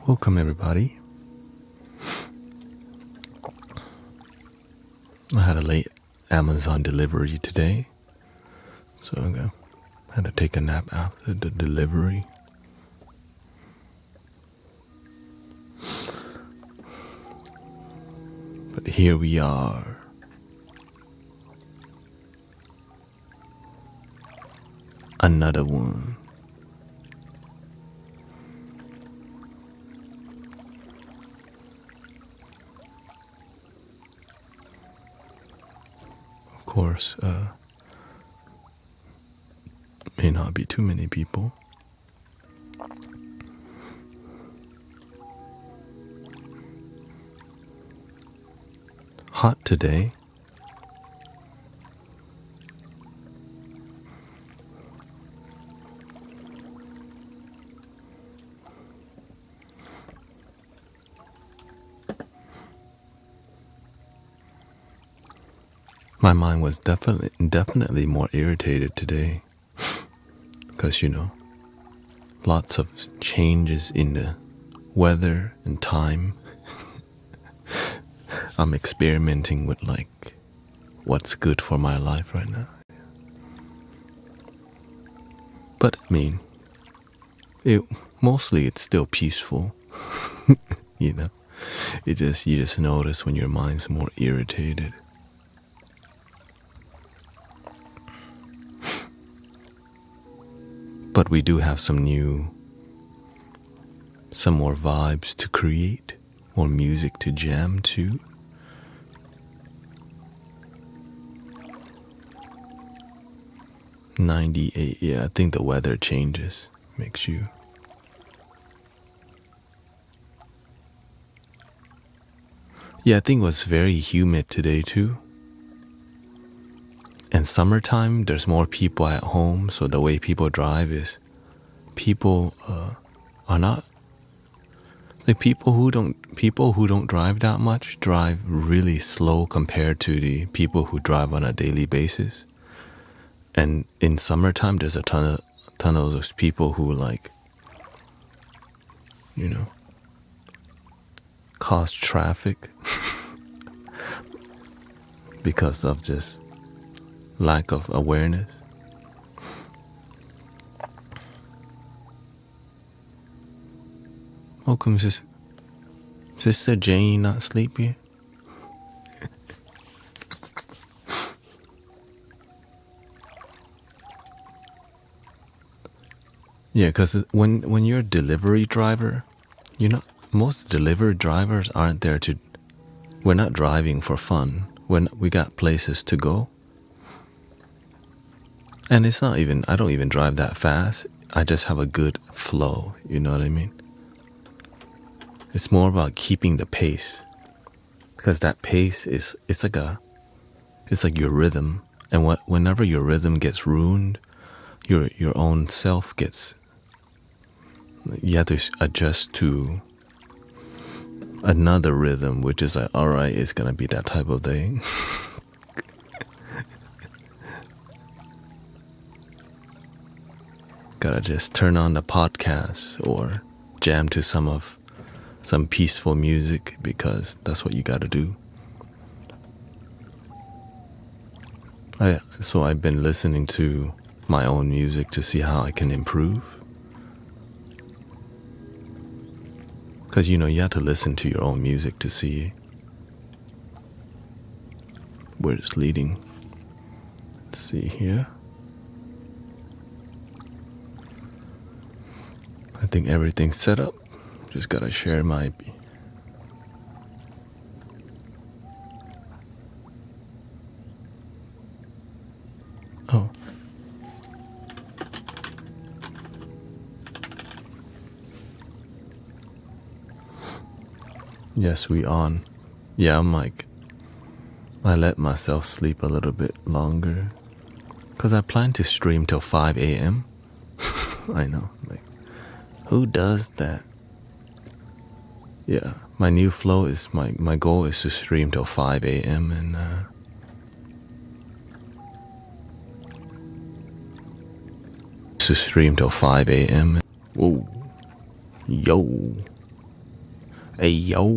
Welcome everybody. I had a late Amazon delivery today, so I had to take a nap after the delivery. But here we are. Another one. Of course, may not be too many people. Hot today. My mind was definitely more irritated today because, lots of changes in the weather and time. I'm experimenting with what's good for my life right now. But mostly it's still peaceful. You just notice when your mind's more irritated. But we do have some more vibes to create, more music to jam to. .98, yeah, I think the weather changes, makes you. Yeah, I think it was very humid today too. And summertime, there's more people at home, so the way people drive is people are not people who don't drive that much drive really slow compared to the people who drive on a daily basis. And in summertime, there's a ton of those people who cause traffic because of just lack of awareness. Welcome, Sister Jane, not sleepy? Yeah, because when you're a delivery driver, most delivery drivers aren't there we're not driving for fun. We got places to go. And it's not even, I don't even drive that fast. I just have a good flow, you know what I mean? It's more about keeping the pace. Because that pace it's like your rhythm. And whenever your rhythm gets ruined, your own self you have to adjust to another rhythm, which is alright, it's gonna be that type of day. Gotta just turn on the podcast or jam to some peaceful music because that's what you gotta do. So I've been listening to my own music to see how I can improve. Because you have to listen to your own music to see where it's leading. Let's see here. I think everything's set up. Just gotta share my. Oh. Yes, we on. Yeah, I let myself sleep a little bit longer. Because I plan to stream till 5 a.m. I know, who does that? Yeah, my new flow is, my goal is to stream till 5 a.m. and to stream till 5 a.m. Whoa. Yo. Hey yo,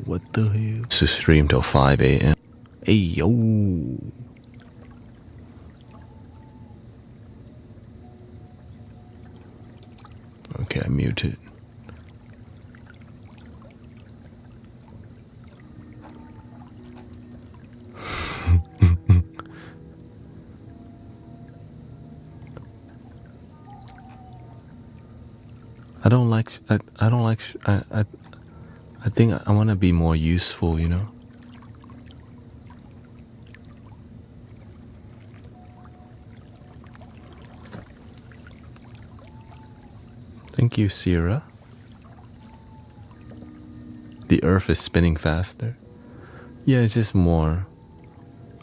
what the hell? It's a stream till 5 a.m. Hey yo. Okay, I muted. I think I want to be more useful, you know? Thank you, Sierra. The earth is spinning faster. Yeah, it's just more.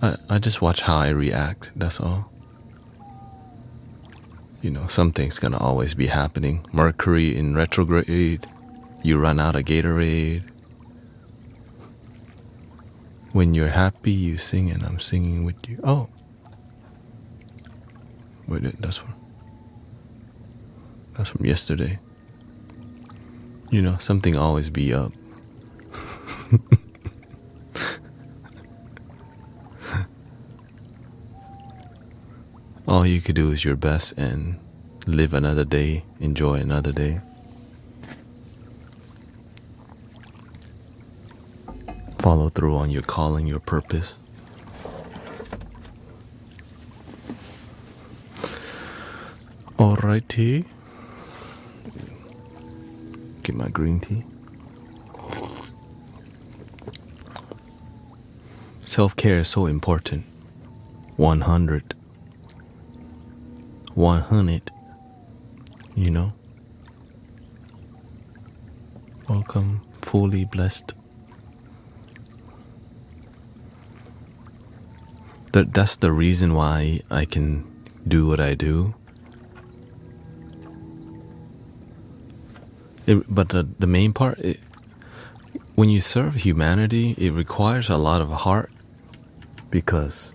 I just watch how I react, that's all. You know, something's gonna always be happening. Mercury in retrograde. You run out of Gatorade. When you're happy, you sing, and I'm singing with you. Oh. Wait, that's from yesterday. You know, something always be up. All you could do is your best and live another day, enjoy another day. Follow through on your calling, your purpose. Alrighty. Get my green tea. Self-care is so important. 100, you know? Welcome, fully blessed. That's the reason why I can do what I do. But the main part, when you serve humanity, it requires a lot of heart, because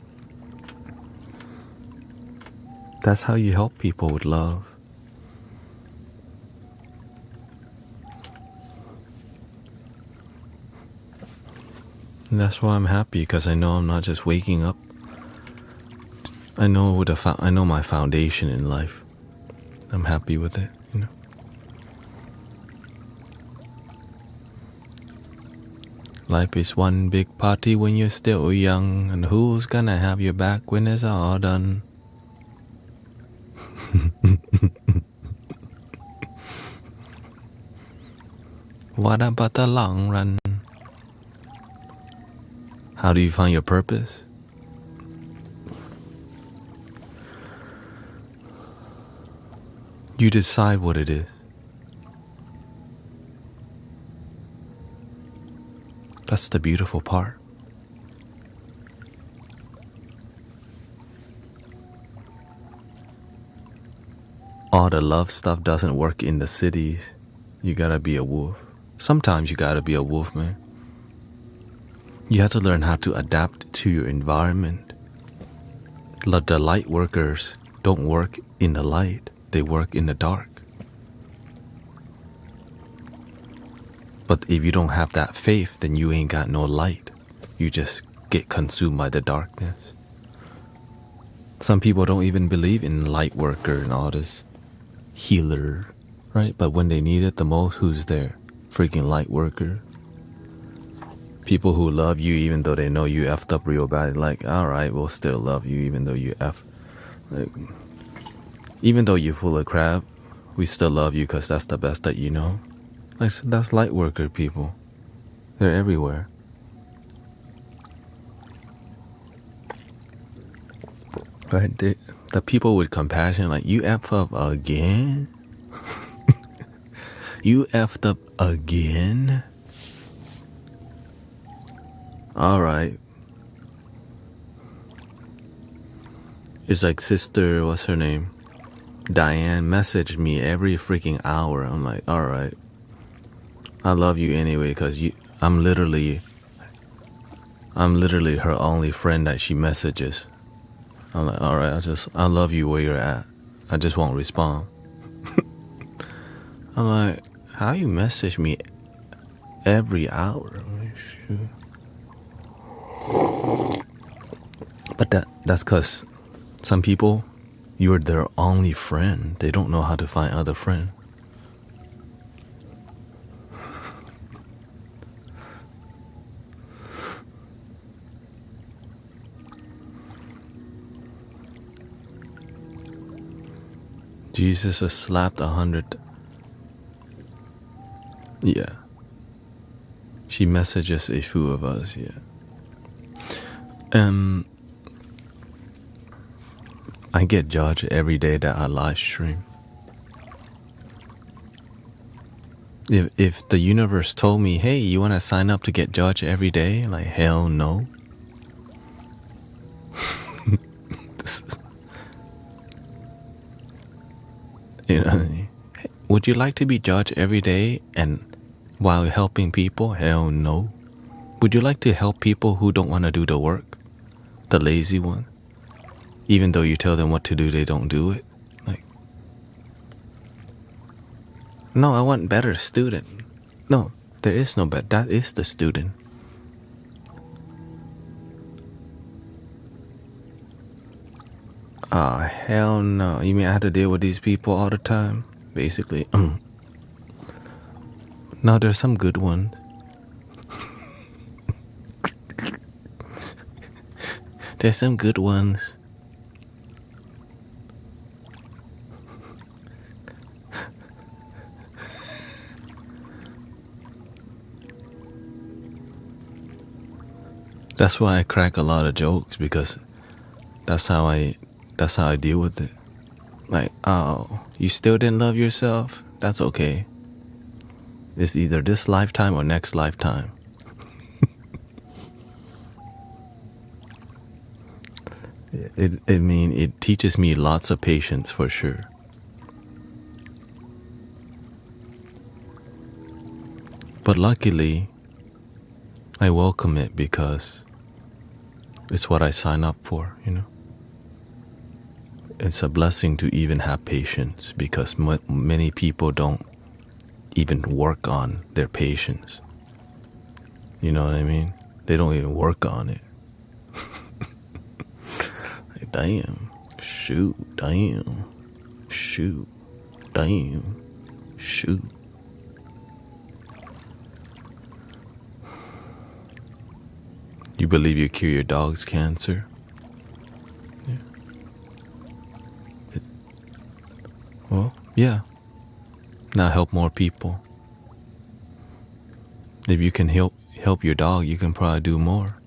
that's how you help people with love. And that's why I'm happy, because I know I'm not just waking up. I know I know my foundation in life. I'm happy with it, you know. Life is one big party when you're still young, and who's gonna have your back when it's all done? What about the long run? How do you find your purpose? You decide what it is. That's the beautiful part. All the love stuff doesn't work in the cities. You gotta be a wolf. Sometimes you gotta be a wolf, man. You have to learn how to adapt to your environment. The light workers don't work in the light. They work in the dark. But if you don't have that faith, then you ain't got no light. You just get consumed by the darkness. Some people don't even believe in light worker and all this healer, right? But when they need it the most, who's there? Freaking light worker. People who love you even though they know you effed up real bad. Like, alright, we'll still love you even though you effed. Like, even though you're full of crap, we still love you because that's the best that you know. Like, that's light worker people. They're everywhere. Right? The people with compassion, like, you effed up again? You effed up again? Alright. It's like sister, what's her name? Diane messaged me every freaking hour. I'm like, alright. I love you anyway, because I'm literally her only friend that she messages. I'm like, alright, I love you where you're at. I just won't respond. I'm like, how you message me every hour. But that's because some people, you're their only friend. They don't know how to find other friends. Jesus has slapped 100. Yeah. She messages a few of us, yeah. I get judged every day that I live stream. If the universe told me, hey, you want to sign up to get judged every day? Like, hell no. You know what I mean? Would you like to be judged every day and while helping people? Hell no. Would you like to help people who don't want to do the work? The lazy one? Even though you tell them what to do, they don't do it? Like, no, I want better student. No, there is no better. That is the student. Oh, hell no. You mean I have to deal with these people all the time? Basically. No, there's some good ones. There's some good ones. That's why I crack a lot of jokes, because that's how I deal with it. Like, oh, you still didn't love yourself? That's okay. It's either this lifetime or next lifetime. It teaches me lots of patience for sure. But luckily, I welcome it because it's what I sign up for, you know. It's a blessing to even have patience, because many people don't even work on their patience. You know what I mean? They don't even work on it. Like, damn, shoot, damn, shoot, damn, shoot. You believe you cure your dog's cancer? Yeah. Well, yeah. Now help more people. If you can help your dog, you can probably do more.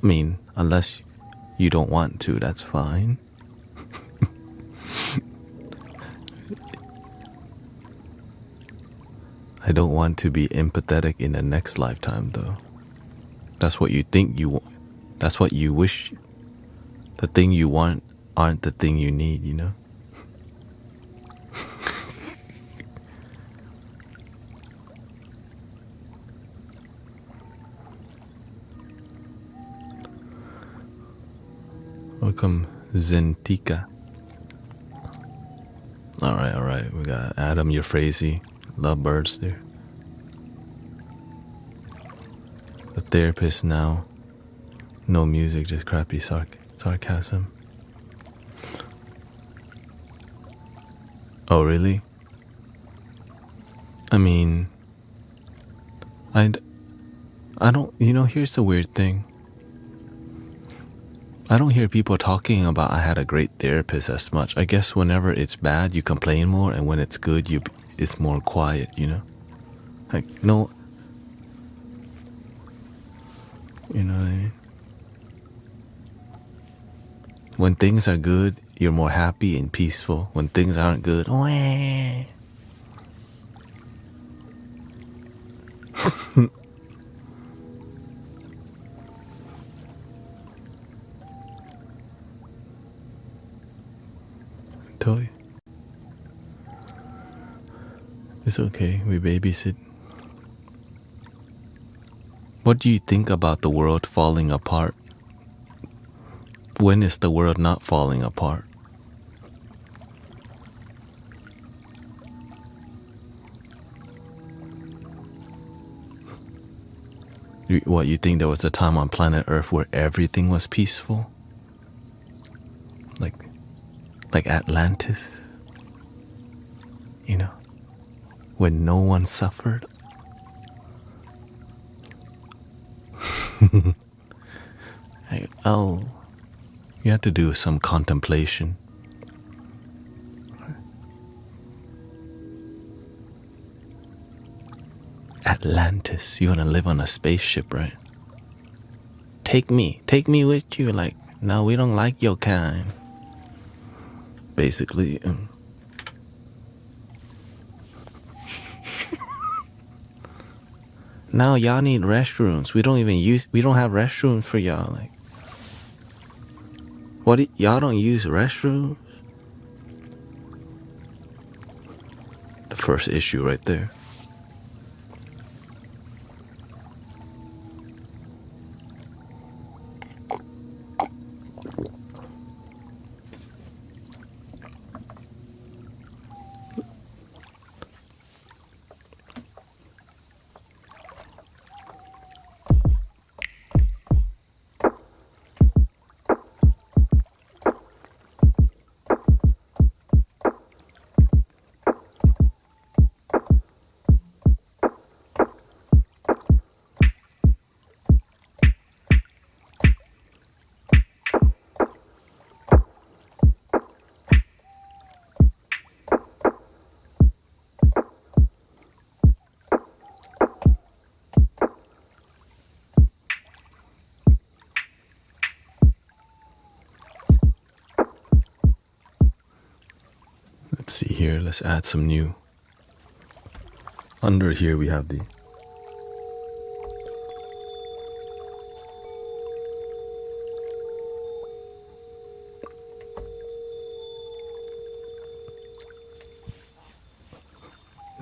I mean, unless you don't want to, that's fine. I don't want to be empathetic in the next lifetime, though. That's what you think you want. That's what you wish. The thing you want aren't the thing you need, you know? Welcome, Zentika. Alright. We got Adam Euphrazy. Love birds there. The therapist now. No music, just crappy sarcasm. Oh, really? I mean, I don't, here's the weird thing. I don't hear people talking about I had a great therapist as much. I guess whenever it's bad, you complain more, and when it's good, it's more quiet, you know? Like, no, you know what I mean? When things are good, you're more happy and peaceful. When things aren't good, wah. Tell you. It's okay, we babysit. What do you think about the world falling apart? When is the world not falling apart? What, you think there was a time on planet Earth where everything was peaceful? Like Atlantis? You know, when no one suffered? Oh, you had to do some contemplation. Atlantis, you wanna live on a spaceship, right? Take me with you. Like, no, we don't like your kind. Basically, now y'all need restrooms. We don't have restrooms for y'all. Like, what? Y'all don't use restrooms? The first issue right there. Let's see here, let's add some new. Under here we have the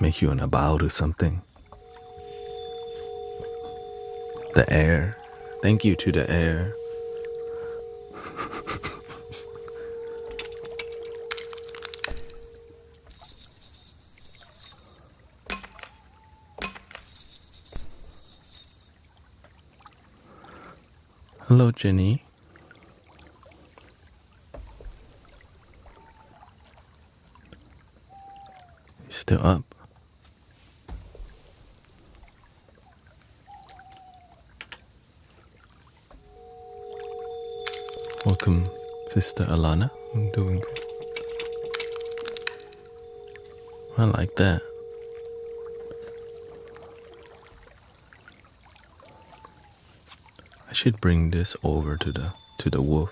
make you an about or something. The air. Thank you to the air. Hello, Jenny. Still up? Welcome, Sister Alana. I'm doing good. I like that. I should bring this over to the wolf.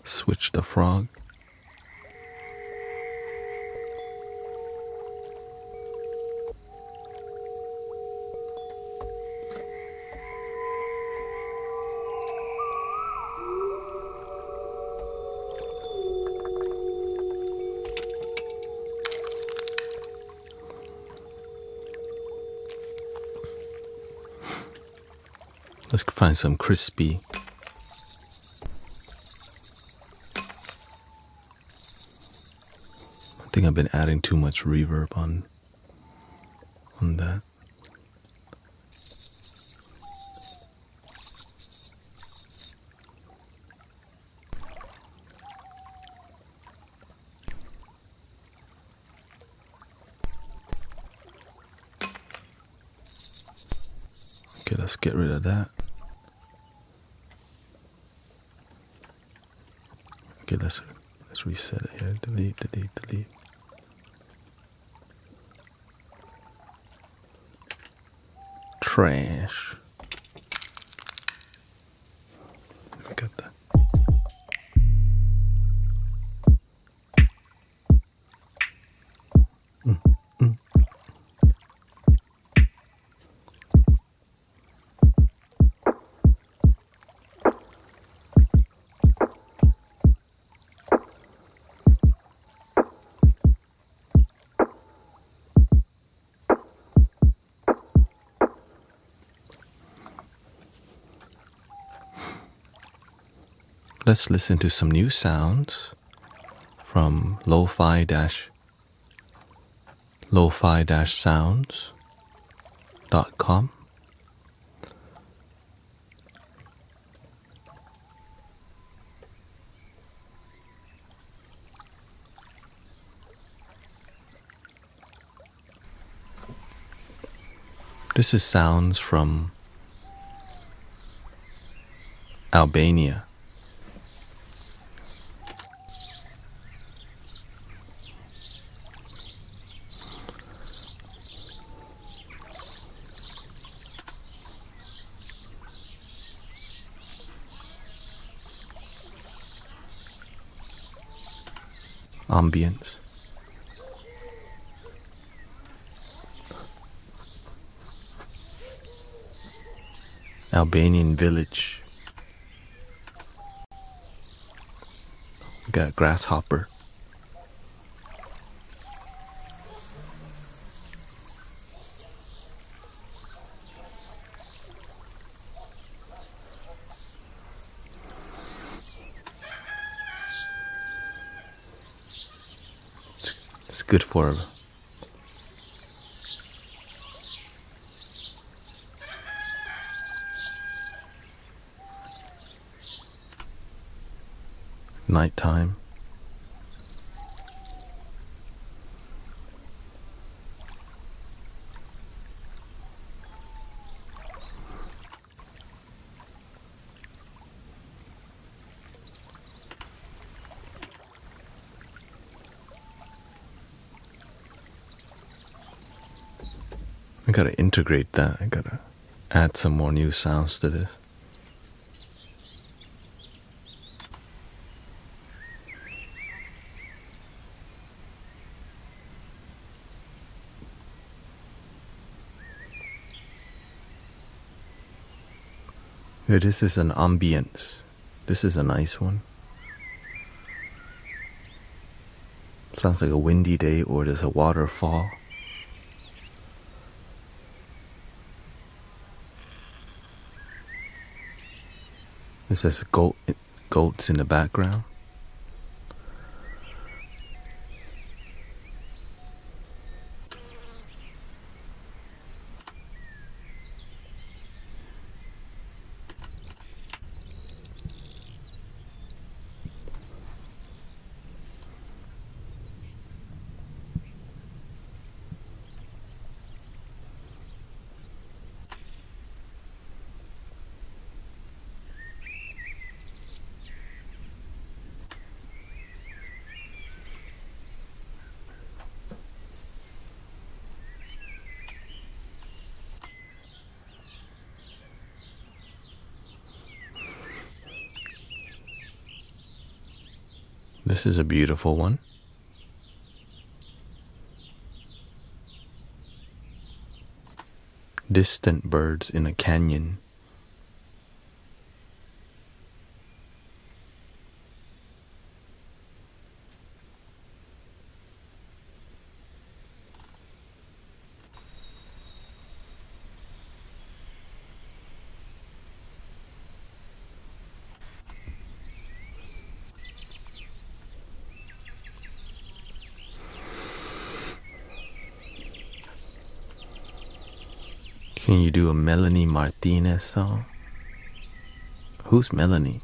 Switch the frog. Let's find some crispy. I think I've been adding too much reverb on that. Okay, let's get rid of that. Okay, let's reset it here. Delete. Trash. Got that. let's listen to some new sounds from lo-fi-sounds.com. This is sounds from Albania. Ambience. Albanian village. We got grasshopper. It's good for nighttime. I gotta integrate that. I gotta add some more new sounds to this. Here, this is an ambience. This is a nice one. Sounds like a windy day or there's a waterfall. This is goats in the background. This is a beautiful one. Distant birds in a canyon. Can you do a Melanie Martinez song? Who's Melanie?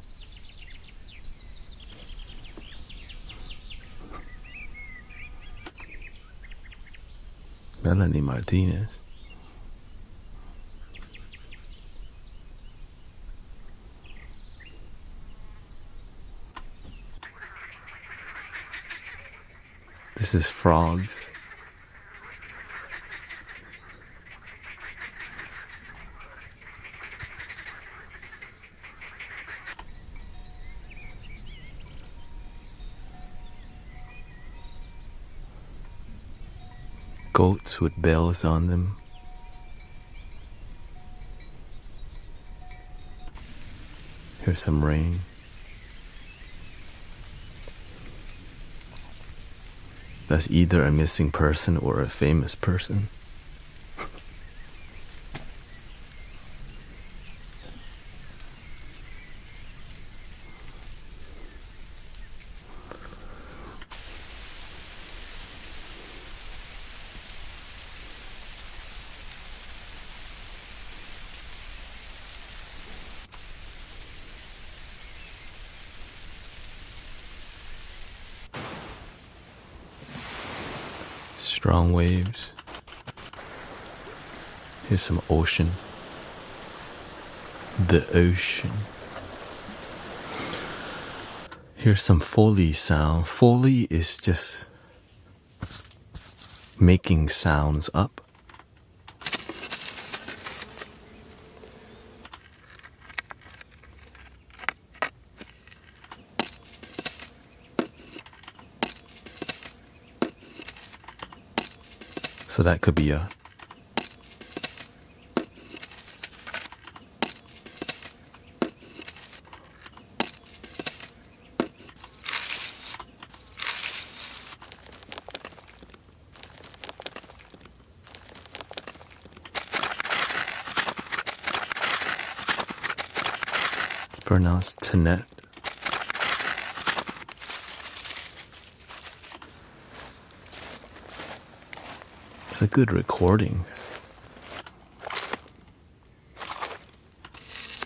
Melanie Martinez. This is frogs. Goats with bells on them. Here's some rain. That's either a missing person or a famous person. Strong waves. Here's some ocean. The ocean. Here's some Foley sound. Foley is just making sounds up. So that could be a pronounced Thanet. It's a good recording.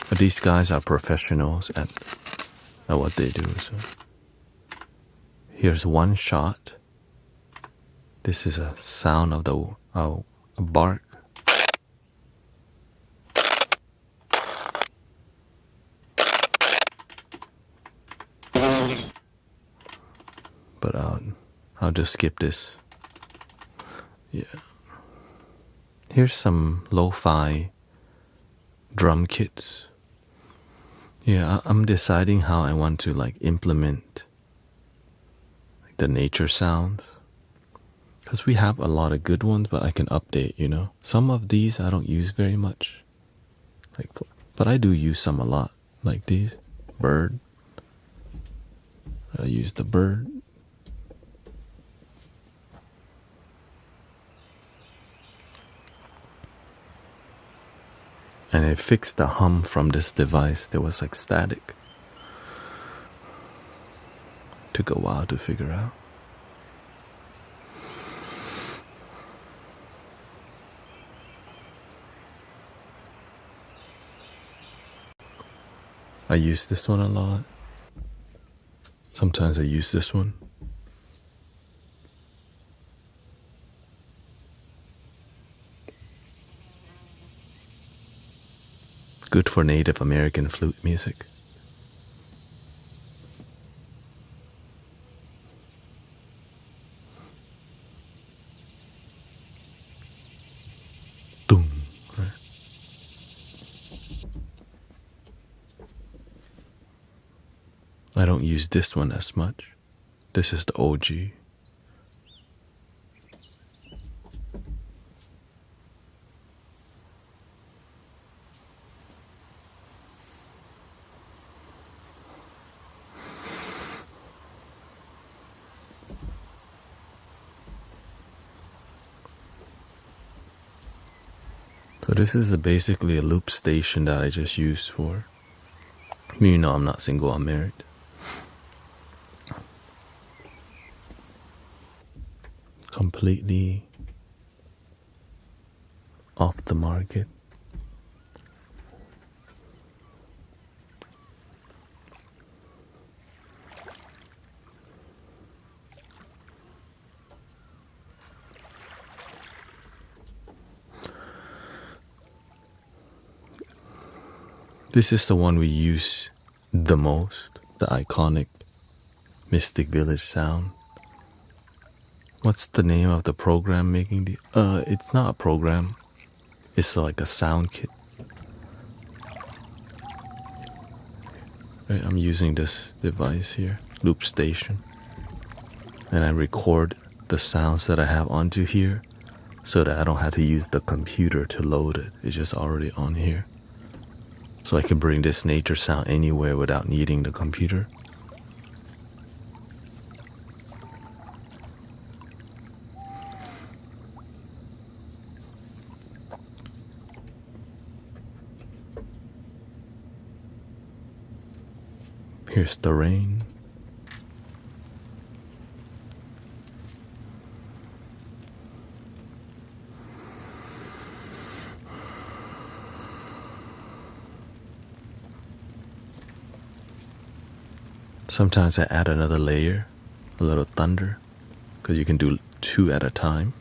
But these guys are professionals at what they do. So here's one shot. This is a sound of the a bark. But I'll just skip this. Yeah. Here's some lo-fi drum kits. Yeah, I'm deciding how I want to like implement like the nature sounds. Because we have a lot of good ones, but I can update, you know. Some of these I don't use very much. But I do use some a lot. Like these. Bird. I use the bird. And I fixed the hum from this device. There was like static. Took a while to figure out. I use this one a lot. Sometimes I use this one. Good for Native American flute music. Boom, right? I don't use this one as much. This is the OG. So this is basically a loop station that I just used for. You know I'm not single, I'm married. Completely off the market. This is the one we use the most, the iconic Mystic Village sound. What's the name of the program making the... it's not a program. It's like a sound kit. Right, I'm using this device here, loop station. And I record the sounds that I have onto here so that I don't have to use the computer to load it. It's just already on here. So I can bring this nature sound anywhere without needing the computer. Here's the rain. Sometimes I add another layer, a little thunder, because you can do 2 at a time.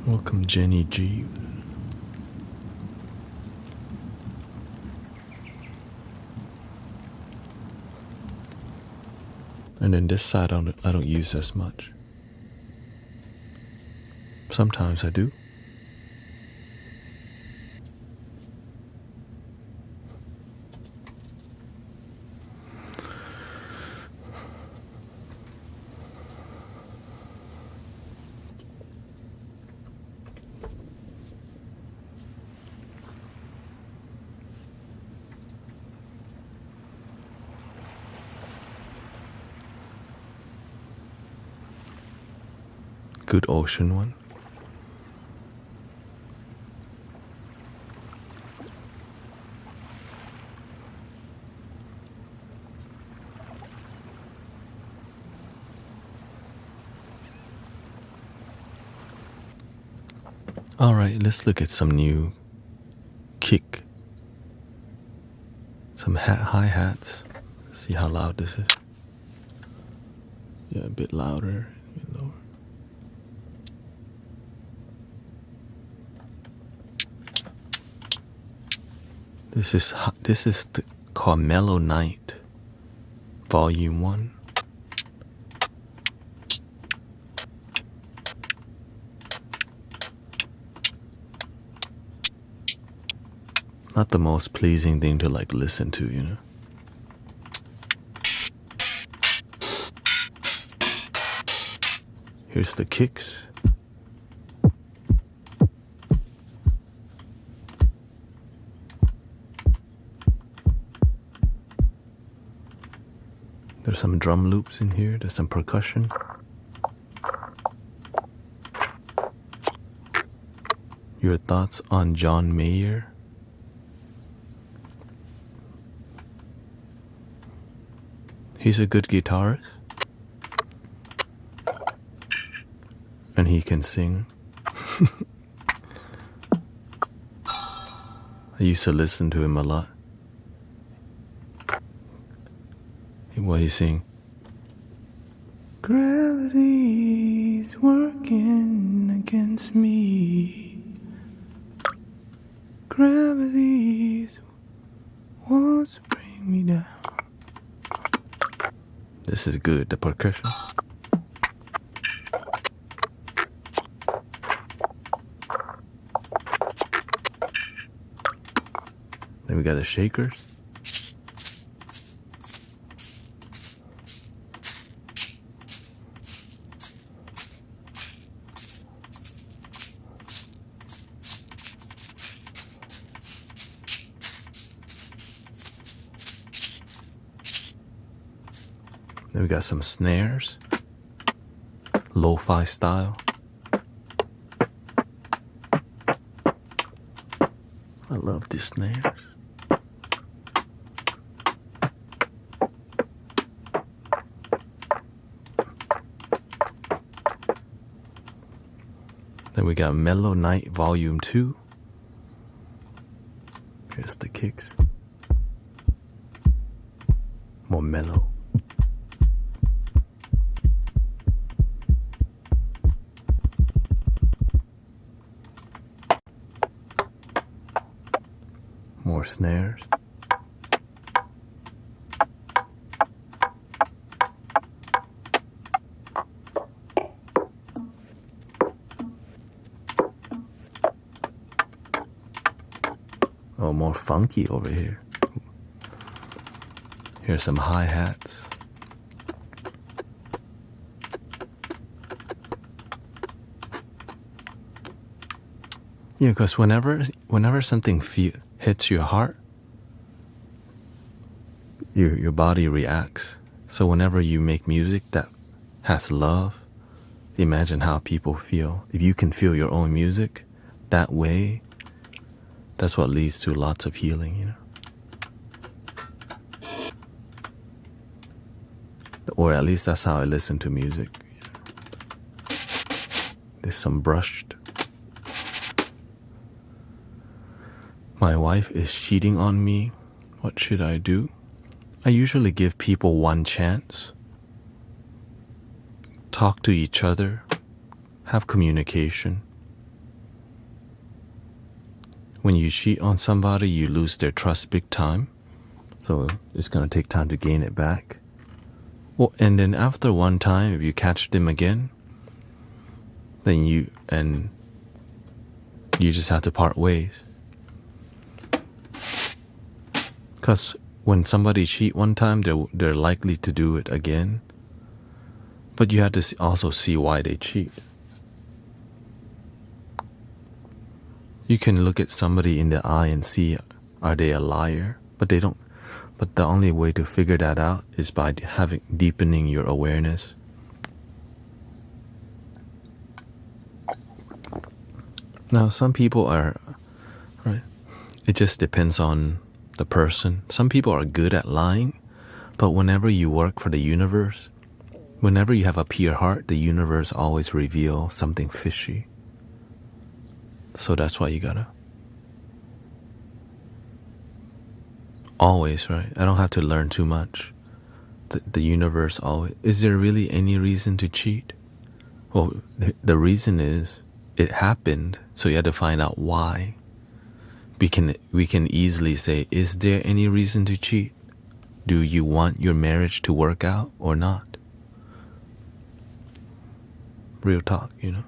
Welcome, Jenny G. And then this side I don't use as much. Sometimes I do. Good ocean one. All right, let's look at some new kick. Some hi-hats. See how loud this is. Yeah, a bit louder, a bit lower. This is called Mellow Night, Volume 1. Not the most pleasing thing to like listen to, you know. Here's the kicks. There's some drum loops in here. There's some percussion. Your thoughts on John Mayer? He's a good guitarist. And he can sing. I used to listen to him a lot. What he's sing? Gravity's working against me. Gravity wants to bring me down. This is good, the percussion. Then we got the shakers. Then we got some snares, lo-fi style. I love these snares. Then we got Mellow Night Volume 2. Here's the kicks. More mellow. More snares. Oh, more funky over here. Here's some hi-hats. Yeah, because whenever something hits your heart, your body reacts. So whenever you make music that has love, imagine how people feel. If you can feel your own music that way, that's what leads to lots of healing, you know. Or at least that's how I listen to music. There's some brushed. My wife is cheating on me. What should I do? I usually give people one chance. Talk to each other. Have communication. When you cheat on somebody, you lose their trust big time. So it's going to take time to gain it back. Well, and then after one time, if you catch them again, then you just have to part ways. Because when somebody cheat one time, they're likely to do it again. But you have to also see why they cheat. You can look at somebody in the eye and see, are they a liar? But they don't. But the only way to figure that out is by deepening your awareness. Now, some people are, right? It just depends on the person. Some people are good at lying, but whenever you work for the universe, whenever you have a pure heart, the universe always reveals something fishy. So that's why you gotta always, right? I don't have to learn too much. The universe always. Is there really any reason to cheat? Well, the reason is it happened, so you have to find out why. We can easily say, is there any reason to cheat? Do you want your marriage to work out or not? Real talk, you know.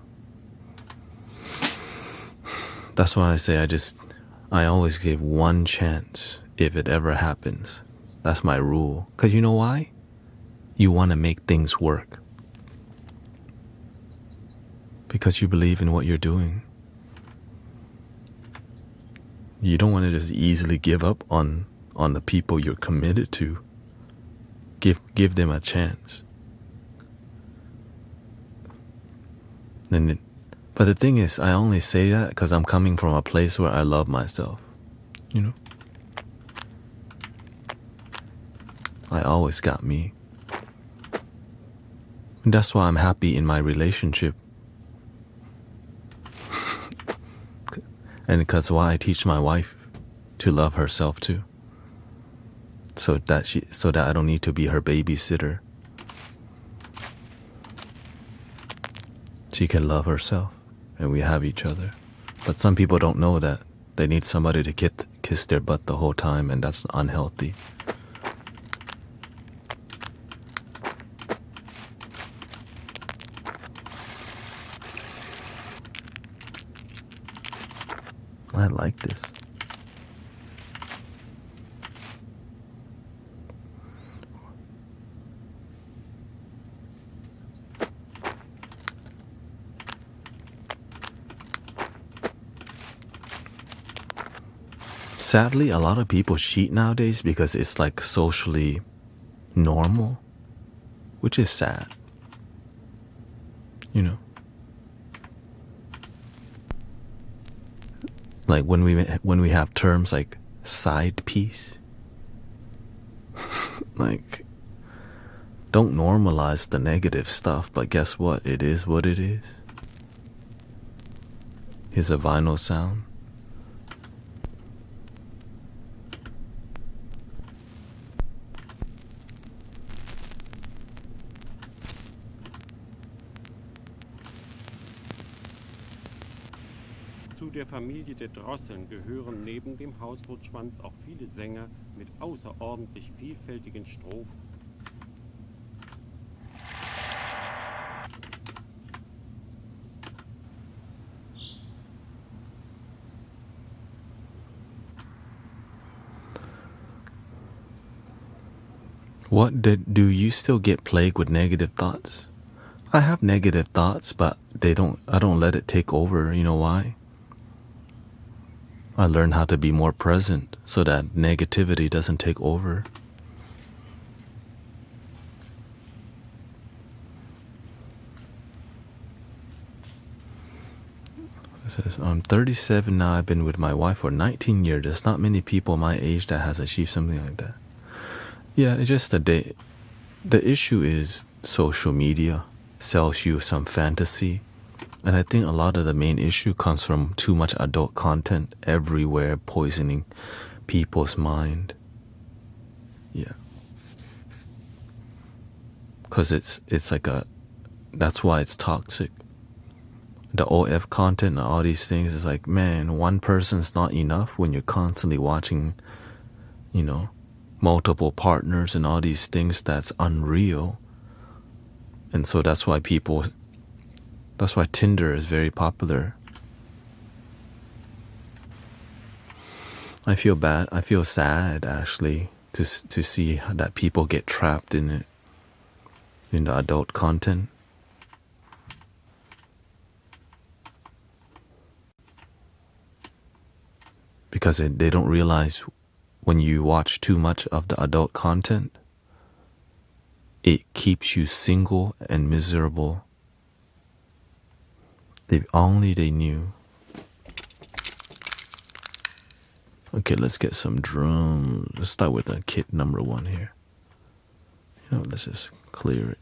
That's why I say I always give one chance if it ever happens. That's my rule. Because you know why? You want to make things work. Because you believe in what you're doing. You don't want to just easily give up on the people you're committed to. Give them a chance. But the thing is, I only say that because I'm coming from a place where I love myself. You know? I always got me. And that's why I'm happy in my relationship. And because why I teach my wife to love herself too. So that I don't need to be her babysitter. She can love herself. And we have each other. But some people don't know that. They need somebody to kiss their butt the whole time, and that's unhealthy. I like this. Sadly, a lot of people cheat nowadays because it's like socially normal, which is sad. You know? Like when we have terms like side piece, like don't normalize the negative stuff, but guess what? It is what it is. Here's a vinyl sound. Zu der Familie der Drosseln gehören neben dem Hausrotschwanz auch viele Sänger mit außerordentlich vielfältigen Strophen. Do you still get plagued with negative thoughts? I have negative thoughts, but I don't let it take over. You know why? I learn how to be more present so that negativity doesn't take over. It says, I'm 37 now. I've been with my wife for 19 years. There's not many people my age that has achieved something like that. Yeah, it's just the issue is social media sells you some fantasy. And I think a lot of the main issue comes from too much adult content everywhere, poisoning people's mind. Yeah. Because it's like that's why it's toxic. the OF content and all these things. Is like, man, one person's not enough when you're constantly watching, multiple partners and all these things. That's unreal. And so that's why Tinder is very popular. I feel bad. I feel sad, actually, to see that people get trapped in it, in the adult content. Because they don't realize when you watch too much of the adult content, it keeps you single and miserable. If only they knew. Okay, let's get some drums. Let's start with kit number 1 here. Let's just clear it.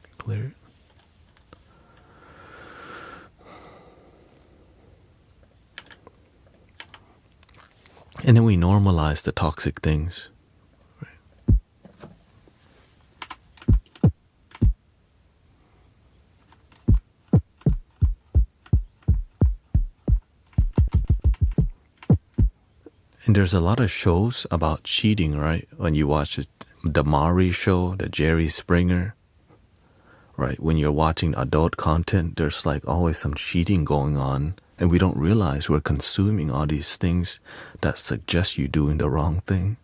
And then we normalize the toxic things. And there's a lot of shows about cheating, right? When you watch the Maury show, the Jerry Springer, right? When you're watching adult content, there's like always some cheating going on. And we don't realize we're consuming all these things that suggest you doing the wrong thing.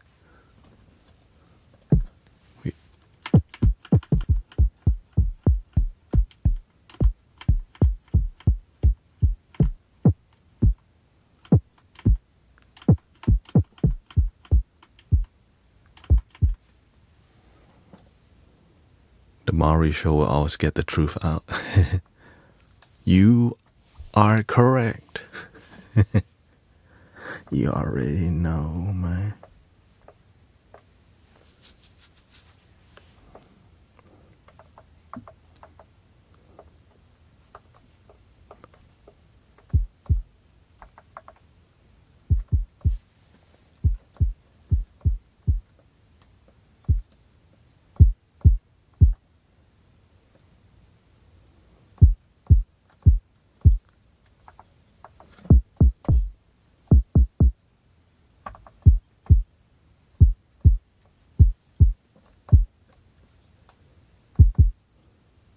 The Maury show will always get the truth out. You are correct. You already know, man.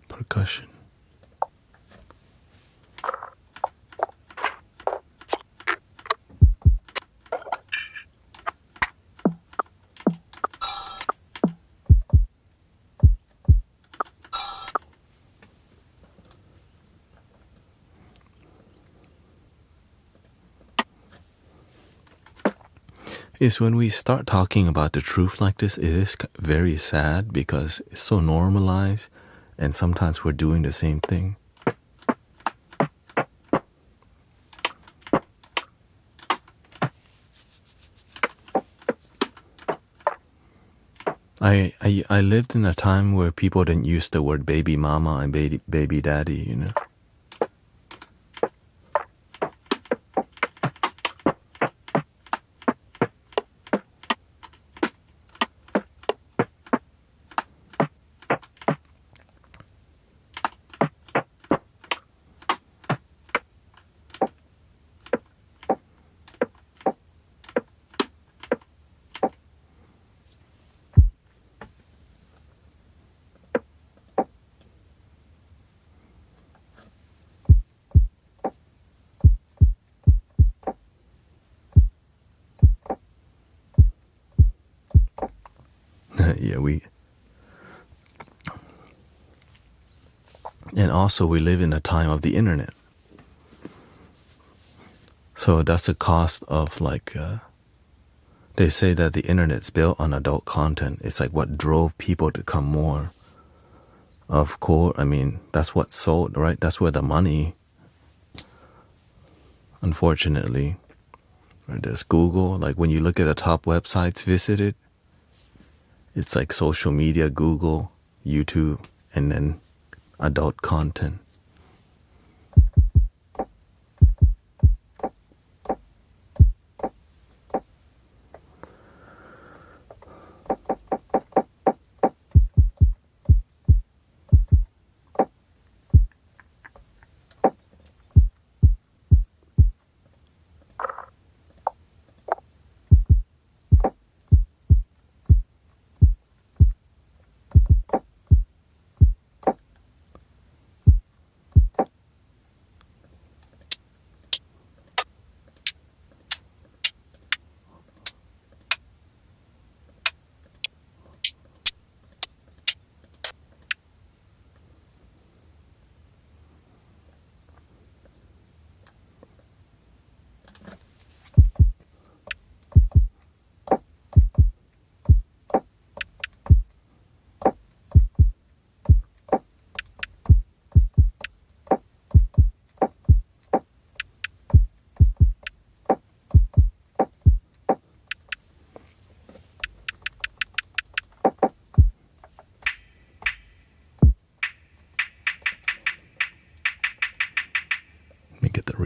Percussion. Is when we start talking about the truth like this, it is very sad because it's so normalized. And sometimes we're doing the same thing. I lived in a time where people didn't use the word baby mama and baby daddy, Yeah, and also we live in a time of the internet. So that's the cost of they say that the internet's built on adult content. It's like what drove people to come more. Of course, I mean, that's what sold, right? That's where the money, unfortunately, right? There's Google. Like when you look at the top websites visited, it's like social media, Google, YouTube, and then adult content.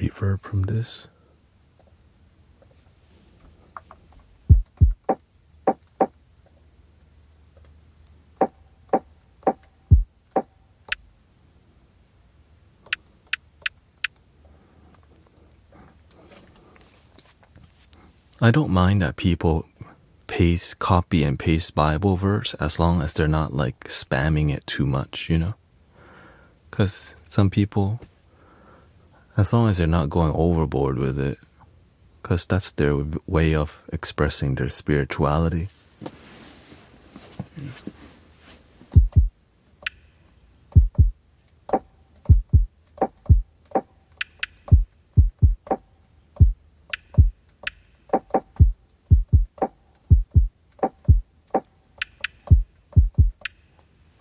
reverb from this. I don't mind that people copy and paste Bible verse as long as they're not like spamming it too much, you know? Because some people, as long as they're not going overboard with it, because that's their way of expressing their spirituality.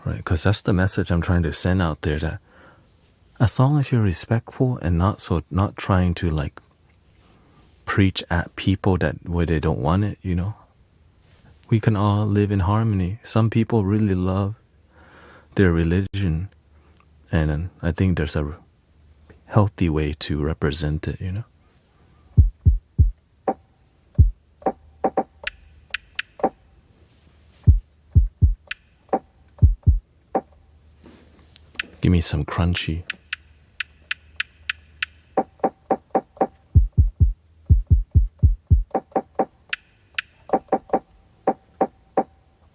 Right, because that's the message I'm trying to send out there, that as long as you're respectful and not trying to like preach at people that where they don't want it, you know, we can all live in harmony. Some people really love their religion, and I think there's a healthy way to represent it, you know. Give me some crunchy.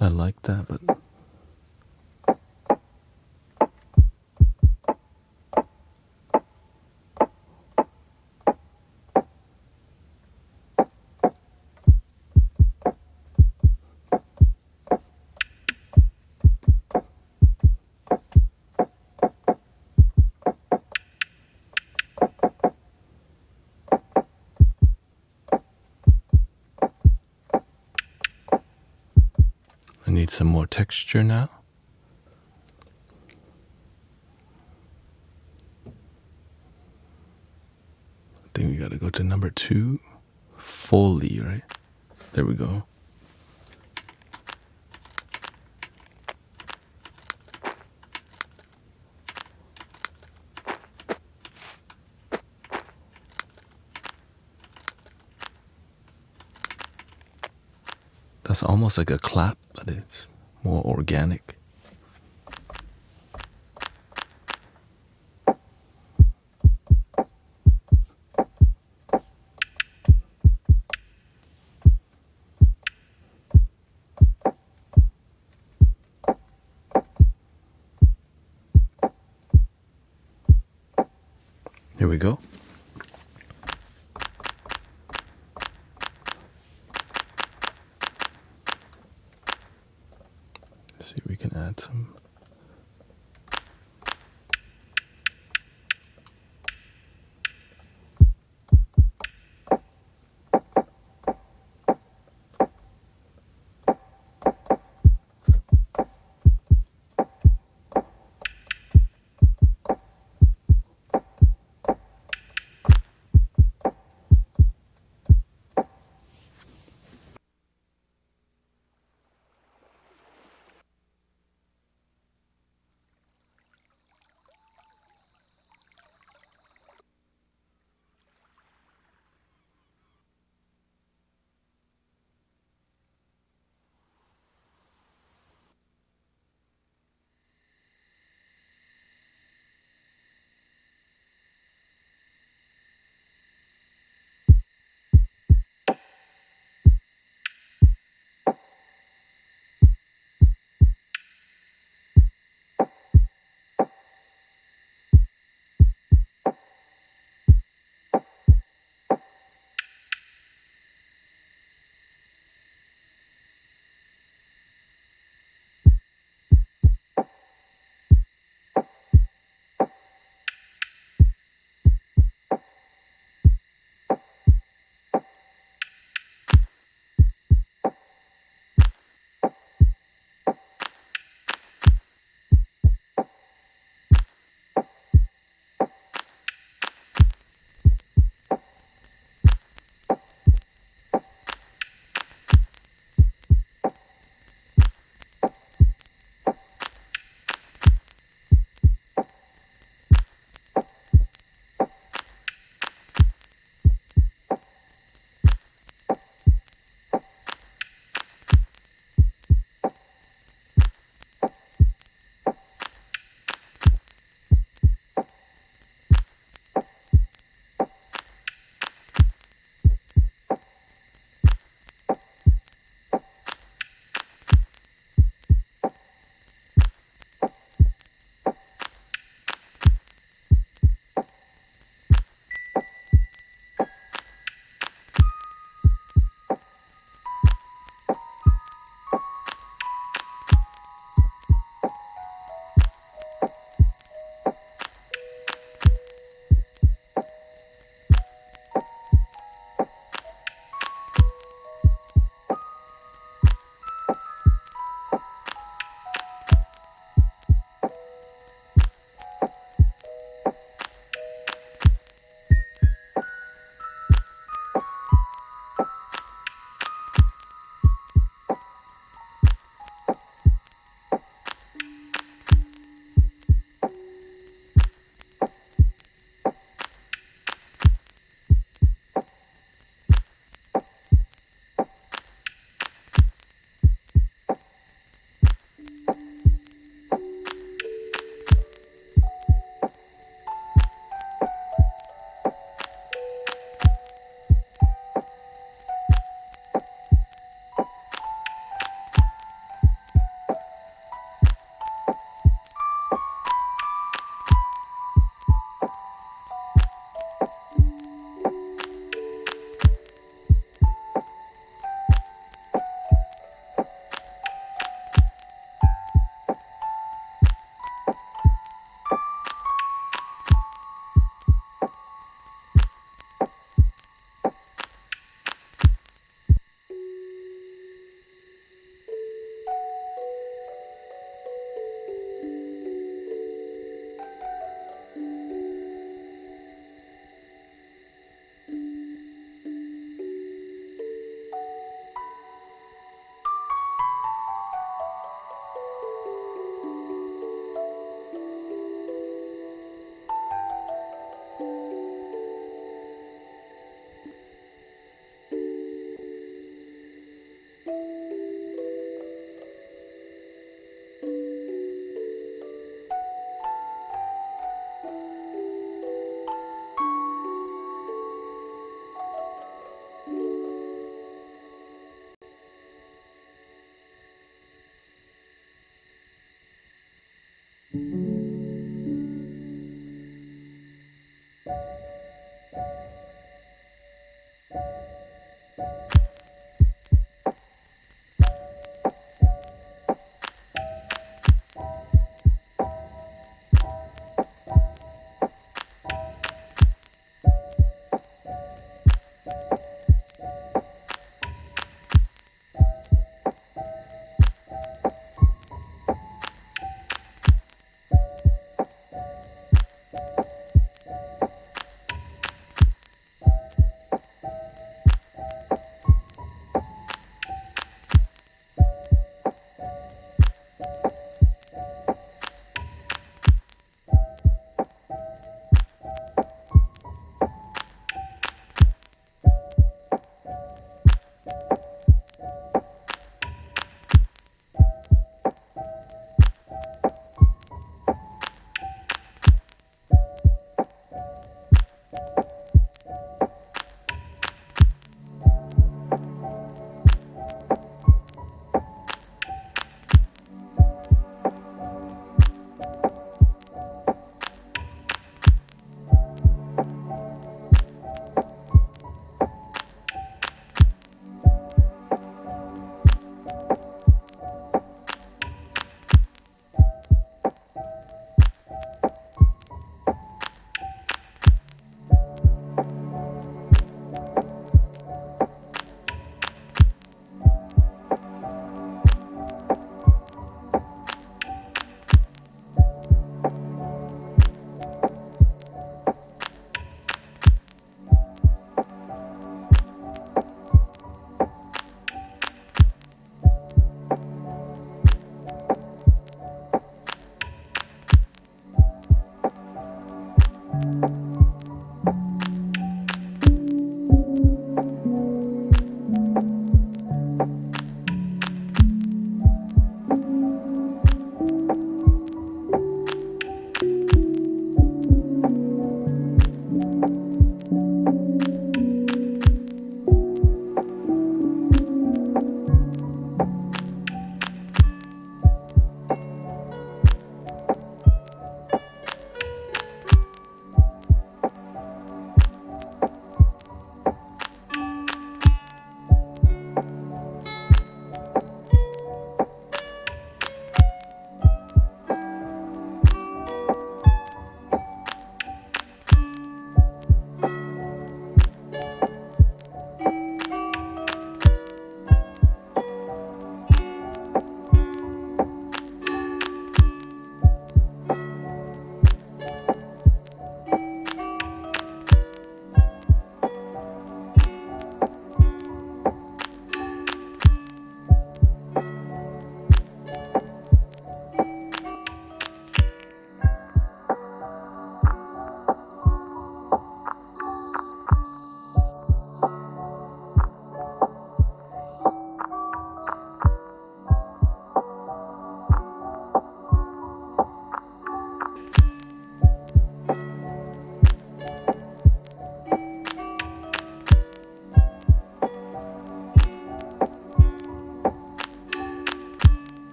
I like that, but I need some more texture now. I think we gotta go to number 2. Fully, right? There we go. That's almost like a clap, but it's more organic. Here we go. Let's see if we can add some.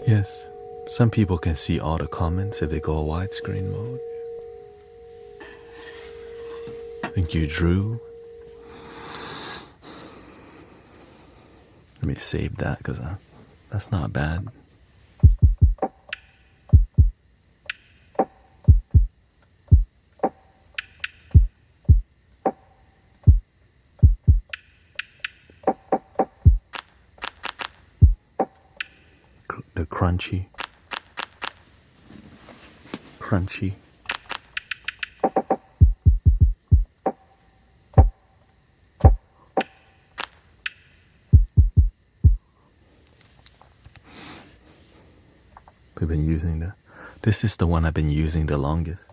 Yes, some people can see all the comments if they go widescreen mode. Thank you, Drew. Let me save that because that's not bad. The crunchy. We've been using this is the one I've been using the longest.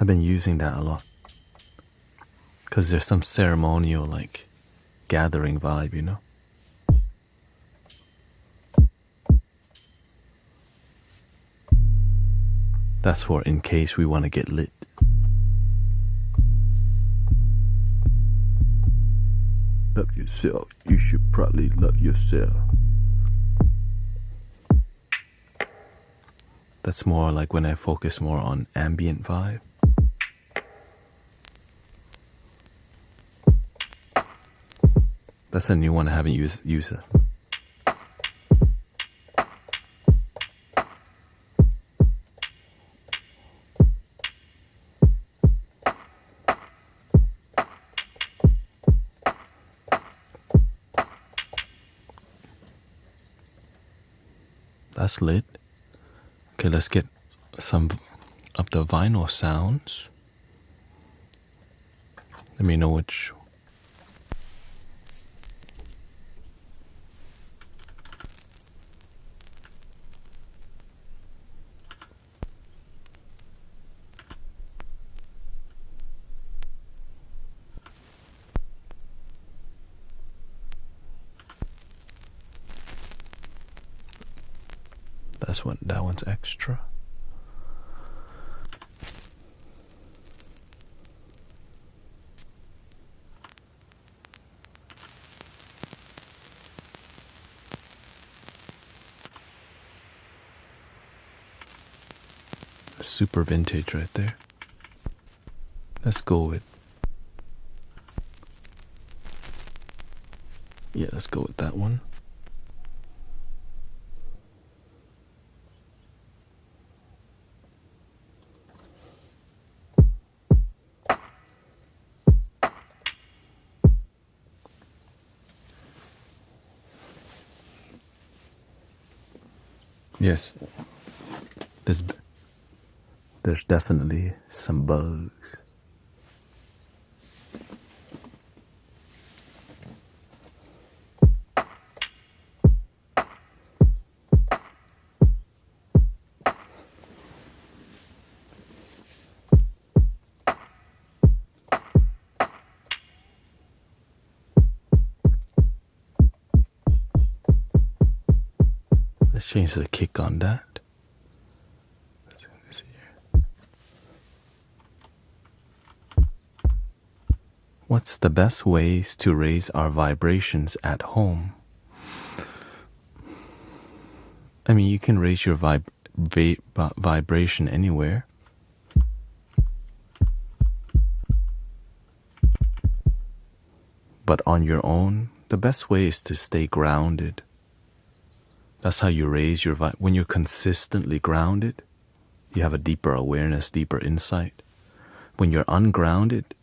I've been using that a lot because there's some ceremonial like gathering vibe, you know. That's for in case we want to get lit. Love yourself. You should probably love yourself. That's more like when I focus more on ambient vibe. That's a new one I haven't used it. That's lit. Okay, let's get some of the vinyl sounds. Let me know which. That one's extra. Super vintage right there. Let's go with. Yeah, let's go with that one. Yes, there's definitely some bugs. Let's change the kick on that. Let's see here. What's the best ways to raise our vibrations at home? I mean, you can raise your vibration anywhere. But on your own, the best way is to stay grounded. That's how you raise your vibe. When you're consistently grounded, you have a deeper awareness, deeper insight. When you're ungrounded,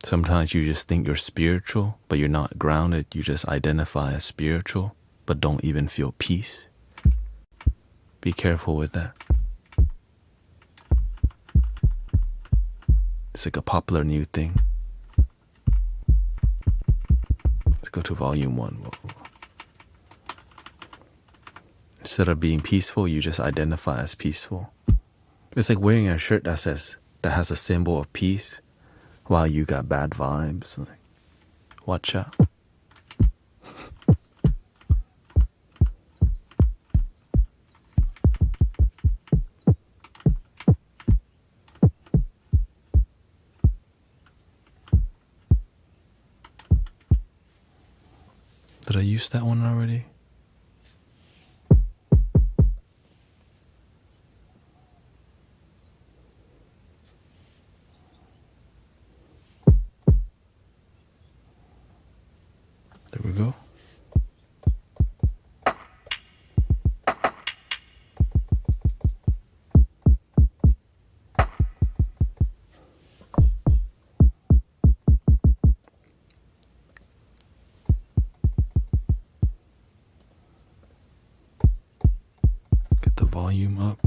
sometimes you just think you're spiritual, but you're not grounded. You just identify as spiritual, but don't even feel peace. Be careful with that. It's like a popular new thing. Let's go to volume 1. Instead of being peaceful, you just identify as peaceful. It's like wearing a shirt that has a symbol of peace while you got bad vibes. Like, watch out. Did I use that one already? There we go. Get the volume up.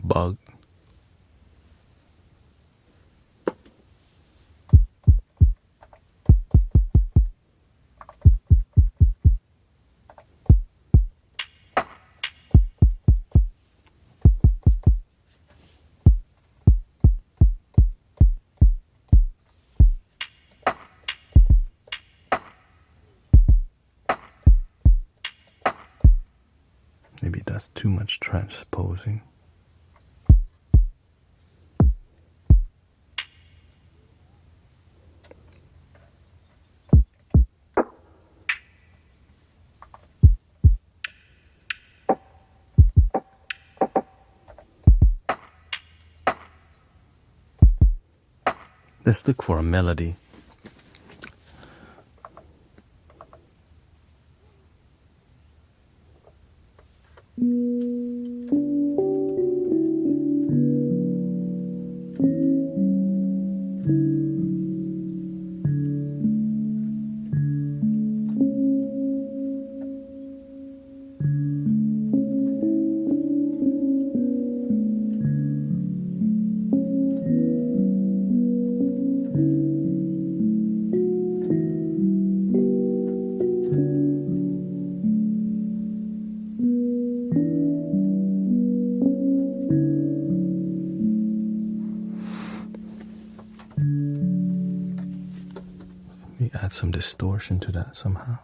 Bug. Maybe that's too much transposing. Let's look for a melody. Add some distortion to that somehow.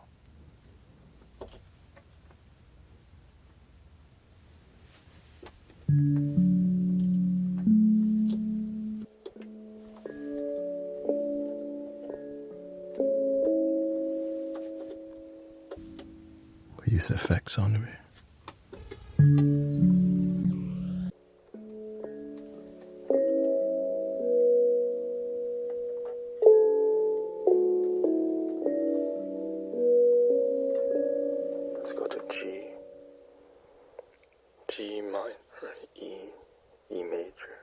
Or use effects on it. Let's go to G, G minor, E major.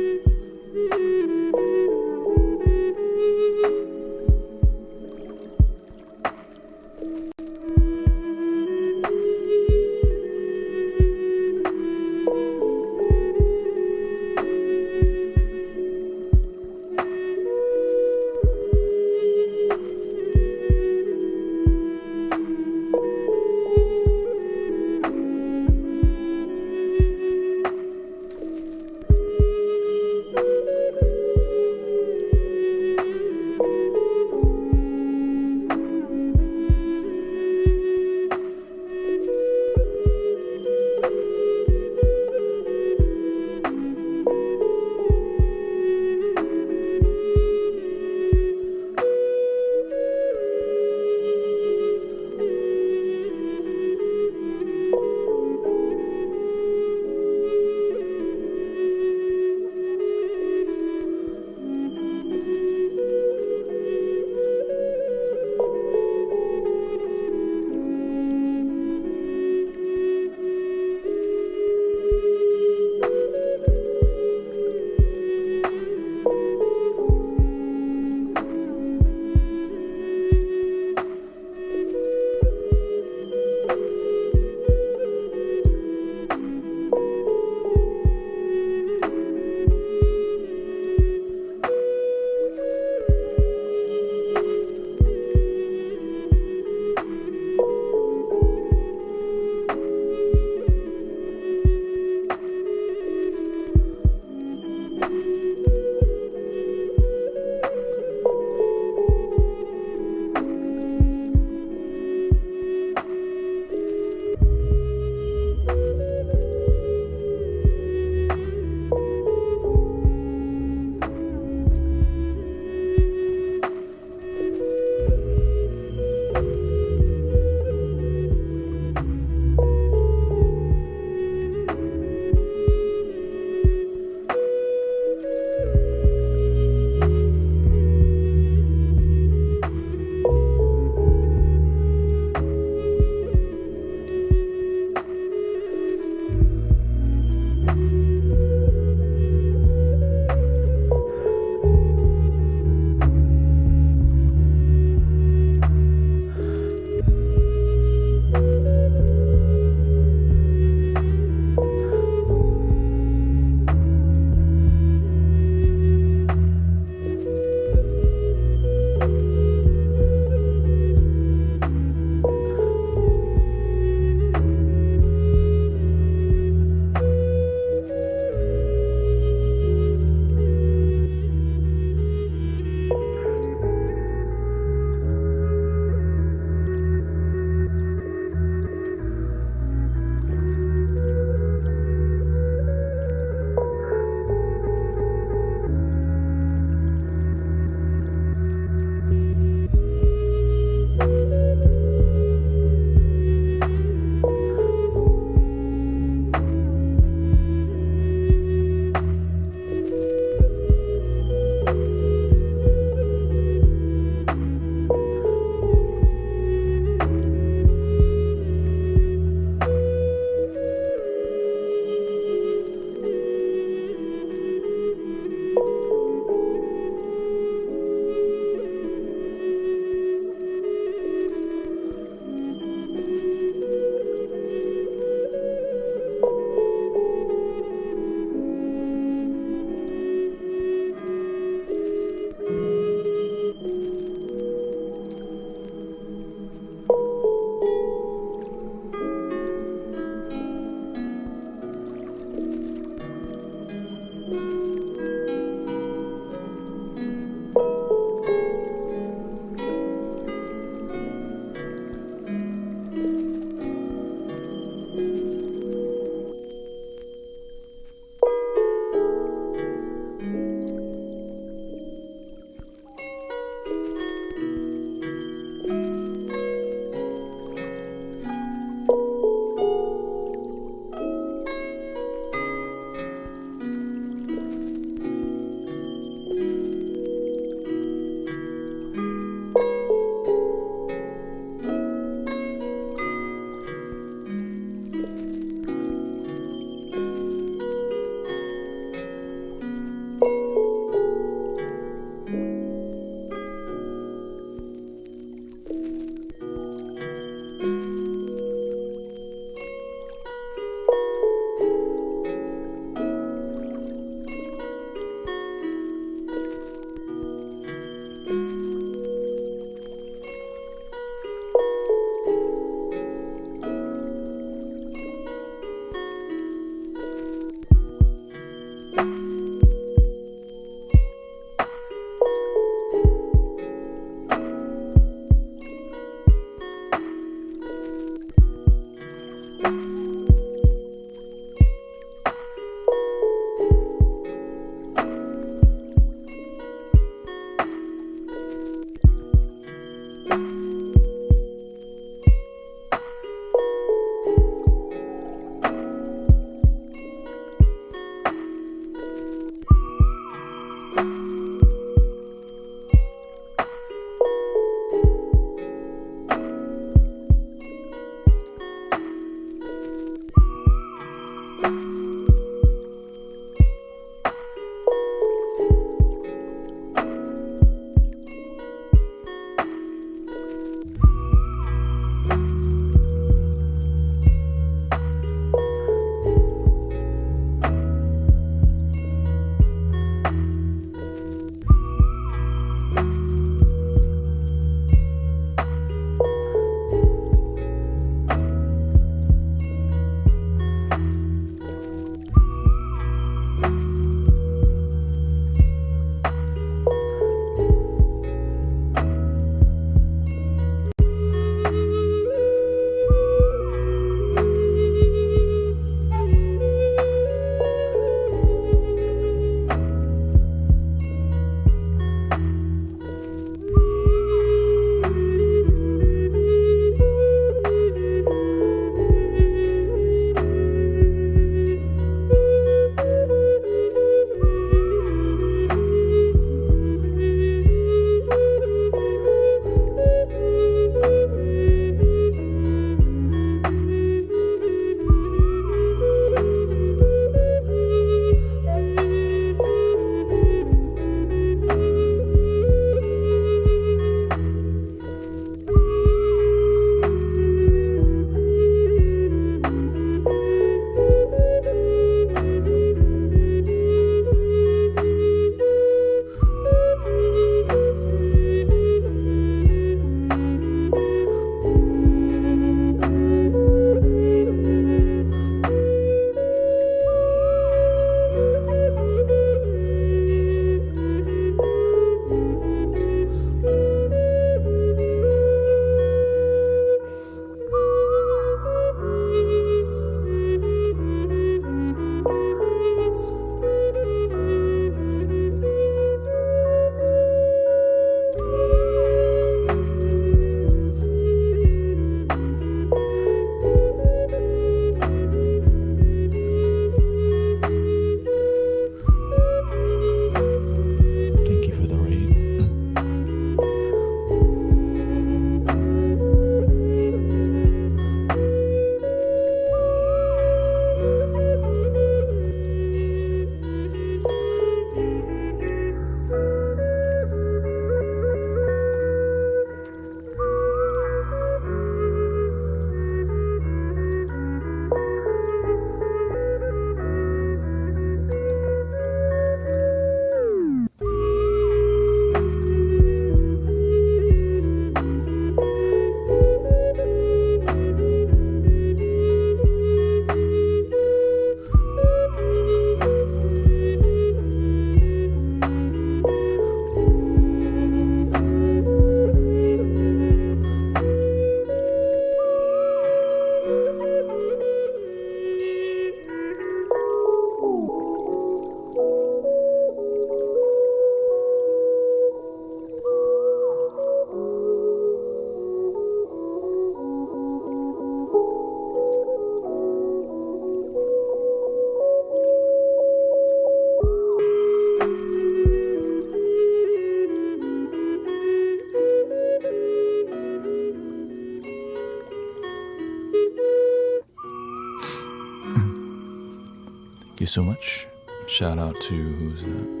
so much. Shout out to who's that?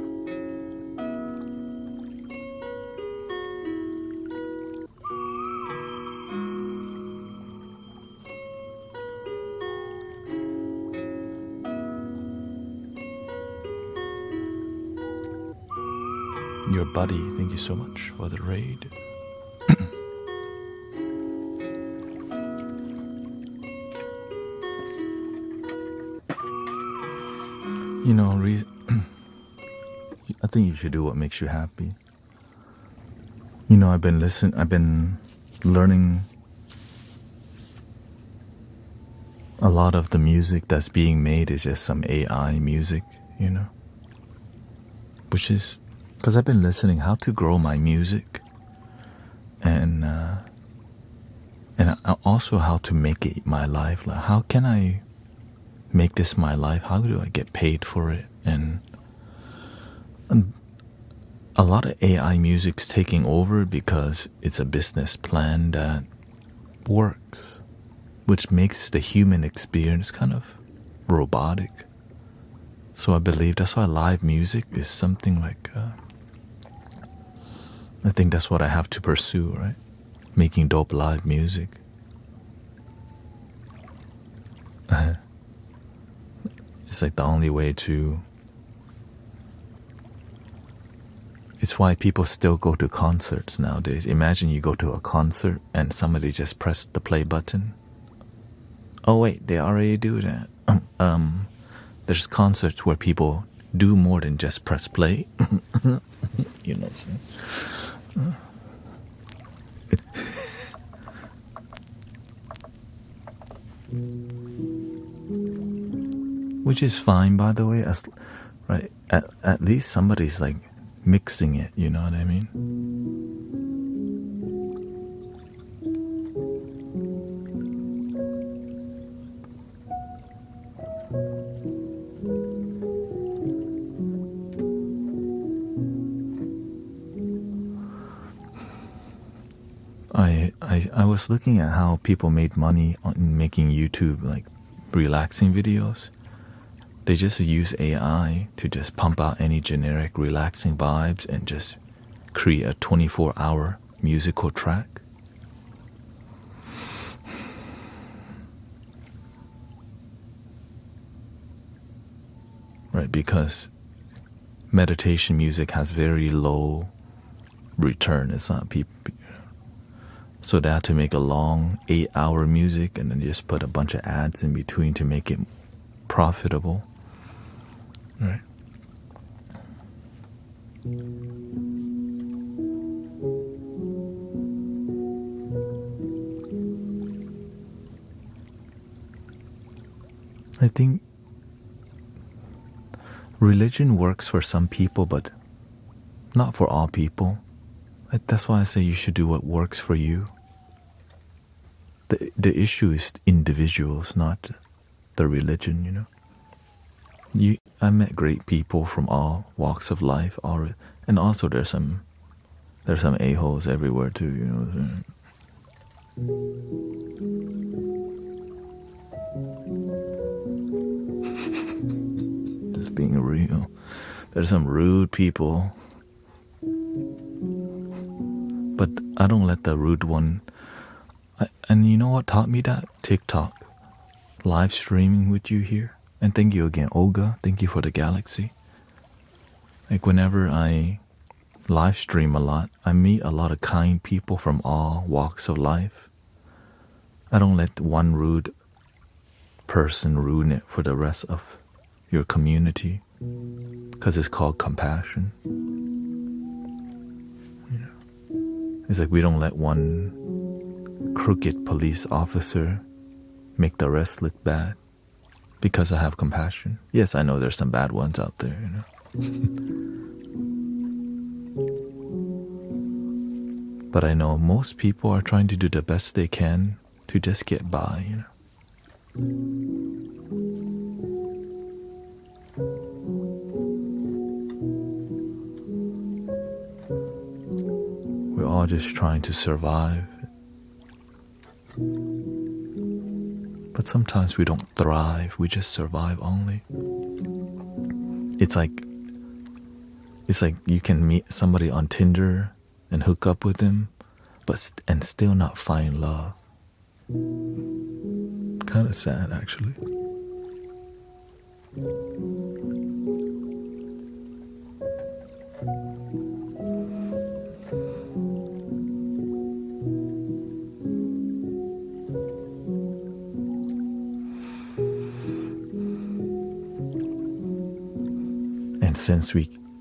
Your buddy, thank you so much for the raid. You know, I think you should do what makes you happy. You know, I've been learning a lot of the music that's being made is just some AI music, you know, which is because I've been listening how to grow my music and also how to make it my life. Like, how can I make this my life? How do I get paid for it? And a lot of AI music's taking over because it's a business plan that works, which makes the human experience kind of robotic. So I believe that's why live music is something like I think that's what I have to pursue, right? Making dope live music. It's like the only way to... It's why people still go to concerts nowadays. Imagine you go to a concert and somebody just pressed the play button. Oh wait, they already do that. There's concerts where people do more than just press play. You know what I'm saying? Which is fine, by the way, as right, at least somebody's like mixing it, you know what I mean? I was looking at how people made money on making YouTube like relaxing videos. They just use AI to just pump out any generic relaxing vibes and just create a 24-hour musical track. Right, because meditation music has very low return. It's not people... So they had to make a long 8-hour music and then just put a bunch of ads in between to make it profitable. Right. I think religion works for some people, but not for all people. That's why I say you should do what works for you. The issue is individuals, not the religion, you know. I met great people from all walks of life, and also there's some a-holes everywhere too, you know. Just being real. There's some rude people. But I don't let the rude one... And you know what taught me that? TikTok. Live streaming with you here. And thank you again, Olga. Thank you for the galaxy. Like whenever I live stream a lot, I meet a lot of kind people from all walks of life. I don't let one rude person ruin it for the rest of your community. Because it's called compassion. It's like we don't let one crooked police officer make the rest look bad because I have compassion. Yes, I know there's some bad ones out there, you know. But I know most people are trying to do the best they can to just get by, you know. We're all just trying to survive. But sometimes we don't thrive, we just survive only. it's like you can meet somebody on Tinder and hook up with them, and still not find love. Kind of sad, actually.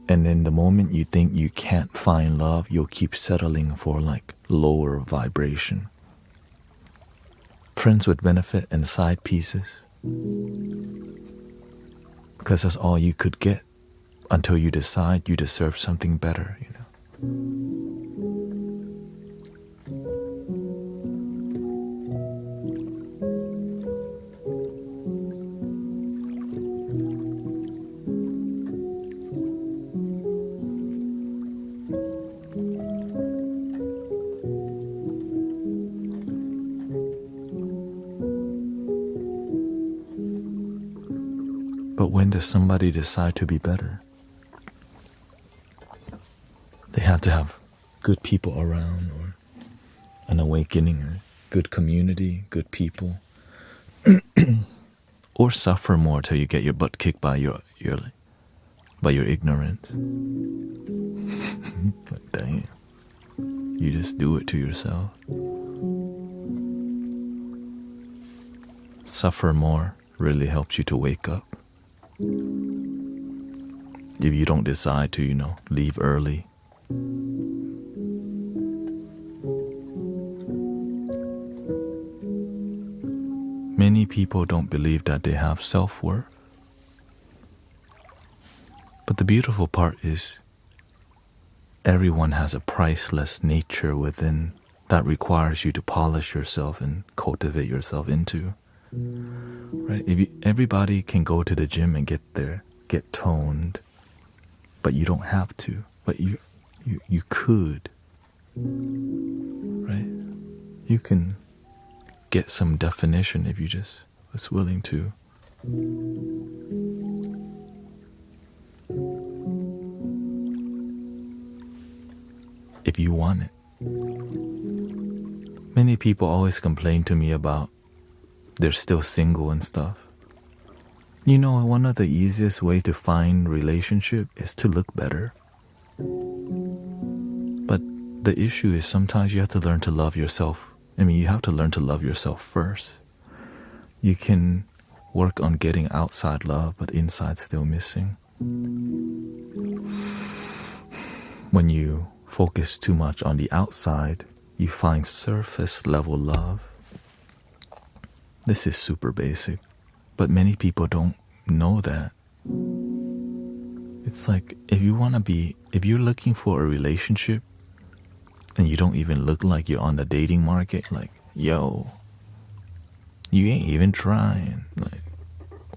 And then the moment you think you can't find love, you'll keep settling for like lower vibration. Friends with benefit and side pieces. Because that's all you could get until you decide you deserve something better, you know. But when does somebody decide to be better? They have to have good people around, or an awakening, or good community, good people. Or suffer more till you get your butt kicked by your ignorance. But damn, you just do it to yourself. Suffer more really helps you to wake up. If you don't decide to, leave early. Many people don't believe that they have self-worth. But the beautiful part is everyone has a priceless nature within that requires you to polish yourself and cultivate yourself into. Right? Everybody can go to the gym and get toned, but you don't have to. But you could, right? You can get some definition if you just was willing to. If you want it. Many people always complain to me about they're still single and stuff. One of the easiest way to find relationship is to look better. But the issue is sometimes you have to learn to love yourself. You have to learn to love yourself first. You can work on getting outside love, but inside's still missing. When you focus too much on the outside, you find surface level love. This is super basic, but many people don't know that. It's like if you're looking for a relationship and you don't even look like you're on the dating market, like, yo, you ain't even trying. Like,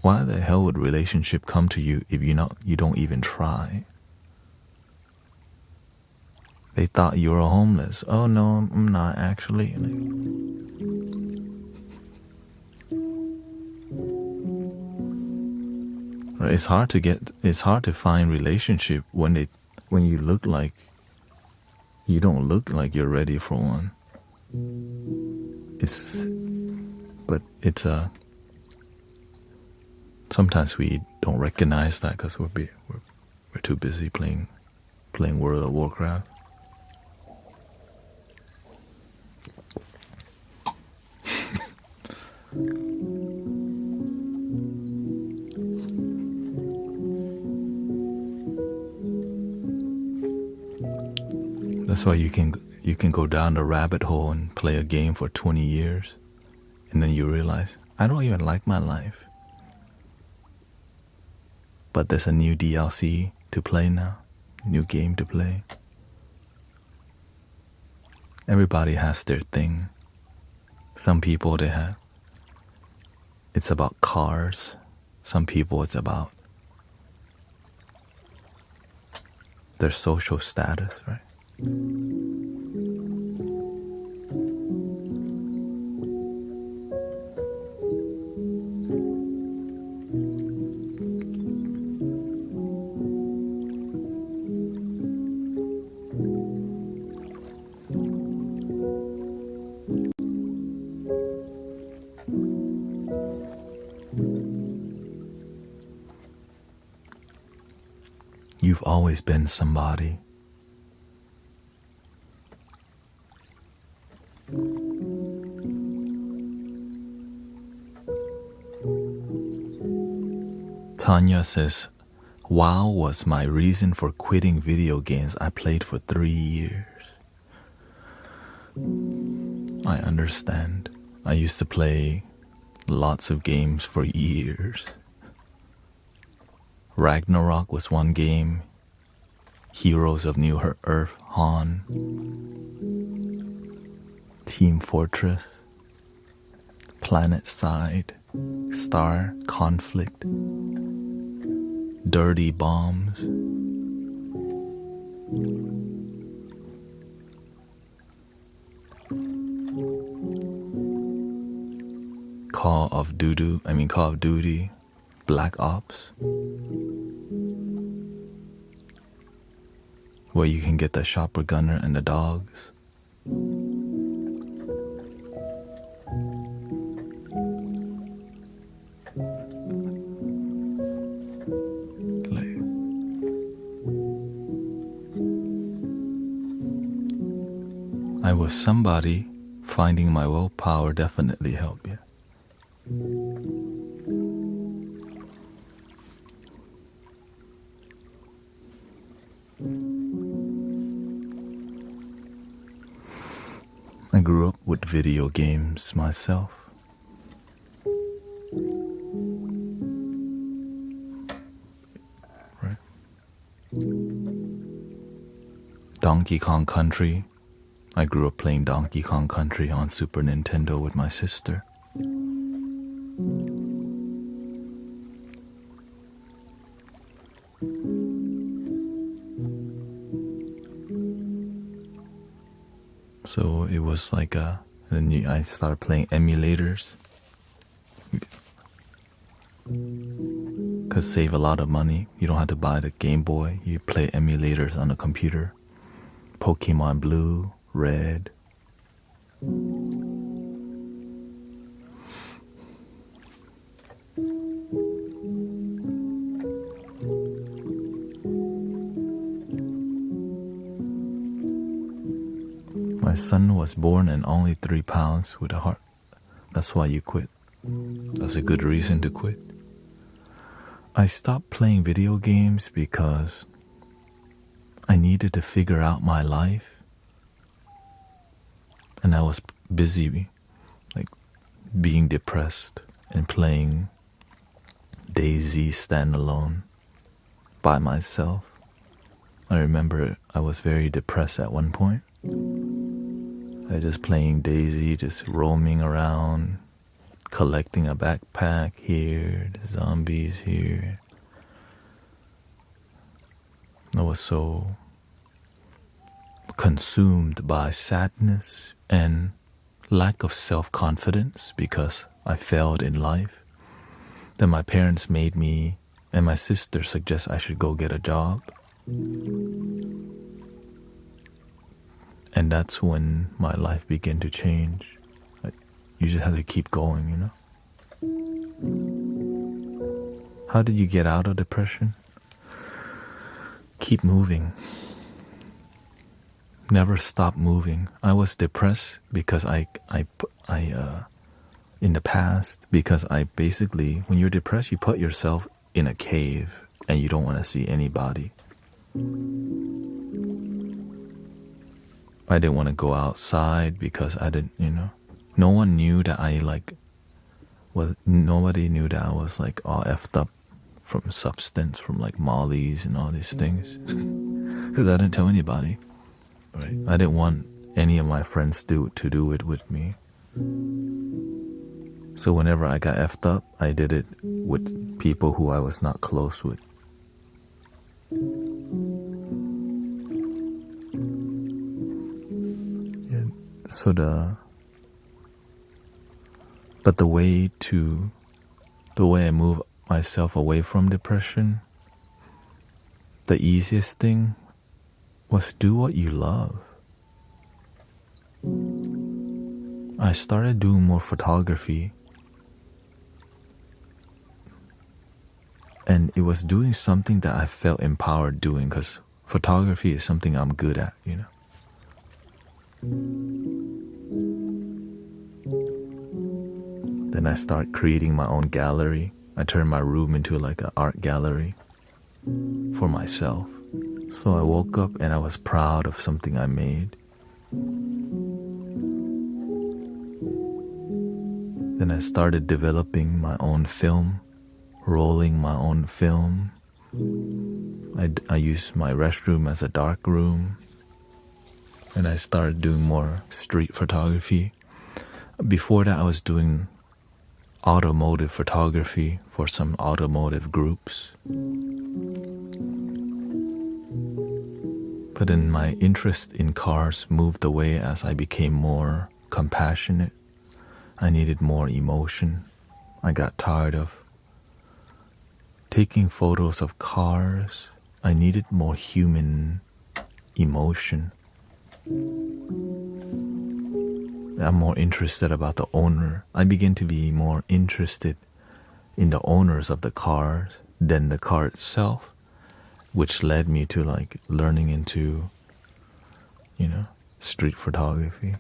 why the hell would relationship come to you if you don't even try? They thought you were homeless. Oh no, I'm not actually. It's hard to find relationship when you look like you don't look like you're ready for one. Sometimes we don't recognize that because we're too busy playing World of Warcraft. That's why you can go down the rabbit hole and play a game for 20 years, and then you realize, I don't even like my life. But there's a new DLC to play now, new game to play. Everybody has their thing. Some people it's about cars. Some people it's about their social status, right? You've always been somebody. Tanya says, WoW was my reason for quitting video games I played for 3 years. I understand. I used to play lots of games for years. Ragnarok was one game. Heroes of New Earth, Han. Team Fortress. Planet Side. Star Conflict. Dirty Bombs. Call of Duty, Black Ops, where you can get the chopper gunner and the dogs. I was somebody. Finding my willpower definitely helped you. I grew up with video games myself. Right. Donkey Kong Country. I grew up playing Donkey Kong Country on Super Nintendo with my sister. So it was like then I started playing emulators. Cause save a lot of money. You don't have to buy the Game Boy. You play emulators on the computer. Pokemon Blue, Red. My son was born and only 3 pounds with a heart. That's why you quit. That's a good reason to quit. I stopped playing video games because I needed to figure out my life. And I was busy, like, being depressed and playing DayZ standalone by myself. I remember I was very depressed at one point. I was just playing DayZ, just roaming around, collecting a backpack here, the zombies here. I was so consumed by sadness and lack of self-confidence because I failed in life. Then my parents made me and my sister suggest I should go get a job. And that's when my life began to change. You just have to keep going, you know? How did you get out of depression? Keep moving. Never stop moving. I was depressed because I in the past, because I basically, when you're depressed, you put yourself in a cave and you don't want to see anybody. I didn't want to go outside because I didn't, no one knew that nobody knew that I was like all effed up from substance, from like Mollies and all these things. Because I didn't tell anybody. Right? I didn't want any of my friends to do it with me. So whenever I got effed up, I did it with people who I was not close with. Yeah, so the way I move myself away from depression, the easiest thing was do what you love. I started doing more photography. And it was doing something that I felt empowered doing, because photography is something I'm good at, you know. Then I start creating my own gallery. I turn my room into like an art gallery for myself. So I woke up and I was proud of something I made. Then I started developing my own film, rolling my own film. I used my restroom as a dark room. And I started doing more street photography. Before that, I was doing automotive photography for some automotive groups. But then my interest in cars moved away as I became more compassionate. I needed more emotion. I got tired of taking photos of cars. I needed more human emotion. I'm more interested about the owner. I begin to be more interested in the owners of the cars than the car itself, which led me to like learning into, you know, street photography.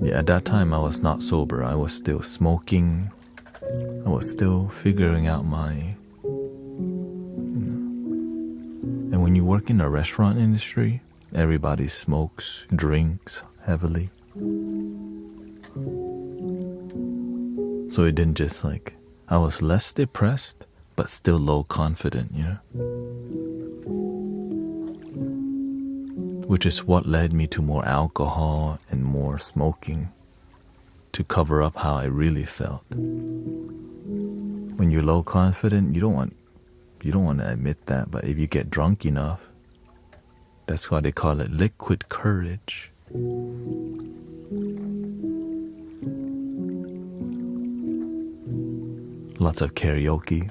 Yeah, at that time I was not sober. I was still smoking. I was still figuring out my, you know. And when you work in the restaurant industry, everybody smokes, drinks heavily. So it didn't just like, I was less depressed, but still low confident, you know. Which is what led me to more alcohol and more smoking to cover up how I really felt. When you're low confident, you don't want to admit that, but if you get drunk enough, that's why they call it liquid courage. Lots of karaoke.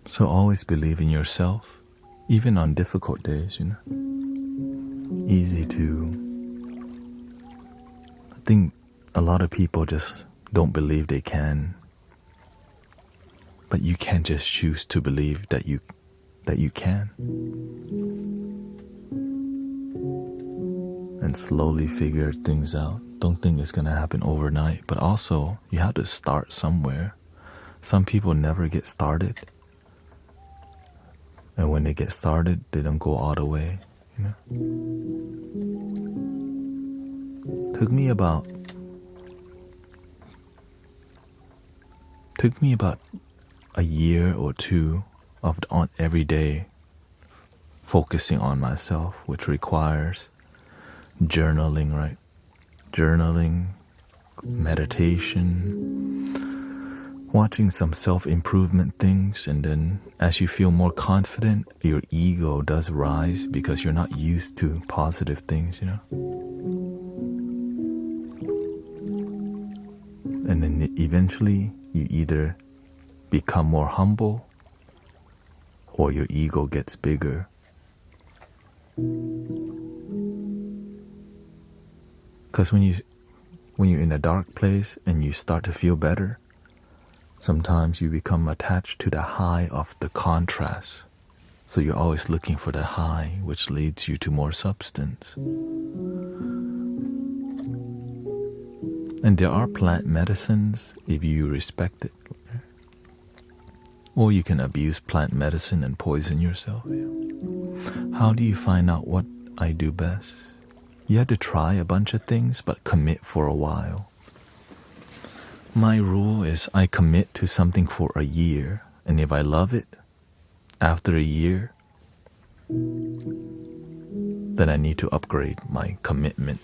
So always believe in yourself, even on difficult days, you know. Easy to... I think a lot of people just don't believe they can. But you can't just choose to believe that you can. And slowly figure things out. Don't think it's gonna happen overnight, but also you have to start somewhere. Some people never get started. And when they get started, they don't go all the way, you know. Took me about a year or two of on every day focusing on myself, which requires journaling, right? Journaling, meditation, watching some self-improvement things, and then as you feel more confident, your ego does rise because you're not used to positive things, you know. And then eventually you either become more humble or your ego gets bigger. Because when you're in a dark place and you start to feel better, sometimes you become attached to the high of the contrast. So you're always looking for the high, which leads you to more substance. And there are plant medicines if you respect it. Or you can abuse plant medicine and poison yourself. How do you find out what I do best? You have to try a bunch of things, but commit for a while. My rule is I commit to something for a year, and if I love it, after a year, then I need to upgrade my commitment.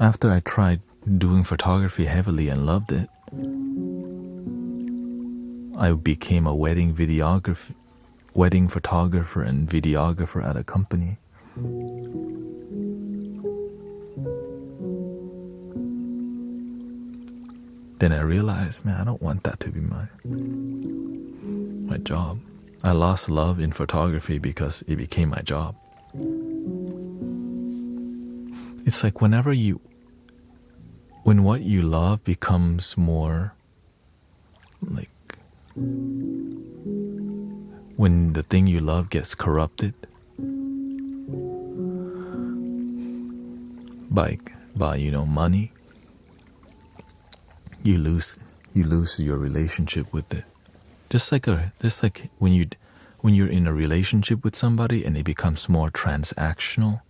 After I tried doing photography heavily and loved it, I became a wedding photographer and videographer at a company. Then I realized, man, I don't want that to be my job. I lost love in photography because it became my job. It's like when what you love becomes more like, when the thing you love gets corrupted by money, you lose your relationship with it. Just like when you're in a relationship with somebody and it becomes more transactional,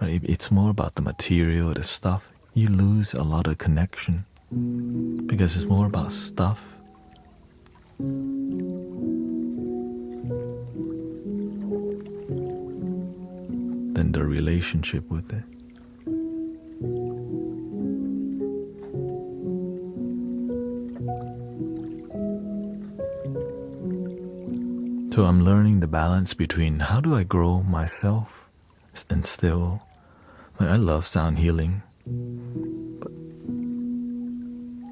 right? It's more about the material, the stuff. You lose a lot of connection because it's more about stuff. Than the relationship with it. So I'm learning the balance between how do I grow myself and still, I love sound healing, but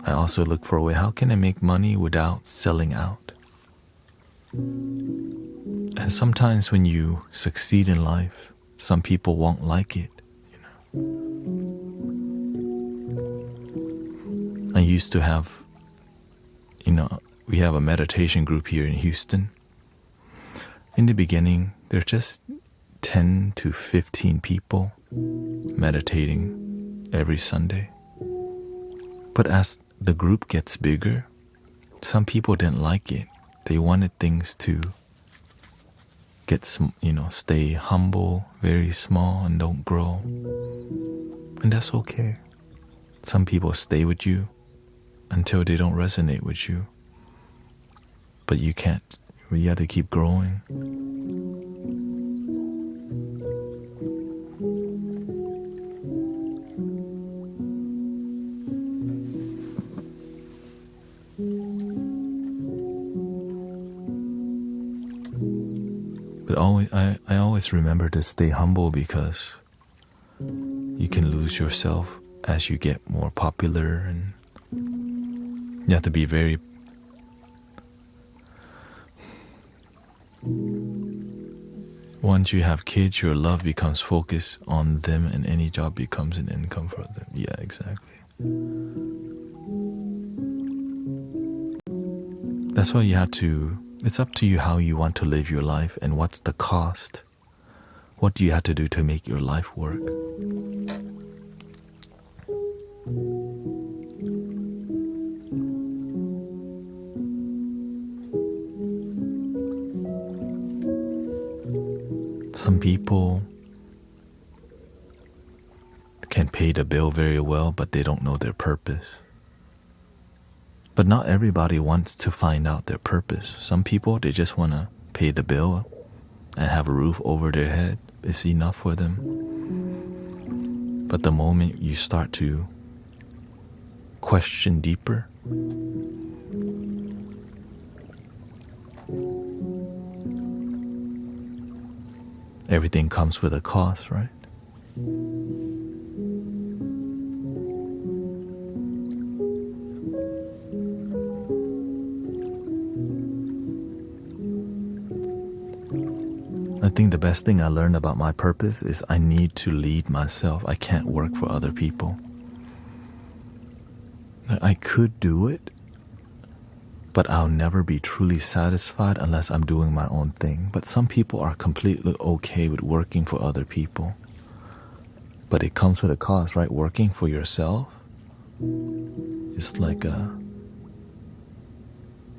I also look for a way, how can I make money without selling out? And sometimes when you succeed in life, some people won't like it, I used to have, we have a meditation group here in Houston. In the beginning, there's just 10 to 15 people meditating every Sunday. But as the group gets bigger, some people didn't like it. They wanted things to stay humble, very small, and don't grow. And that's okay. Some people stay with you until they don't resonate with you. But you can't. You have to keep growing. But I always remember to stay humble because you can lose yourself as you get more popular, and you have to be very once you have kids, your love becomes focused on them and any job becomes an income for them. Yeah, exactly. That's why it's up to you how you want to live your life and what's the cost. What do you have to do to make your life work? Some people can pay the bill very well, but they don't know their purpose. But not everybody wants to find out their purpose. Some people, they just want to pay the bill and have a roof over their head. It's enough for them. But the moment you start to question deeper, everything comes with a cost, right? I think the best thing I learned about my purpose is I need to lead myself. I can't work for other people. I could do it, but I'll never be truly satisfied unless I'm doing my own thing. But some people are completely okay with working for other people. But it comes with a cost, right? Working for yourself is like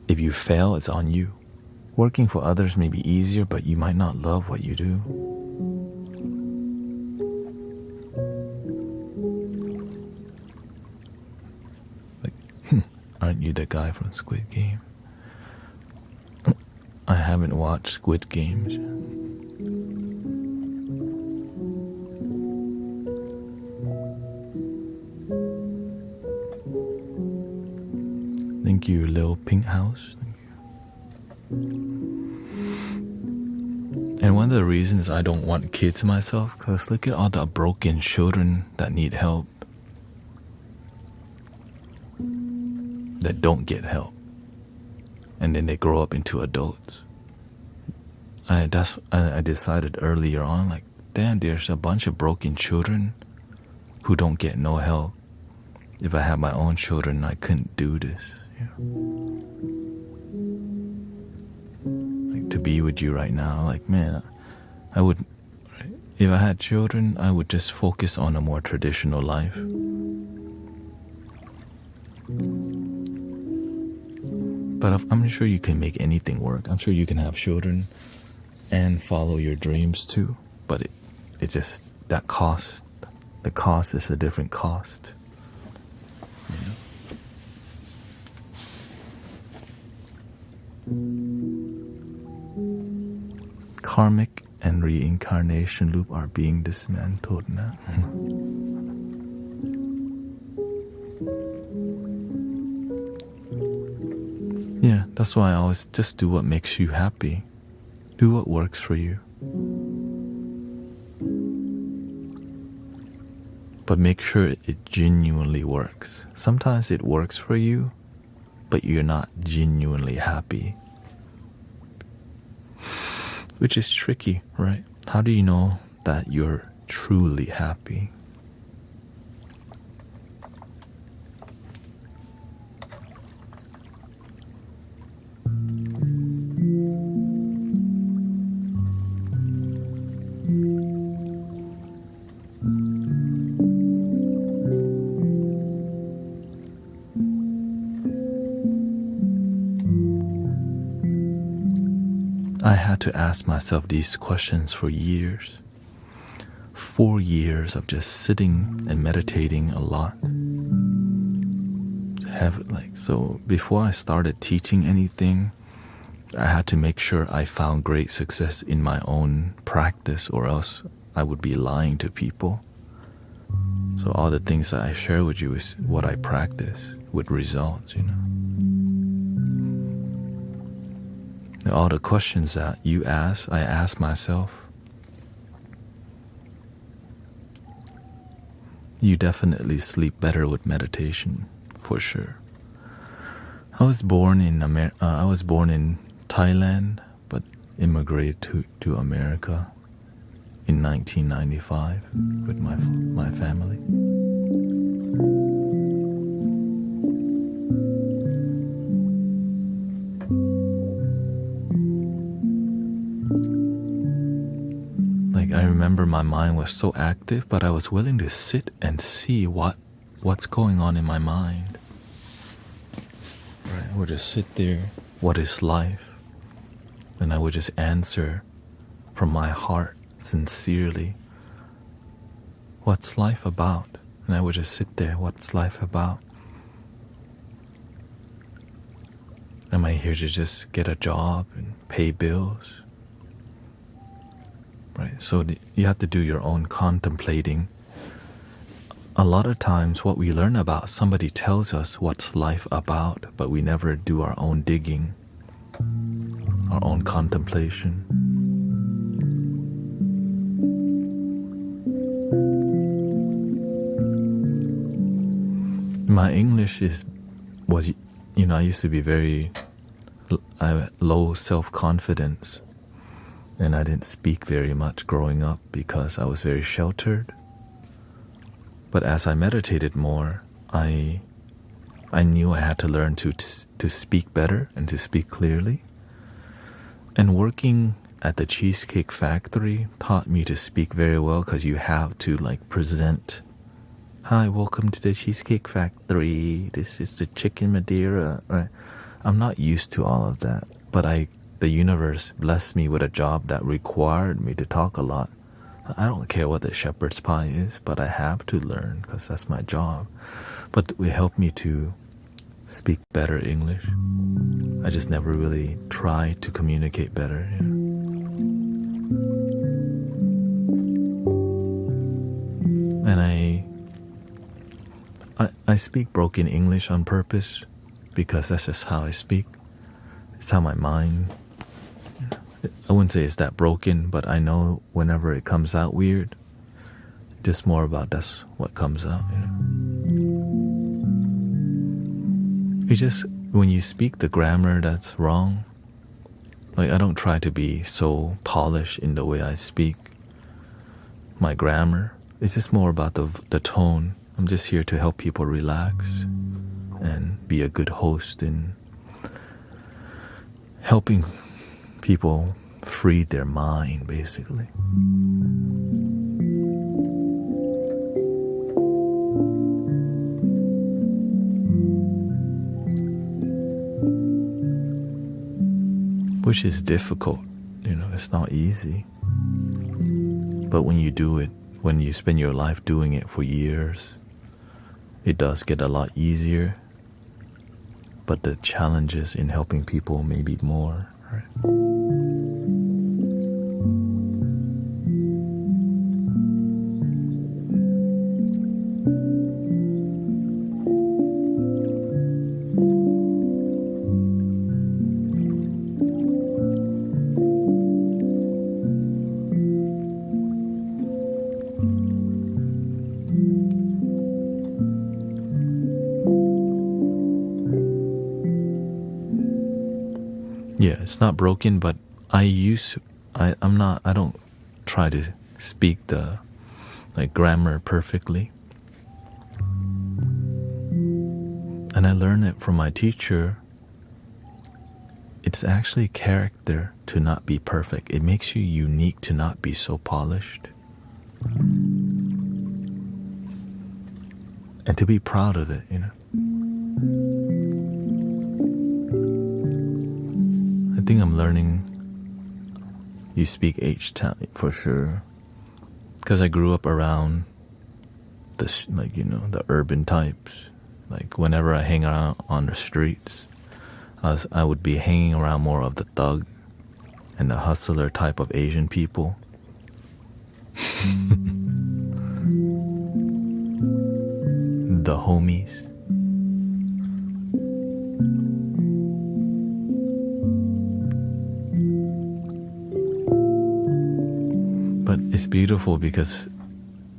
if you fail, it's on you. Working for others may be easier, but you might not love what you do. Like, aren't you the guy from Squid Game? I haven't watched Squid Games. Thank you, Lil Pink House. And one of the reasons I don't want kids myself, because look at all the broken children that need help, that don't get help, and then they grow up into adults. I decided earlier on, like, damn, there's a bunch of broken children who don't get no help. If I had my own children, I couldn't do this. Like, to be with you right now, like, man, I would, if I had children, I would just focus on a more traditional life. But I'm sure you can make anything work. I'm sure you can have children and follow your dreams too. But it just, that cost, the cost is a different cost. Karmic and reincarnation loop are being dismantled now. Yeah, that's why I always just do what makes you happy. Do what works for you. But make sure it genuinely works. Sometimes it works for you, but you're not genuinely happy. Which is tricky, right? How do you know that you're truly happy? I had to ask myself these questions for years. 4 years of just sitting and meditating a lot. So before I started teaching anything, I had to make sure I found great success in my own practice, or else I would be lying to people. So all the things that I share with you is what I practice with results, All the questions that you ask, I ask myself. You definitely sleep better with meditation, for sure. I was born in Thailand, but immigrated to America in 1995 with my family. I remember my mind was so active, but I was willing to sit and see what's going on in my mind. Right? I would just sit there, what is life? And I would just answer from my heart, sincerely, what's life about? And I would just sit there, what's life about? Am I here to just get a job and pay bills? Right? So you have to do your own contemplating. A lot of times what we learn about, somebody tells us what's life about, but we never do our own digging, our own contemplation. My English was I used to be very low self-confidence. And I didn't speak very much growing up because I was very sheltered. But as I meditated more, I knew I had to learn to speak better and to speak clearly. And working at the Cheesecake Factory taught me to speak very well, because you have to present. Hi, welcome to the Cheesecake Factory. This is the chicken Madeira. Right? I'm not used to all of that, but the universe blessed me with a job that required me to talk a lot. I don't care what the shepherd's pie is, but I have to learn because that's my job. But it helped me to speak better English. I just never really tried to communicate better. And I speak broken English on purpose because that's just how I speak. It's how my mind, I wouldn't say it's that broken, but I know whenever it comes out weird, just more about that's what comes out. It's just when you speak the grammar that's wrong, like I don't try to be so polished in the way I speak my grammar. It's just more about the tone. I'm just here to help people relax and be a good host in helping people free their mind, basically. Which is difficult, it's not easy. But when you do it, when you spend your life doing it for years, it does get a lot easier. But the challenges in helping people may be more, right? Yeah, it's not broken, but I don't try to speak the grammar perfectly. And I learned it from my teacher. It's actually character to not be perfect. It makes you unique to not be so polished. And to be proud of it, I think I'm learning you speak H-Town for sure. Because I grew up around the urban types. Like whenever I hang out on the streets, I would be hanging around more of the thug and the hustler type of Asian people. The homies. But it's beautiful because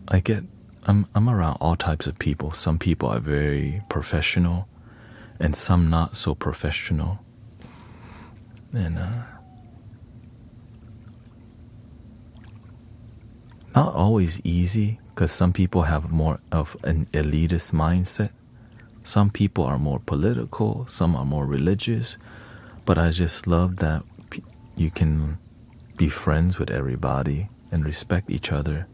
I'm around all types of people. Some people are very professional and some not so professional. And not always easy because some people have more of an elitist mindset. Some people are more political, some are more religious. But I just love that you can be friends with everybody and respect each other.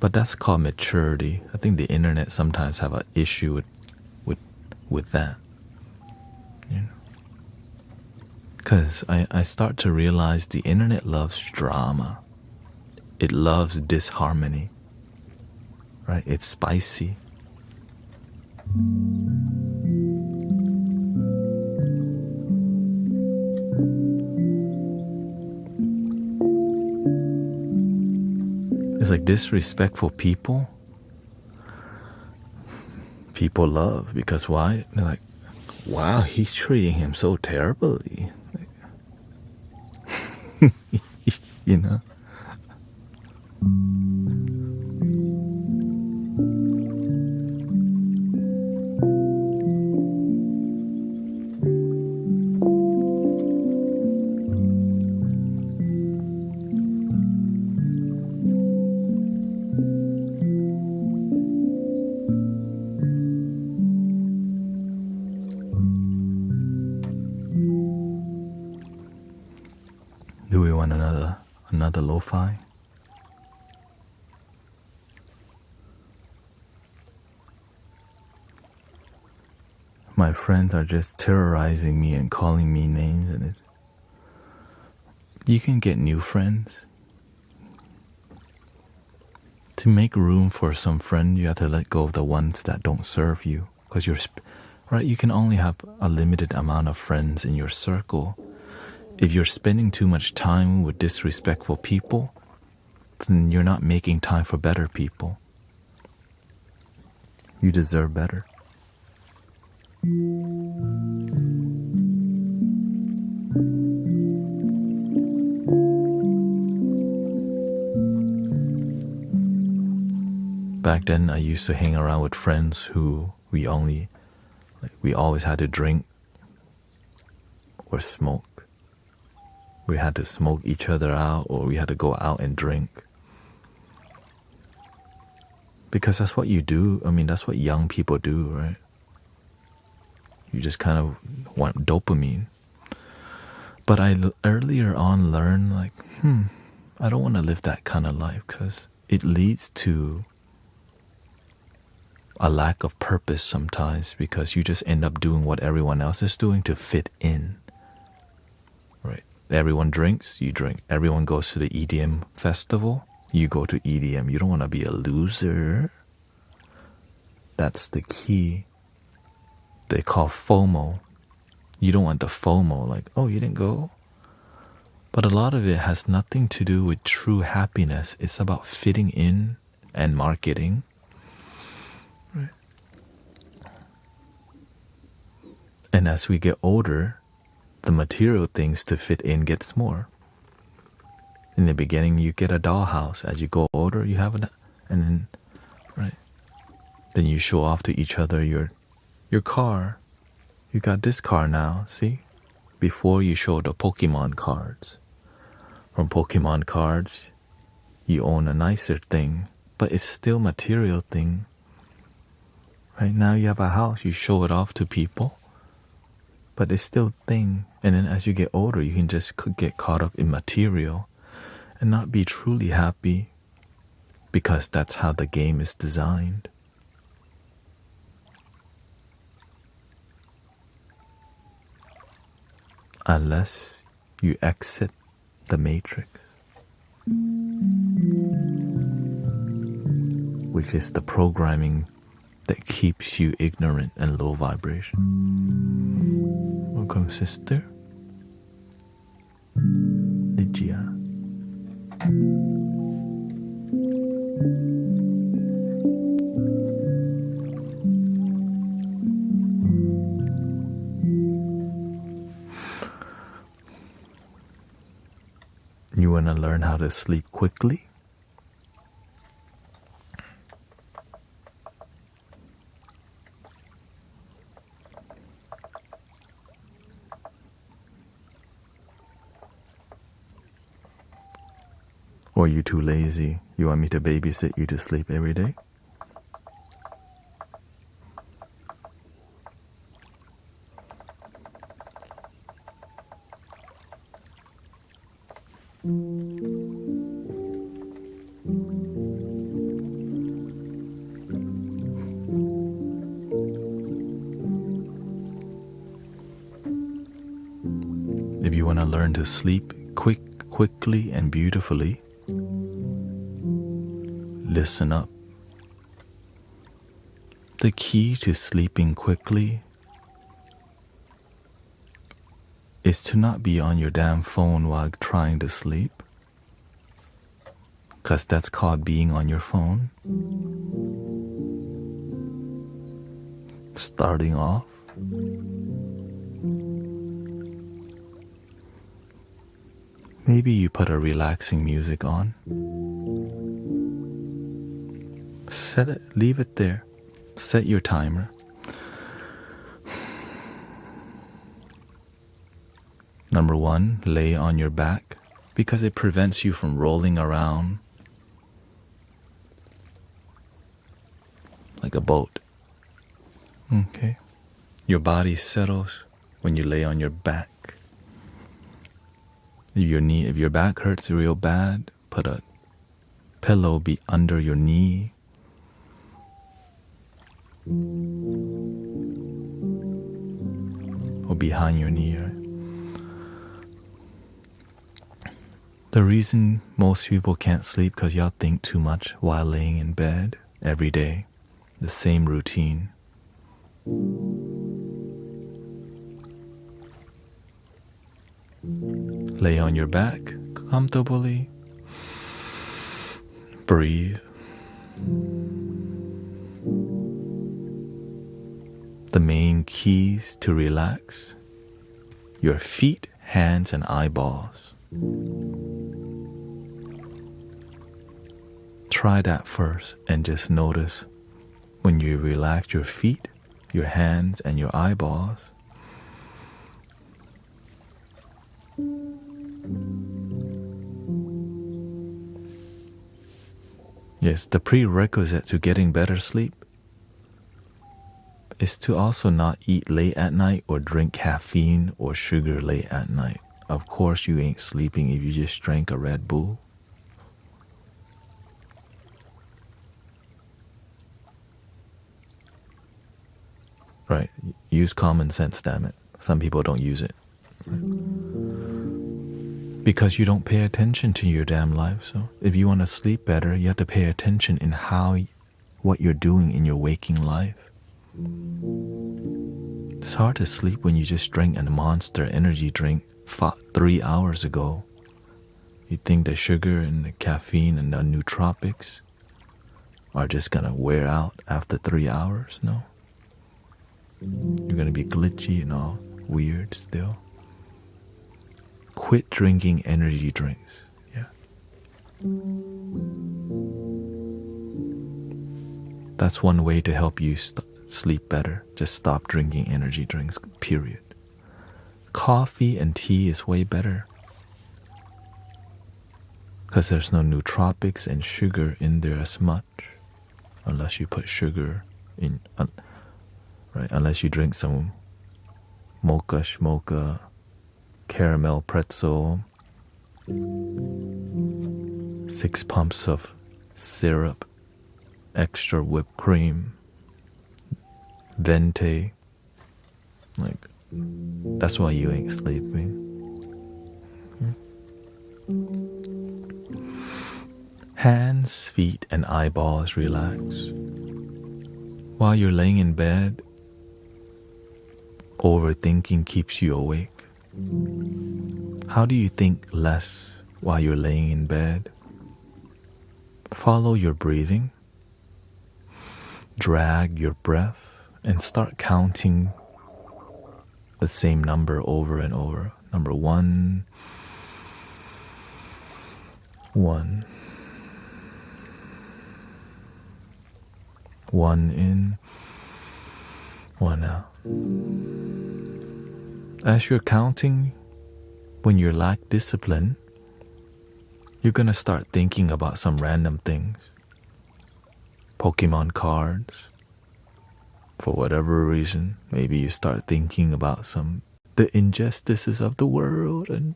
But that's called maturity. I think the internet sometimes have an issue with that. Because I start to realize the internet loves drama. It loves disharmony. Right? It's spicy. It's like disrespectful people love, because why? They're like, wow, he's treating him so terribly. You know? Do we want another lo-fi? My friends are just terrorizing me and calling me names, and you can get new friends. To make room for some friend, you have to let go of the ones that don't serve you, because right? You can only have a limited amount of friends in your circle. If you're spending too much time with disrespectful people, then you're not making time for better people. You deserve better. Back then, I used to hang around with friends who we always had to drink or smoke. We had to smoke each other out, or we had to go out and drink. Because that's what you do. I mean, that's what young people do, right? You just kind of want dopamine. But I earlier on learned, like, I don't want to live that kind of life, because it leads to a lack of purpose sometimes, because you just end up doing what everyone else is doing to fit in, right? Everyone drinks, you drink. Everyone goes to the EDM festival, you go to EDM. You don't want to be a loser. That's the key. They call FOMO. You don't want the FOMO, like, oh, you didn't go? But a lot of it has nothing to do with true happiness. It's about fitting in and marketing. Right. And as we get older, the material things to fit in gets more. In the beginning, you get a dollhouse. As you go older, you have and then, right? Then you show off to each other your car. You got this car now, see? Before you show the Pokemon cards. From Pokemon cards, you own a nicer thing, but it's still material thing. Right now you have a house, you show it off to people, but it's still thing. And then as you get older, you can just get caught up in material and not be truly happy, because that's how the game is designed. Unless you exit the matrix, which is the programming that keeps you ignorant and low vibration. Welcome, sister Lygia. You want to learn how to sleep quickly? Or are you too lazy? You want me to babysit you to sleep every day? If you want to learn to sleep quickly and beautifully, listen up. The key to sleeping quickly is to not be on your damn phone while trying to sleep, because that's called being on your phone. Starting off, maybe you put a relaxing music on. Set it, leave it there. Set your timer. Number one, lay on your back, because it prevents you from rolling around like a boat. Okay. Your body settles when you lay on your back. If your back hurts real bad, put a pillow under your knee. Or behind your knee, right? The reason most people can't sleep because y'all think too much while laying in bed every day. The same routine. Lay on your back comfortably. Breathe. The main keys to relax: your feet, hands, and eyeballs. Try that first and just notice when you relax your feet, your hands, and your eyeballs. Yes, the prerequisite to getting better sleep is to also not eat late at night or drink caffeine or sugar late at night. Of course, you ain't sleeping if you just drank a Red Bull. Right, use common sense, damn it. Some people don't use it. Because you don't pay attention to your damn life. So if you want to sleep better, you have to pay attention in what you're doing in your waking life. It's hard to sleep when you just drank a Monster energy drink 3 hours ago. You think the sugar and the caffeine and the nootropics are just gonna wear out after 3 hours? No. You're gonna be glitchy and all weird still. Quit drinking energy drinks. Yeah. That's one way to help you sleep better. Just stop drinking energy drinks, period. Coffee and tea is way better because there's no nootropics and sugar in there as much, unless you put sugar in, right? Unless you drink some mocha schmocha, caramel pretzel, 6 pumps of syrup, extra whipped cream, venti. Like, that's why you ain't sleeping. Hands, feet, and eyeballs relax. While you're laying in bed, overthinking keeps you awake. How do you think less while you're laying in bed? Follow your breathing. Drag your breath and start counting the same number over and over. Number 1, 1. 1 in, 1 out. As you're counting, when you lack discipline, you're gonna start thinking about some random things. Pokemon cards. For whatever reason, maybe you start thinking about the injustices of the world, and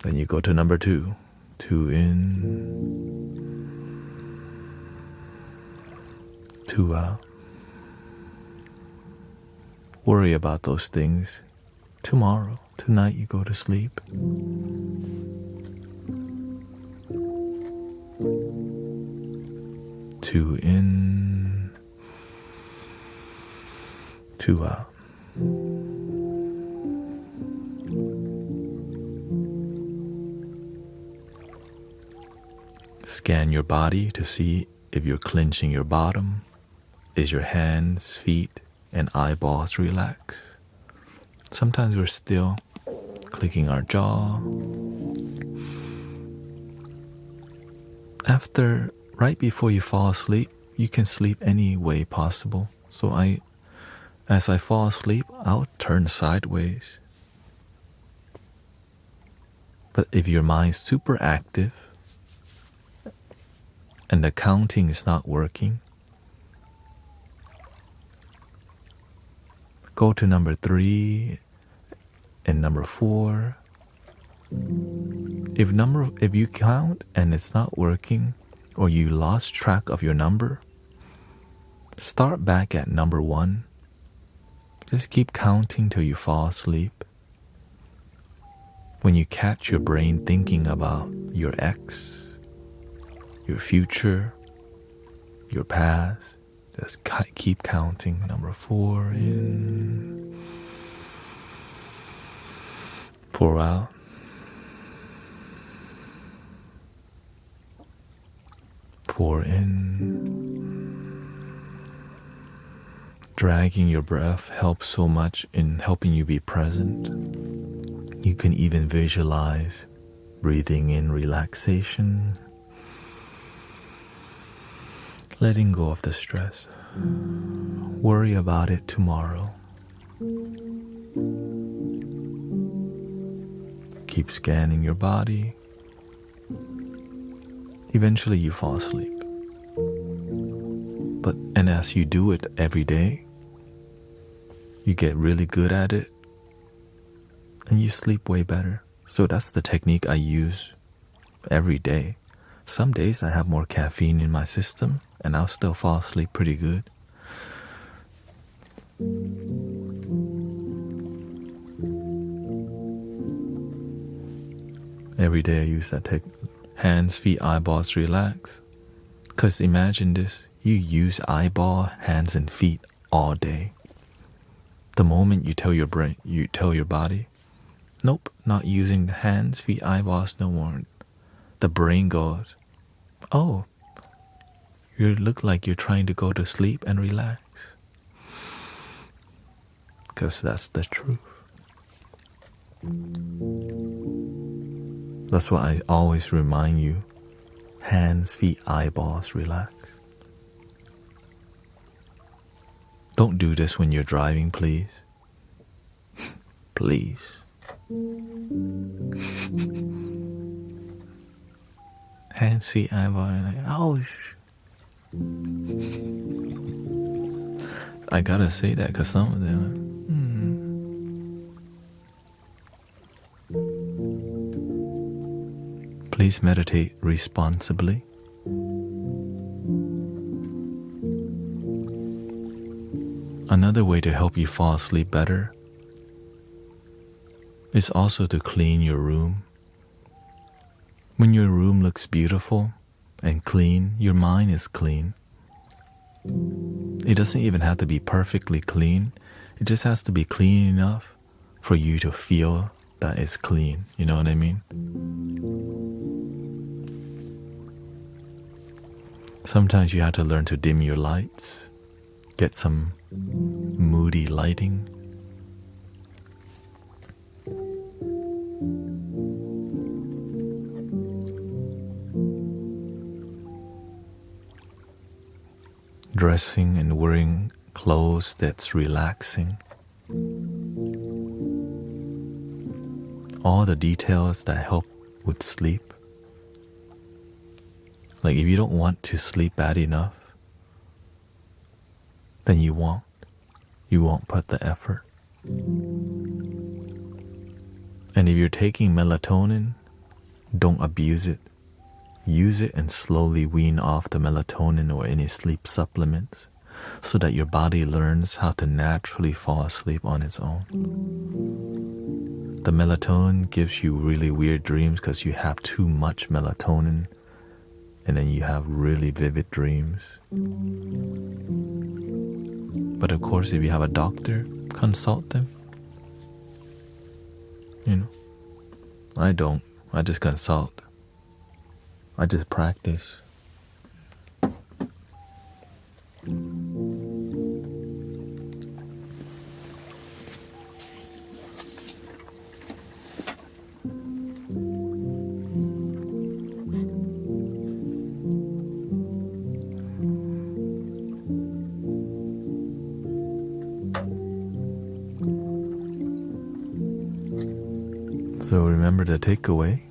then you go to number 2. 2 in, 2 out. Worry about those things tomorrow. Tonight you go to sleep. Two in, 2 out. Scan your body to see if you're clenching your bottom. Is your hands, feet, and eyeballs relaxed? Sometimes we're still clicking our jaw. Right before you fall asleep, you can sleep any way possible. So as I fall asleep, I'll turn sideways. But if your mind's super active and the counting is not working, go to number 3 and number 4. If you count and it's not working, or you lost track of your number, start back at number 1. Just keep counting till you fall asleep. When you catch your brain thinking about your ex, your future, your past, Just keep counting. Number 4 in, 4 out. 4 in. Dragging your breath helps so much in helping you be present. You can even visualize breathing in relaxation, letting go of the stress. Worry about it tomorrow. Keep scanning your body. Eventually you fall asleep. And as you do it every day, you get really good at it and you sleep way better. So that's the technique I use every day. Some days I have more caffeine in my system and I'll still fall asleep pretty good. Every day I use that technique. Hands, feet, eyeballs, relax. Because imagine this, you use eyeball, hands, and feet all day. The moment you tell your brain, you tell your body, nope, not using the hands, feet, eyeballs no more. The brain goes, oh, you look like you're trying to go to sleep and relax. Because that's the truth. That's why I always remind you, hands, feet, eyeballs, relax. Don't do this when you're driving, please. Please. Hands, feet, eyeballs, I gotta say that because some of them, Please meditate responsibly. Another way to help you fall asleep better is also to clean your room. When your room looks beautiful and clean, your mind is clean. It doesn't even have to be perfectly clean. It just has to be clean enough for you to feel that it's clean. You know what I mean? Sometimes you have to learn to dim your lights, get some moody lighting. Dressing and wearing clothes that's relaxing. All the details that help with sleep. Like if you don't want to sleep bad enough, then you won't put the effort. And if you're taking melatonin, don't abuse it. Use it and slowly wean off the melatonin or any sleep supplements so that your body learns how to naturally fall asleep on its own. The melatonin gives you really weird dreams because you have too much melatonin, and then you have really vivid dreams. But of course, if you have a doctor, consult them. You know, I don't. I just consult. I just practice. So remember the takeaway.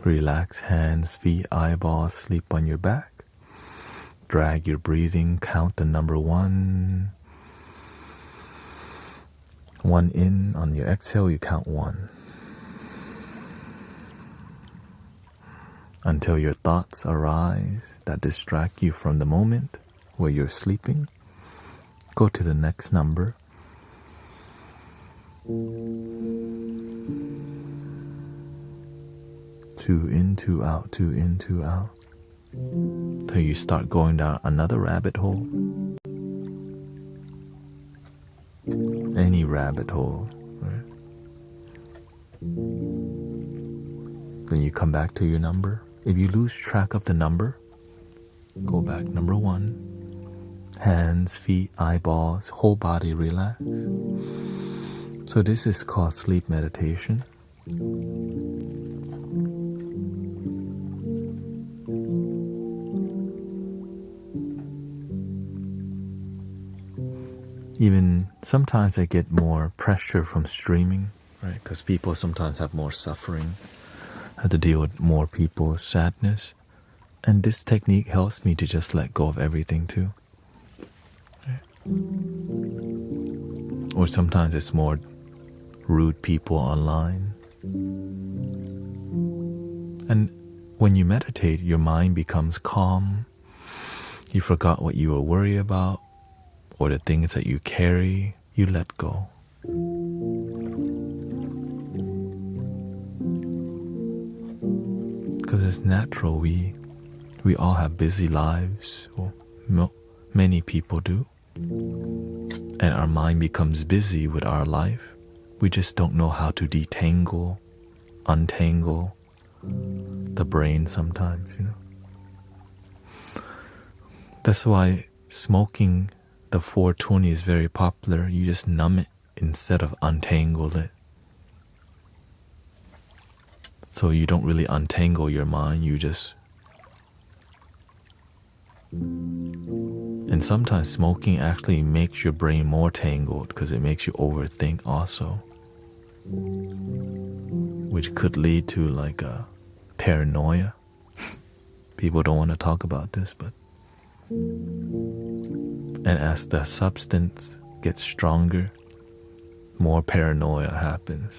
Relax hands, feet, eyeballs, sleep on your back. Drag your breathing, count the number 1. 1 in, on your exhale you count 1. Until your thoughts arise that distract you from the moment where you're sleeping. Go to the next number. 2 in, 2 out, 2 in, 2 out. till you start going down another rabbit hole. Any rabbit hole, right? Then you come back to your number. If you lose track of the number, go back. Number 1, hands, feet, eyeballs, whole body relax. So this is called sleep meditation. Even sometimes I get more pressure from streaming, right? Because people sometimes have more suffering, have to deal with more people's sadness. And this technique helps me to just let go of everything too. Right? Or sometimes it's more rude people online. And when you meditate, your mind becomes calm. You forgot what you were worried about, or the things that you carry, you let go. Because it's natural, we all have busy lives, or many people do. And our mind becomes busy with our life. We just don't know how to detangle, untangle the brain sometimes, you know. That's why smoking the 420 is very popular. You just numb it instead of untangle it. So you don't really untangle your mind, you just... And sometimes smoking actually makes your brain more tangled because it makes you overthink also, which could lead to like a paranoia. People don't want to talk about this, but... And as the substance gets stronger, more paranoia happens.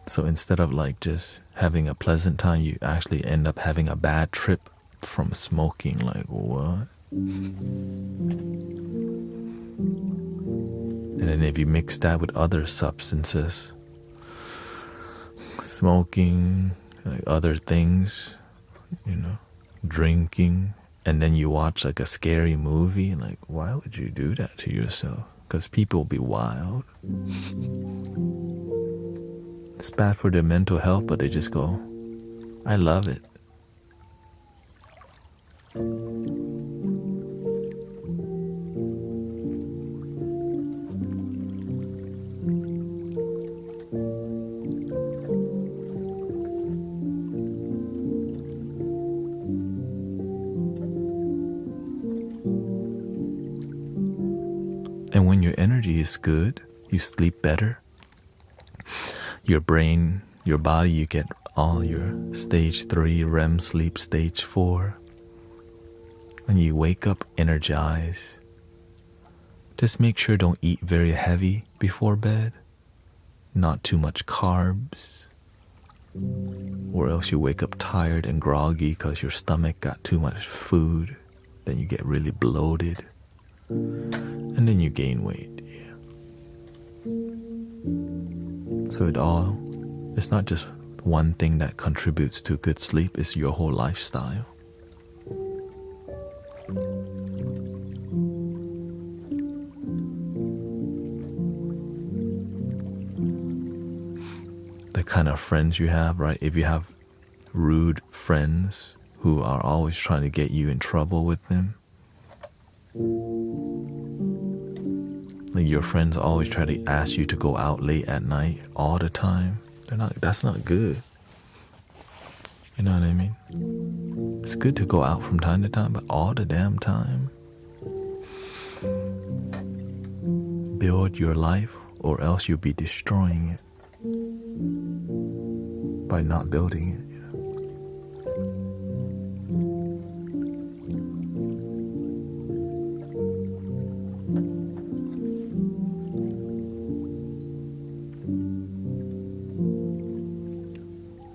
So instead of like just having a pleasant time, you actually end up having a bad trip from smoking. Like, what? And then if you mix that with other substances, smoking, like other things, you know, drinking, and then you watch like a scary movie, like, why would you do that to yourself? Because people will be wild. It's bad for their mental health, but they just go, I love it. And when your energy is good, you sleep better. Your brain, your body, you get all your stage 3 REM sleep, stage 4. When you wake up energized, just make sure don't eat very heavy before bed. Not too much carbs. Or else you wake up tired and groggy because your stomach got too much food. Then you get really bloated. And then you gain weight. Yeah. So it's not just one thing that contributes to good sleep, it's your whole lifestyle. The kind of friends you have, right? If you have rude friends who are always trying to get you in trouble with them, like your friends always try to ask you to go out late at night all the time. That's not good. You know what I mean? It's good to go out from time to time, but all the damn time. Build your life, or else you'll be destroying it by not building it.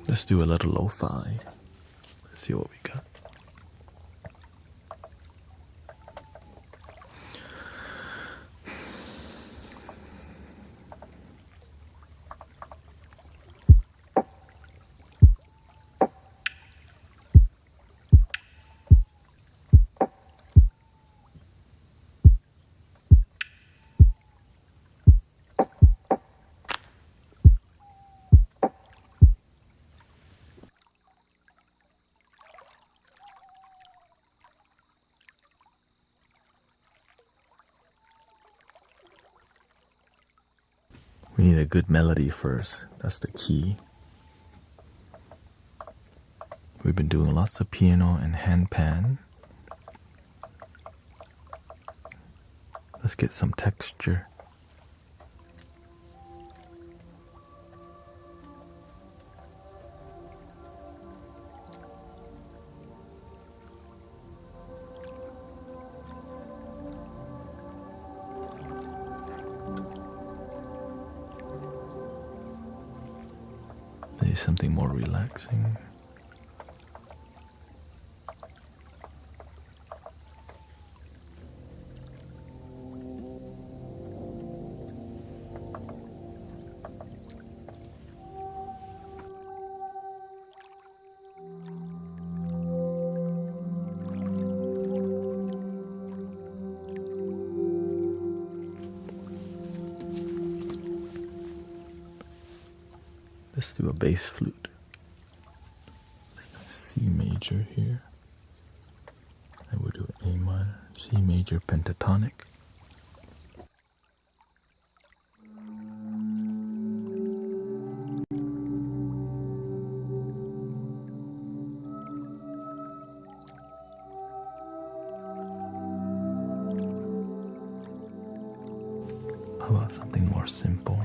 Let's do a little lo-fi. Let's see what we got. We need a good melody first. That's the key. We've been doing lots of piano and handpan. Let's get some texture. Maybe something more relaxing. Let's do a bass flute. C major here. And we'll do A minor, C major pentatonic. How about something more simple?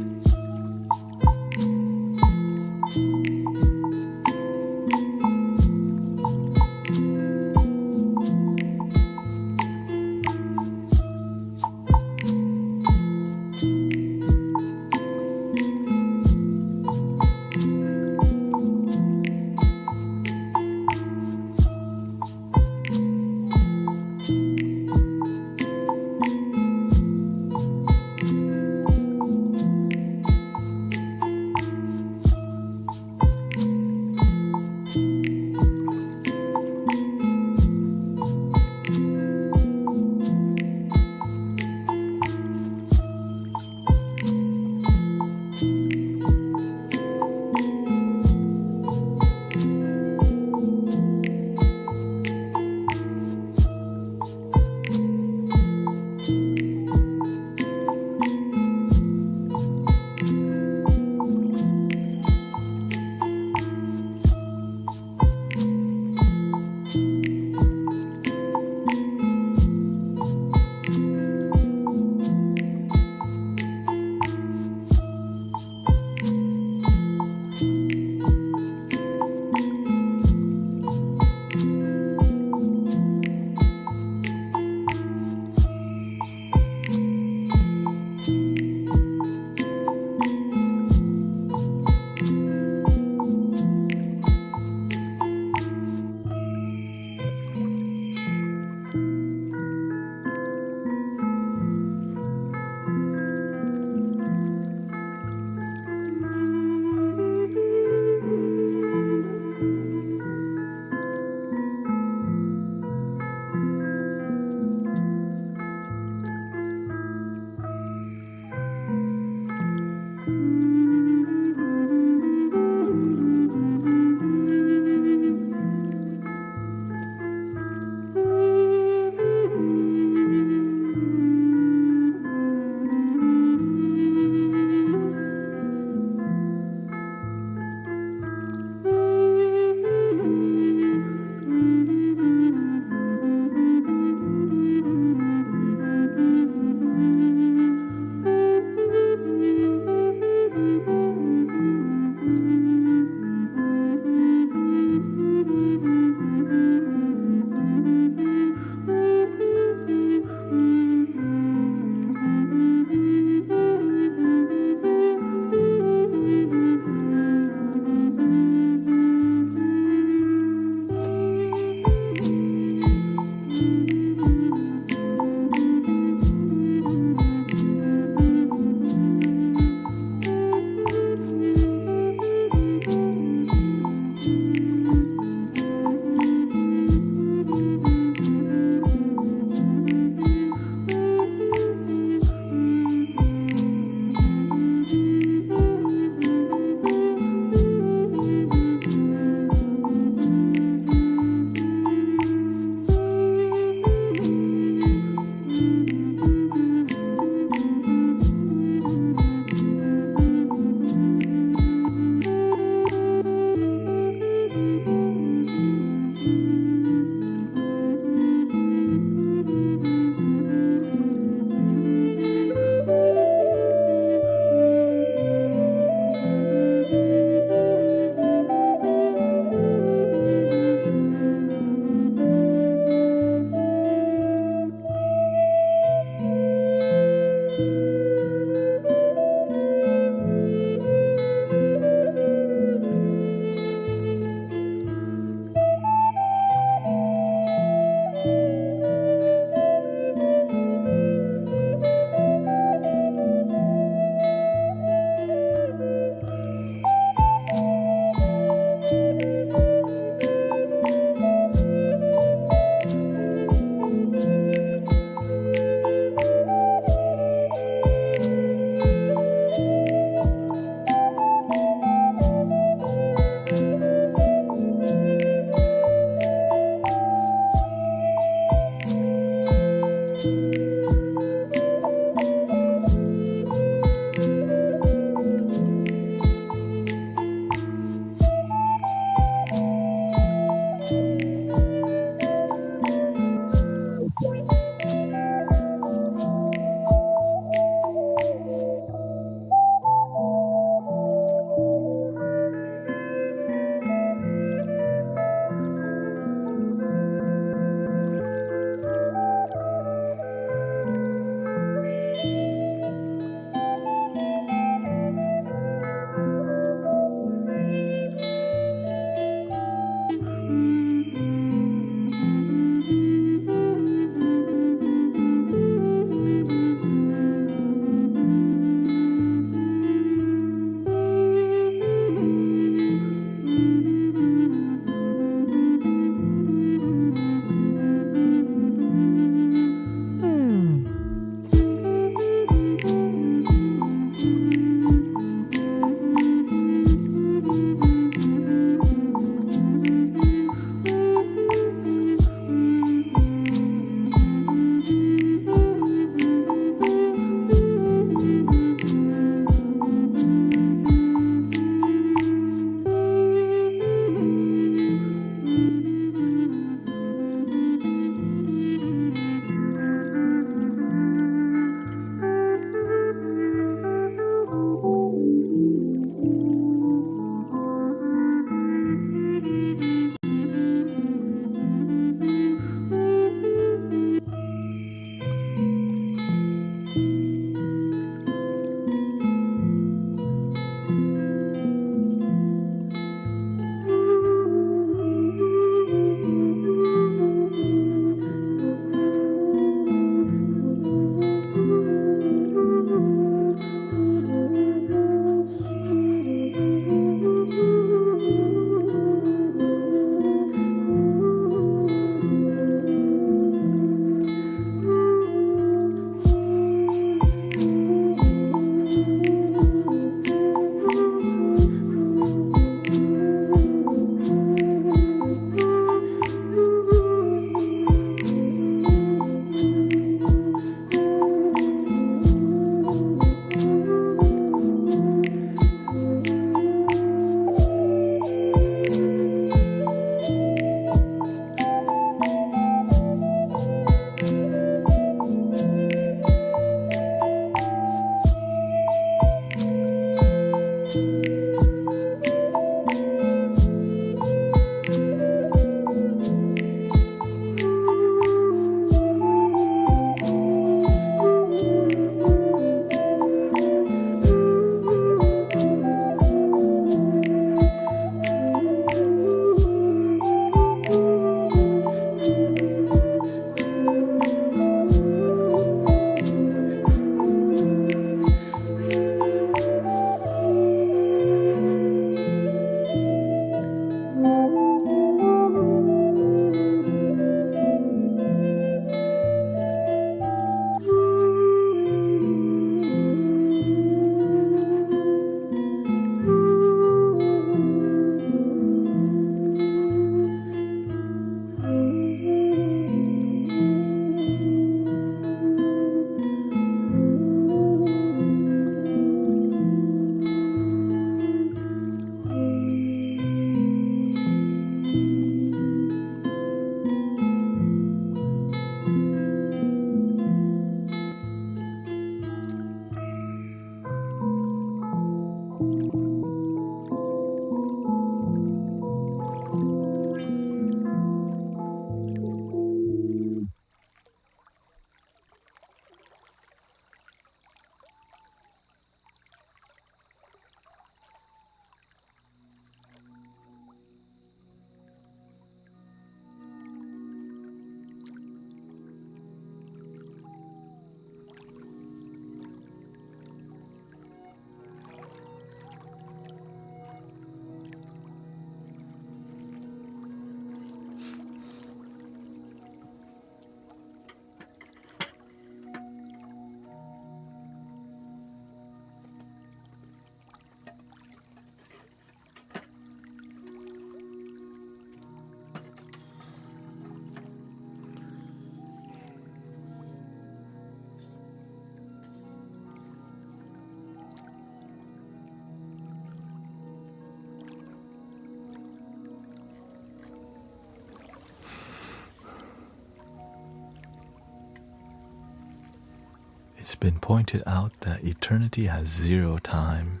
It's been pointed out that eternity has 0 time.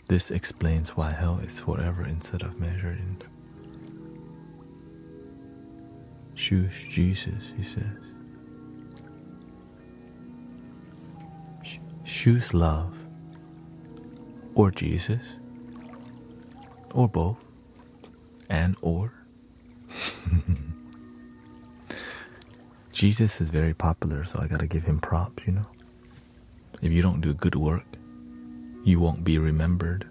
This explains why hell is forever instead of measured in. Choose Jesus, he says. Choose love, or Jesus, or both, and or. Jesus is very popular, so I gotta give him props, you know. If you don't do good work, you won't be remembered.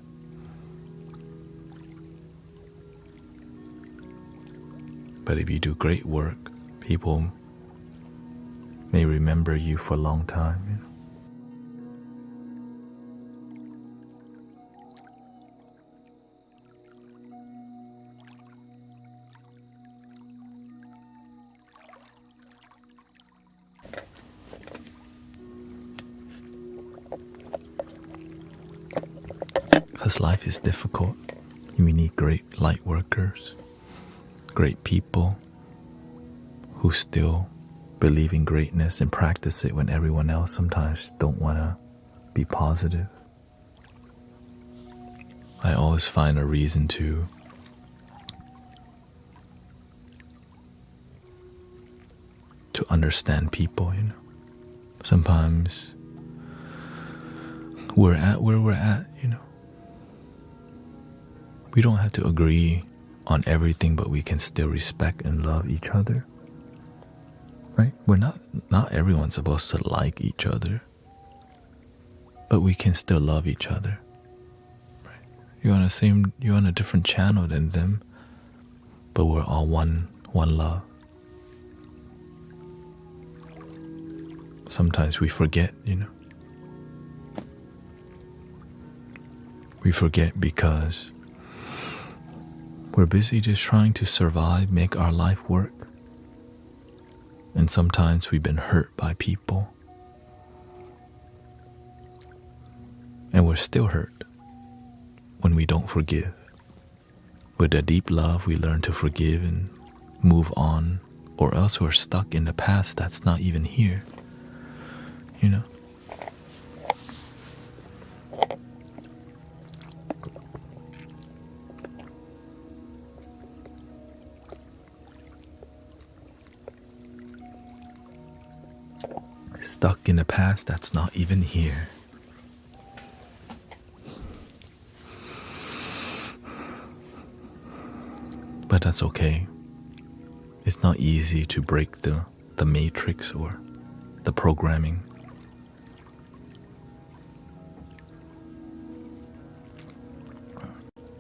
But if you do great work, people may remember you for a long time, you know. Because life is difficult. We need great light workers, great people who still believe in greatness and practice it when everyone else sometimes don't want to be positive. I always find a reason to understand people, Sometimes we're at where we're at, We don't have to agree on everything, but we can still respect and love each other. Right? We're not everyone's supposed to like each other, but we can still love each other. Right? You're on a different channel than them, but we're all one love. Sometimes we forget, We forget because we're busy just trying to survive, make our life work. And sometimes we've been hurt by people. And we're still hurt when we don't forgive. With a deep love, we learn to forgive and move on, or else we're stuck in the past that's not even here. Stuck in the past that's not even here. But that's okay. It's not easy to break the matrix or the programming.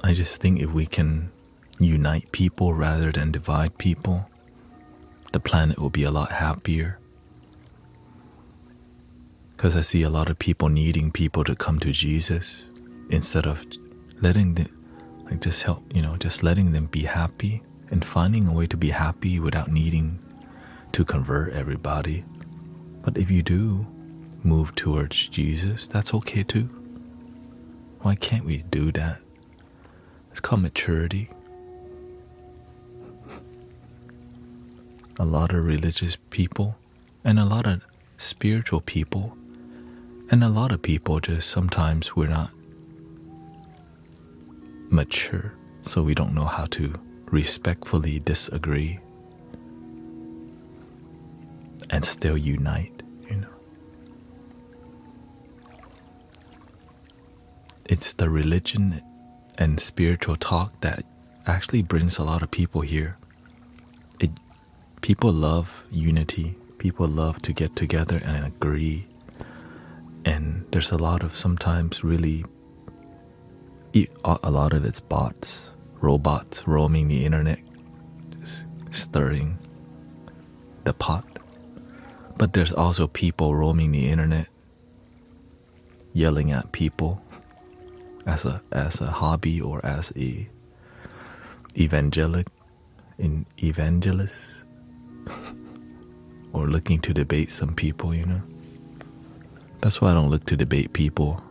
I just think if we can unite people rather than divide people, the planet will be a lot happier. Because I see a lot of people needing people to come to Jesus instead of letting them, just letting them be happy and finding a way to be happy without needing to convert everybody. But if you do move towards Jesus, that's okay too. Why can't we do that? It's called maturity. A lot of religious people and a lot of spiritual people and a lot of people just sometimes we're not mature, so we don't know how to respectfully disagree and still unite, It's the religion and spiritual talk that actually brings a lot of people here. People love unity. People love to get together and agree. And there's a lot of sometimes really, a lot of it's bots, robots roaming the internet, just stirring the pot. But there's also people roaming the internet, yelling at people as a hobby or as a evangelist or looking to debate some people, That's why I don't look to debate people.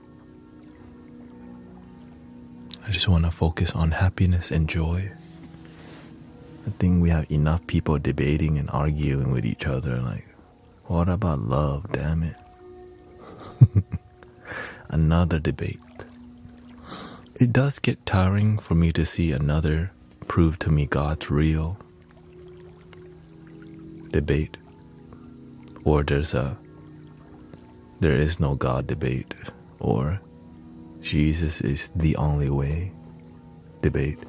I just want to focus on happiness and joy. I think we have enough people debating and arguing with each other. Like, what about love, damn it? Another debate. It does get tiring for me to see another prove to me God's real debate. Or there is no God debate, or Jesus is the only way debate,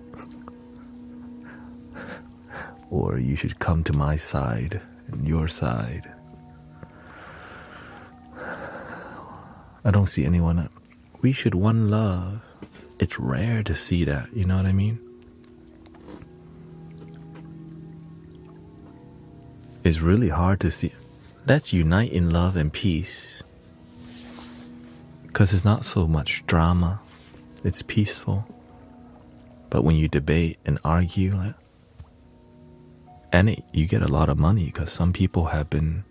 or you should come to my side and your side. I don't see anyone. We should one love. It's rare to see that, you know what I mean? It's really hard to see. Let's unite in love and peace. Because it's not so much drama. It's peaceful. But when you debate and argue, you get a lot of money because some people have been,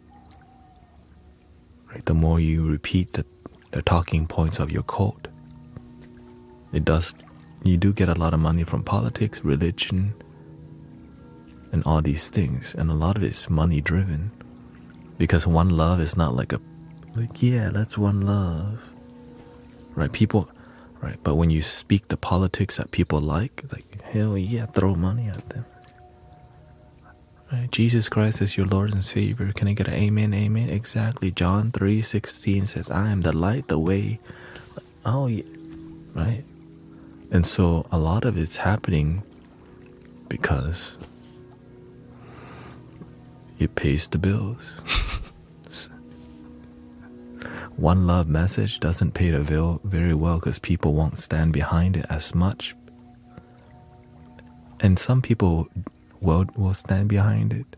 right, the more you repeat the talking points of your quote, It does, you do get a lot of money from politics, religion, and all these things, and a lot of it's money driven, because one love is not like yeah, that's one love, right? People, right? But when you speak the politics that people like hell yeah, throw money at them, right? Jesus Christ is your Lord and Savior. Can I get an amen? Amen. Exactly. John 3:16 says, I am the light, the way. Oh yeah, right? And so a lot of it's happening because it pays the bills. One love message doesn't pay the bill very well because people won't stand behind it as much. And some people will stand behind it.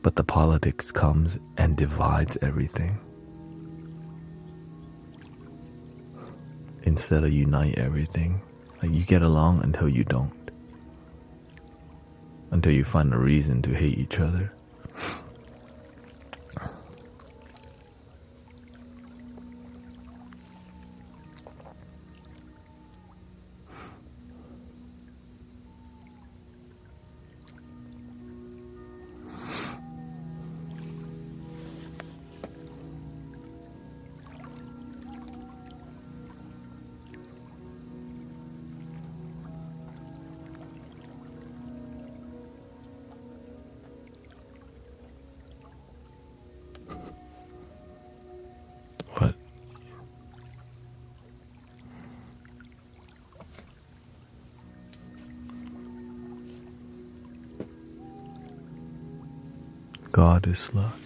But the politics comes and divides everything, instead of unite everything. Like, you get along until you don't. Until you find a reason to hate each other. But God is love.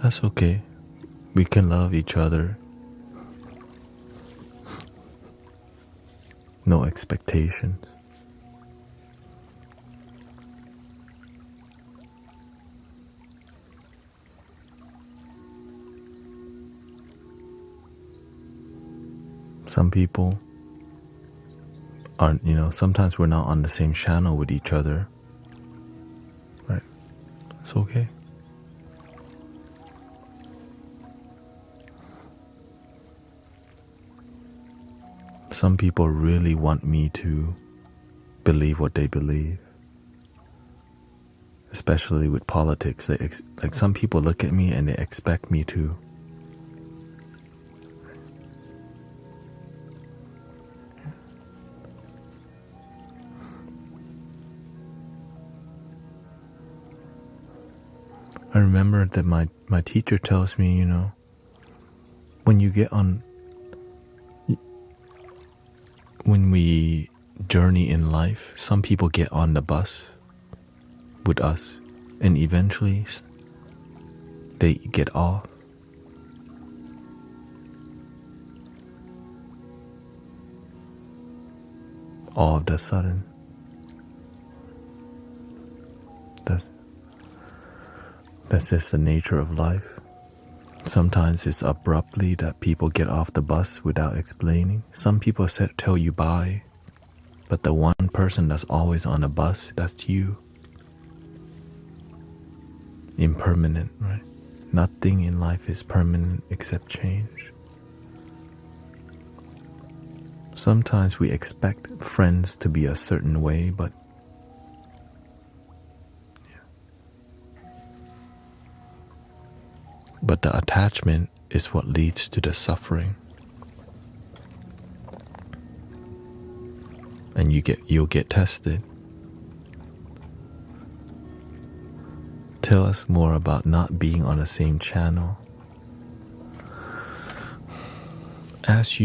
That's okay. We can love each other. No expectations. Some people aren't, sometimes we're not on the same channel with each other. Right? It's okay. Some people really want me to believe what they believe. Especially with politics. Like some people look at me and they expect me to. I remember that my teacher tells me, when you get on, when we journey in life, some people get on the bus with us and eventually they get off. All of a sudden. That's just the nature of life. Sometimes it's abruptly that people get off the bus without explaining. Some people tell you bye, but the one person that's always on the bus, that's you. Impermanent, right? Nothing in life is permanent except change. Sometimes we expect friends to be a certain way, but the attachment is what leads to the suffering. And you'll get tested. Tell us more about not being on the same channel. As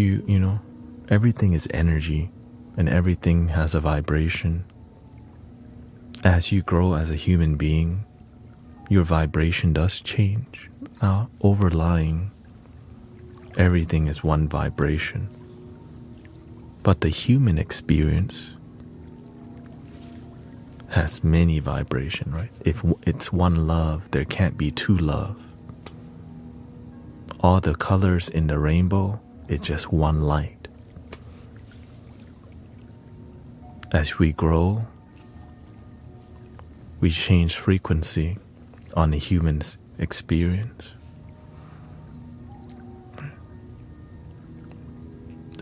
everything is energy and everything has a vibration. As you grow as a human being, your vibration does change. Now, overlying everything is one vibration. But the human experience has many vibrations, right? If it's one love, there can't be two love. All the colors in the rainbow, it's just one light. As we grow, we change frequency on the human experience.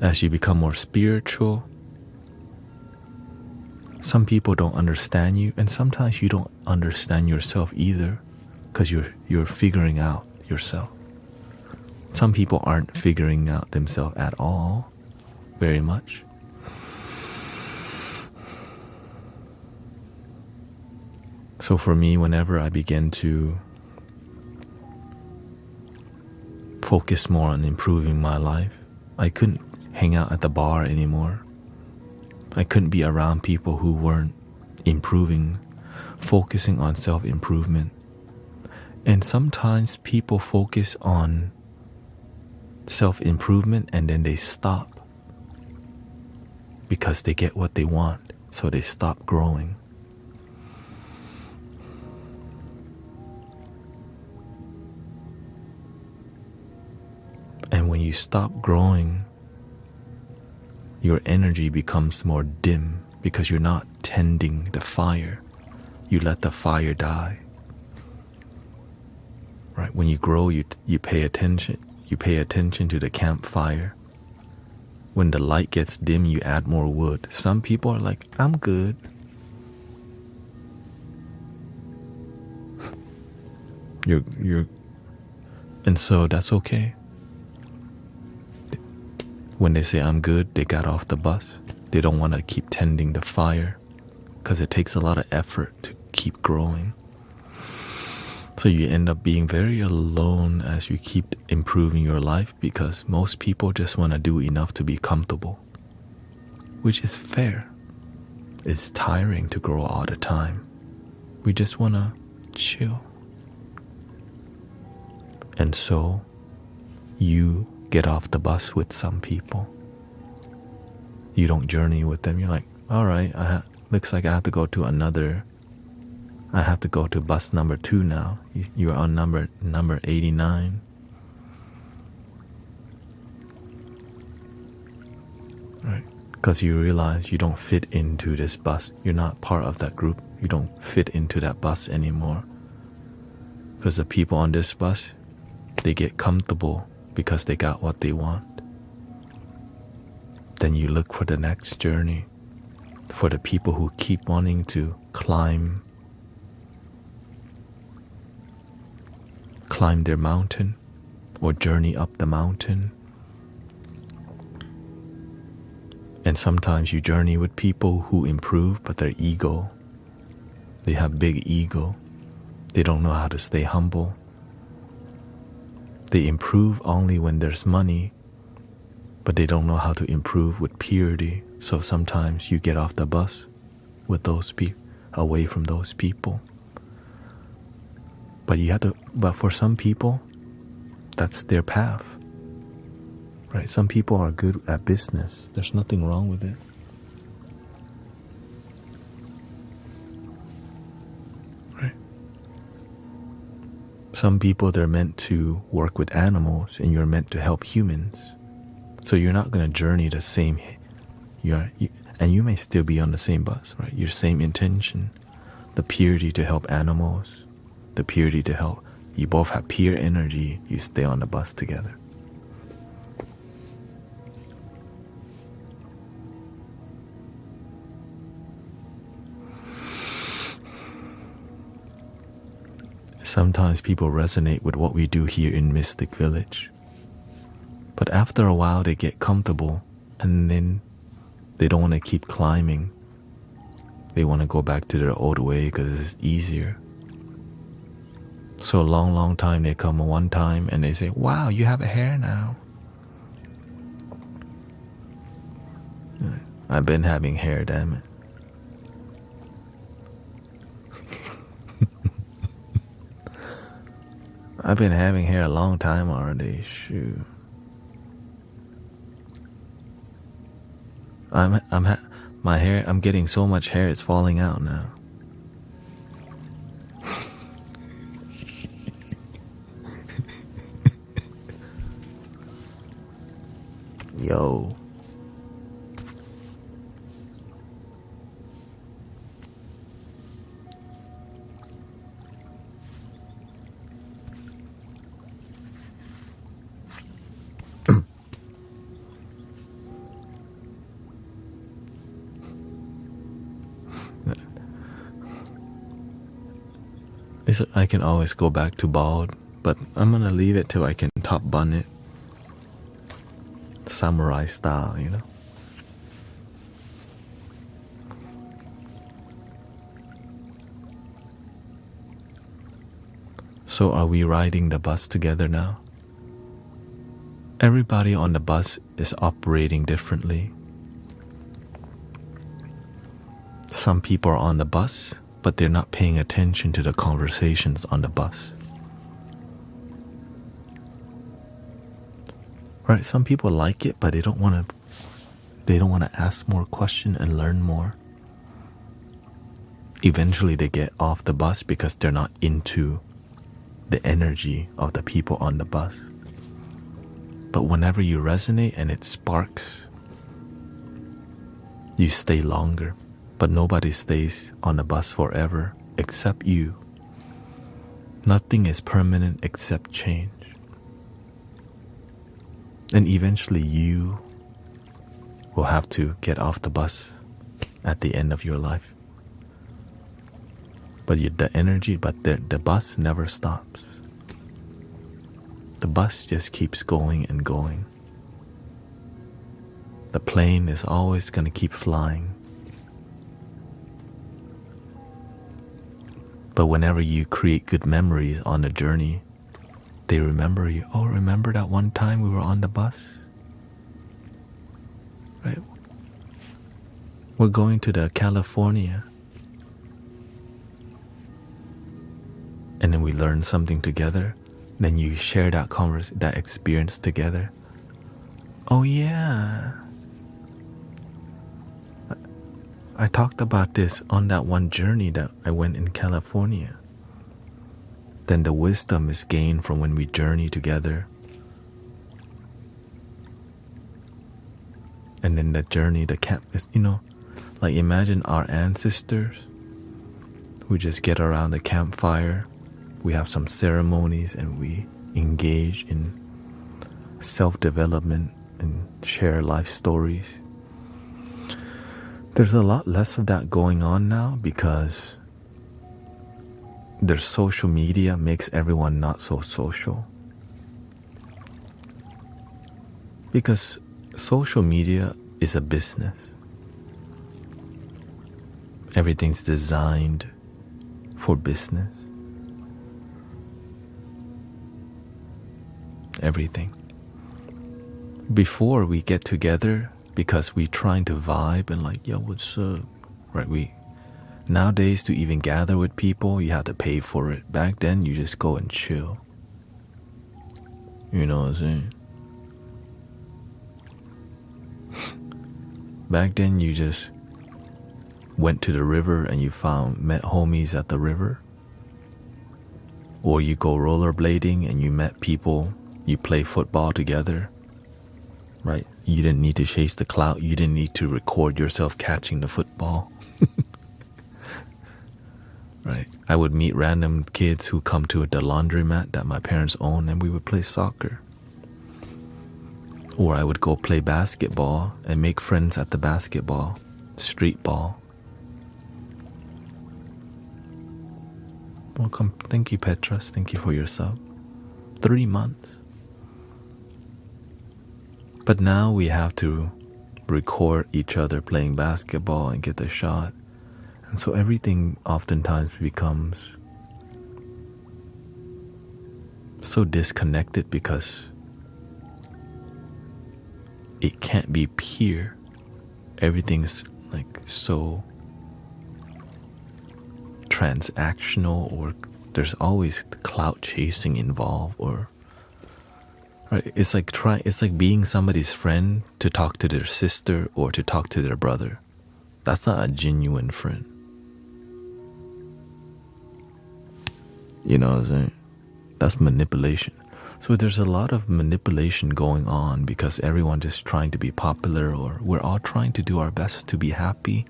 As you become more spiritual, some people don't understand you, and sometimes you don't understand yourself either, because you're figuring out yourself. Some people aren't figuring out themselves at all, very much. So for me, whenever I begin to focus more on improving my life, I couldn't hang out at the bar anymore. I couldn't be around people who weren't improving, focusing on self-improvement. And sometimes people focus on self-improvement and then they stop because they get what they want, so they stop growing. And when you stop growing, your energy becomes more dim because you're not tending the fire. You let the fire die. Right? When you grow, you pay attention. You pay attention to the campfire. When the light gets dim, you add more wood. Some people are like, I'm good. You're and so that's okay. When they say I'm good, they got off the bus. They don't want to keep tending the fire because it takes a lot of effort to keep growing. So you end up being very alone as you keep improving your life, because most people just want to do enough to be comfortable, which is fair. It's tiring to grow all the time. We just want to chill. And so you get off the bus with some people. You don't journey with them. You're like, all right, looks like I have to go to bus number 2 now. You're on number 89. Right? Because you realize you don't fit into this bus. You're not part of that group. You don't fit into that bus anymore. Because the people on this bus, they get comfortable because they got what they want. Then you look for the next journey, for the people who keep wanting to climb their mountain or journey up the mountain. And sometimes you journey with people who improve, but their ego, they have big ego. They don't know how to stay humble. They improve only when there's money, but they don't know how to improve with purity. So sometimes you get off the bus with those people, away from those people. But for some people, that's their path. Right? Some people are good at business. There's nothing wrong with it. Right? Some people, they're meant to work with animals, and you're meant to help humans. So you're not going to journey the same. And you may still be on the same bus, right? Your same intention, the purity to help animals, the purity to help. You both have pure energy. You stay on the bus together. Sometimes people resonate with what we do here in Mystic Village. But after a while, they get comfortable, and then they don't want to keep climbing. They want to go back to their old way because it's easier. So a long time, they come one time and they say, wow, you have a hair now. I've been having hair, damn it. I've been having hair a long time already, shoot. My hair, I'm getting so much hair, it's falling out now. Yo. I can always go back to bald, but I'm gonna leave it till I can top bun it. Samurai style, you know? So are we riding the bus together now? Everybody on the bus is operating differently. Some people are on the bus, but they're not paying attention to the conversations on the bus. Right? Some people like it, but they don't want to ask more questions and learn more. Eventually they get off the bus because they're not into the energy of the people on the bus. But whenever you resonate and it sparks, you stay longer. But nobody stays on the bus forever except you. Nothing is permanent except change. And eventually you will have to get off the bus at the end of your life. But the bus never stops. The bus just keeps going and going. The plane is always going to keep flying. But whenever you create good memories on the journey, they remember you. Oh, remember that one time we were on the bus? Right? We're going to California. And then we learn something together. Then you share that experience together. Oh yeah. I talked about this on that one journey that I went in California. Then the wisdom is gained from when we journey together. And then the journey, the camp is, like imagine our ancestors who just get around the campfire. We have some ceremonies and we engage in self-development and share life stories. There's a lot less of that going on now because their social media makes everyone not so social. Because social media is a business. Everything's designed for business. Everything. Before we get together, because we trying to vibe and like, yo, what's up? Right? Nowadays, to even gather with people, you have to pay for it. Back then, you just go and chill. You know what I'm saying? Back then, you just went to the river and you met homies at the river. Or you go rollerblading and you met people. You play football together, right? You didn't need to chase the clout. You didn't need to record yourself catching the football. Right? I would meet random kids who come to the laundromat that my parents own and we would play soccer. Or I would go play basketball and make friends at the basketball, street ball. Welcome. Thank you, Petras. Thank you for your sub. 3 months. But now we have to record each other playing basketball and get the shot. And so everything oftentimes becomes so disconnected because it can't be pure. Everything's like so transactional, or there's always clout chasing involved, or right? It's like being somebody's friend to talk to their sister or to talk to their brother. That's not a genuine friend. You know what I'm saying? That's manipulation. So there's a lot of manipulation going on because everyone just trying to be popular, or we're all trying to do our best to be happy.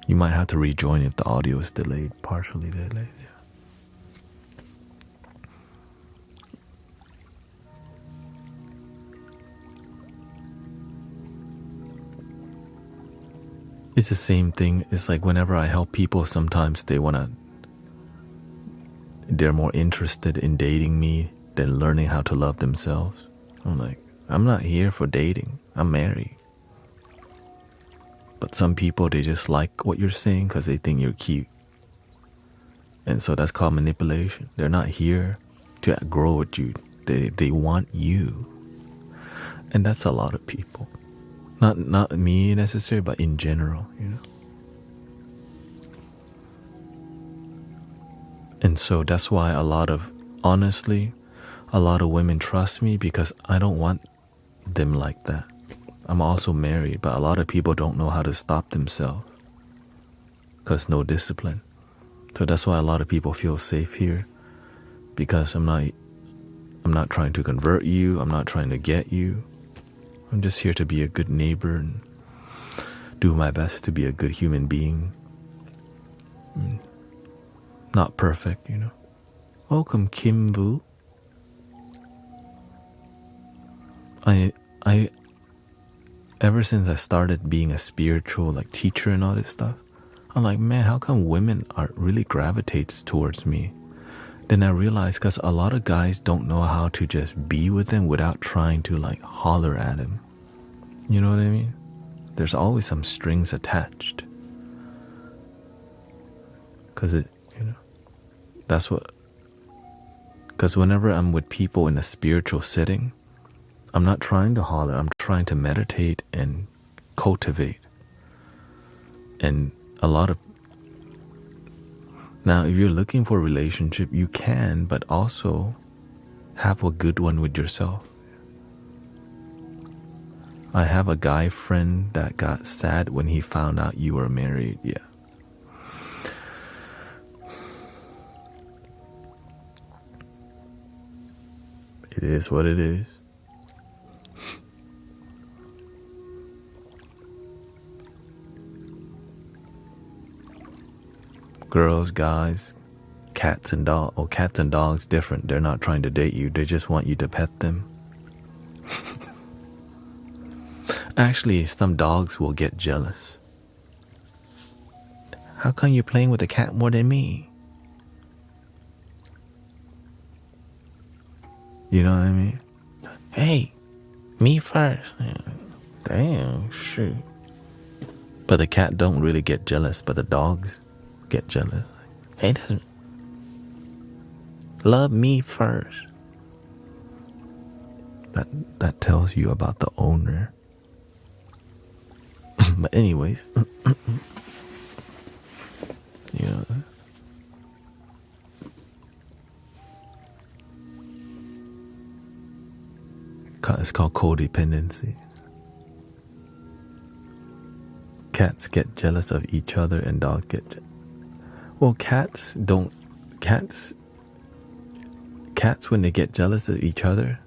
You might have to rejoin if the audio is delayed, partially delayed. It's the same thing. It's like whenever I help people, sometimes they're more interested in dating me than learning how to love themselves. I'm like, I'm not here for dating. I'm married. But some people, they just like what you're saying because they think you're cute. And so that's called manipulation. They're not here to grow with you. They want you. And that's a lot of people. Not me necessarily, but in general, you know. And so that's why honestly, a lot of women trust me because I don't want them like that. I'm also married, but a lot of people don't know how to stop themselves because no discipline. So that's why a lot of people feel safe here, because I'm not trying to convert you. I'm not trying to get you. I'm just here to be a good neighbor and do my best to be a good human being. Not perfect, you know. Welcome, Kim Vu. I ever since I started being a spiritual teacher and all this stuff, I'm like, man, how come women really gravitates towards me? Then I realized because a lot of guys don't know how to just be with them without trying to holler at him. You know what I mean? There's always some strings attached. Because whenever I'm with people in a spiritual setting, I'm not trying to holler. I'm trying to meditate and cultivate. And now, if you're looking for a relationship, you can, but also have a good one with yourself. I have a guy friend that got sad when he found out you were married. Yeah. It is what it is. Girls, guys, cats and dogs. Oh, cats and dogs different. They're not trying to date you. They just want you to pet them. Actually, some dogs will get jealous. How come you're playing with a cat more than me? You know what I mean? Hey, me first. Damn, shoot. But the cat don't really get jealous, but the dogs get jealous. Hey, doesn't love me first. That tells you about the owner. But anyways, you know, it's called codependency. Cats get jealous of each other and dogs get well, cats when they get jealous of each other,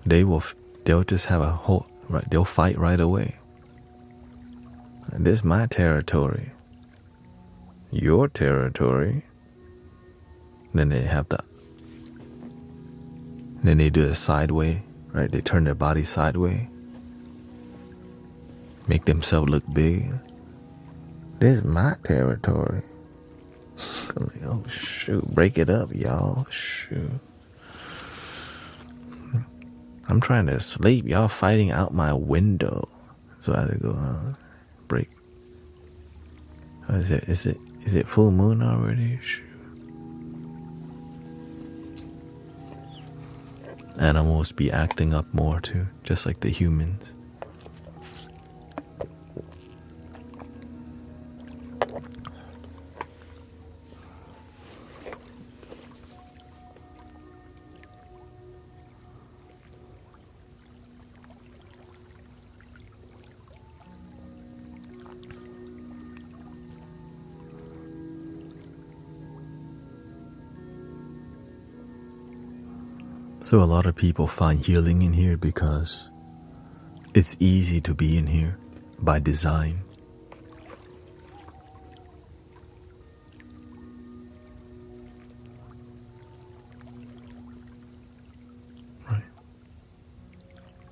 they'll just have they'll fight right away. This is my territory. Your territory. Then they do it sideway, right? They turn their body sideway. Make themselves look big. This is my territory. I'm like, oh shoot, break it up, y'all. Shoot. I'm trying to sleep. Y'all fighting out my window. So I had to go break. Is it full moon already? Shoot. Animals be acting up more too, just like the humans. So a lot of people find healing in here because it's easy to be in here by design. Right.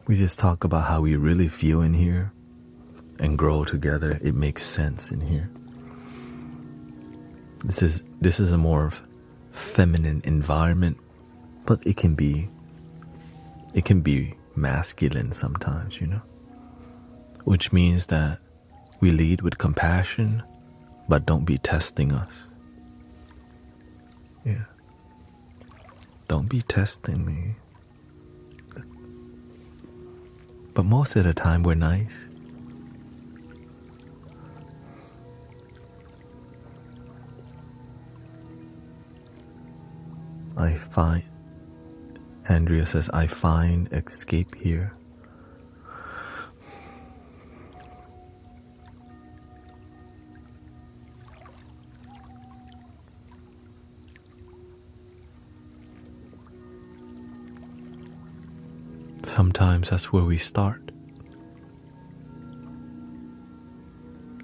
We just talk about how we really feel in here. and grow together, it makes sense in here. This is a more feminine environment, but it can be masculine sometimes, you know, which means that we lead with compassion, but don't be testing us. Yeah. Don't be testing me. But most of the time we're nice. Andrea says, I find escape here. Sometimes that's where we start.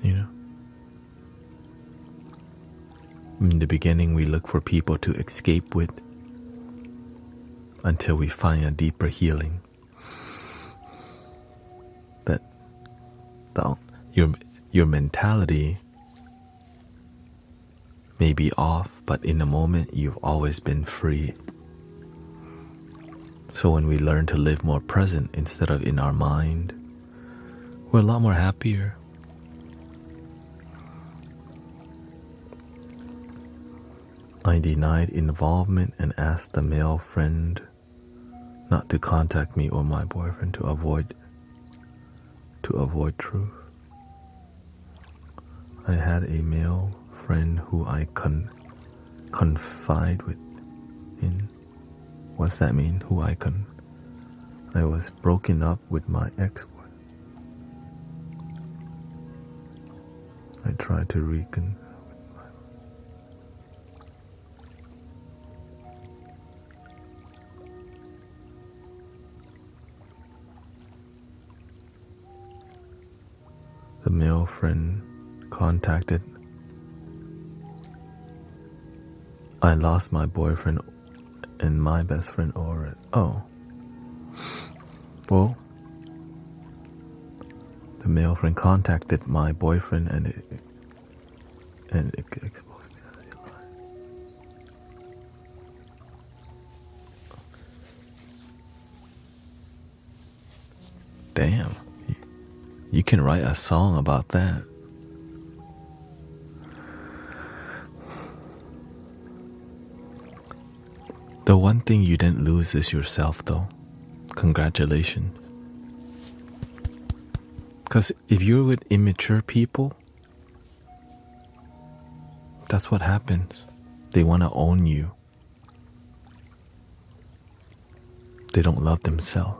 You know? In the beginning, we look for people to escape with until we find a deeper healing. That your mentality may be off, but in the moment, you've always been free. So when we learn to live more present instead of in our mind, we're a lot more happier. I denied involvement and asked the male friend not to contact me or my boyfriend to avoid truth. I had a male friend who I confide in. What's that mean? I was broken up with my ex-wife. I tried to reconnect with my... The male friend contacted. I lost my boyfriend and my best friend already. Oh. Well, the male friend contacted my boyfriend and it exposed me as a lie. Damn. You can write a song about that. The one thing you didn't lose is yourself, though. Congratulations. Because if you're with immature people, that's what happens. They want to own you. They don't love themselves.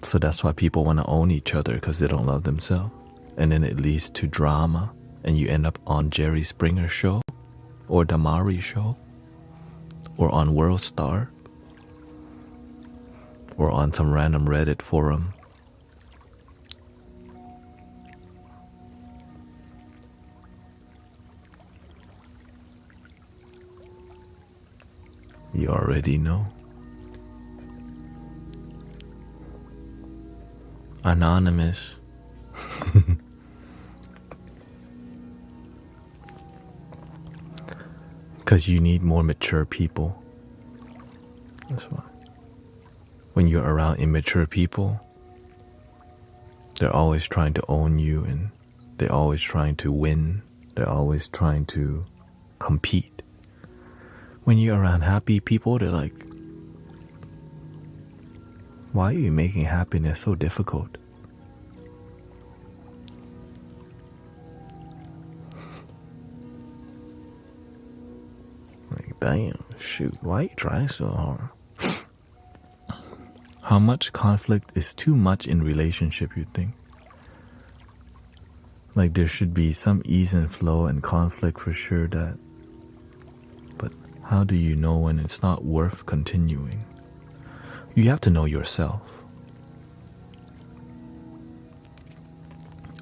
So that's why people want to own each other, because they don't love themselves. And then it leads to drama, and you end up on Jerry Springer's show, or the Mari show, or on World Star, or on some random Reddit forum. You already know. Anonymous. Because you need more mature people. That's why. When you're around immature people, they're always trying to own you, and they're always trying to win. They're always trying to compete. When you're around happy people, they're like, why are you making happiness so difficult? Like, damn, shoot, why are you trying so hard? How much conflict is too much in relationship, you think? Like, there should be some ease and flow and conflict for sure, but how do you know when it's not worth continuing? You have to know yourself.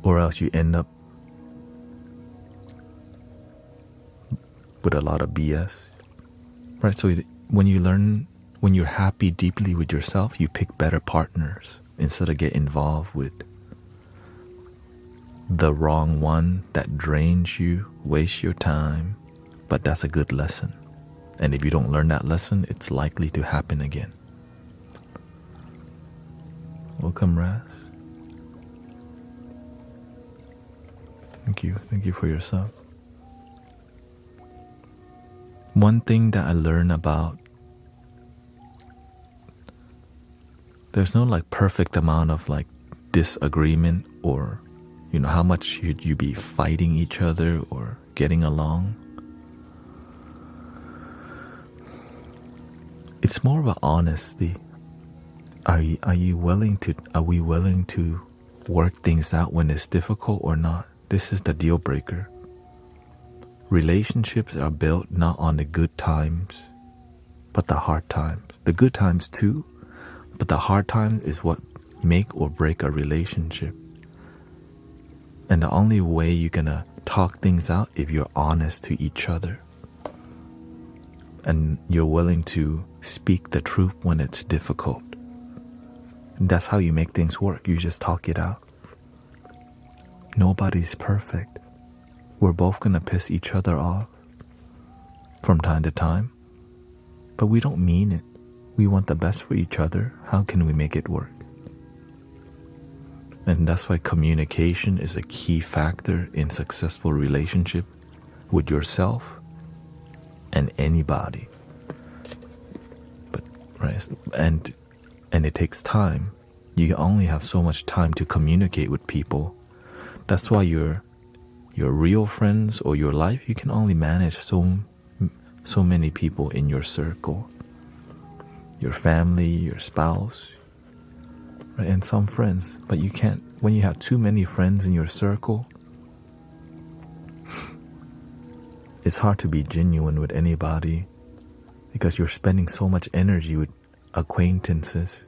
Or else you end up with a lot of BS. Right? So when you're happy deeply with yourself, you pick better partners instead of get involved with the wrong one that drains you, wastes your time, but that's a good lesson. And if you don't learn that lesson, it's likely to happen again. Welcome, Raz. Thank you for your sub. One thing that I learned about, there's no like perfect amount of like disagreement or, you know, how much should you be fighting each other or getting along. It's more about honesty. Are we willing to work things out when it's difficult or not? This is the deal breaker. Relationships are built not on the good times, but the hard times. The good times too, but the hard times is what make or break a relationship. And the only way you're gonna talk things out if you're honest to each other. And you're willing to speak the truth when it's difficult. And that's how you make things work. You just talk it out. Nobody's perfect. We're both gonna piss each other off from time to time. But we don't mean it. We want the best for each other. How can we make it work? And that's why communication is a key factor in successful relationship with yourself and anybody. But right, and it takes time. You only have so much time to communicate with people. That's why your real friends or your life, you can only manage so many people in your circle. Your family, your spouse, right? And some friends. But you can't, when you have too many friends in your circle, it's hard to be genuine with anybody because you're spending so much energy with acquaintances,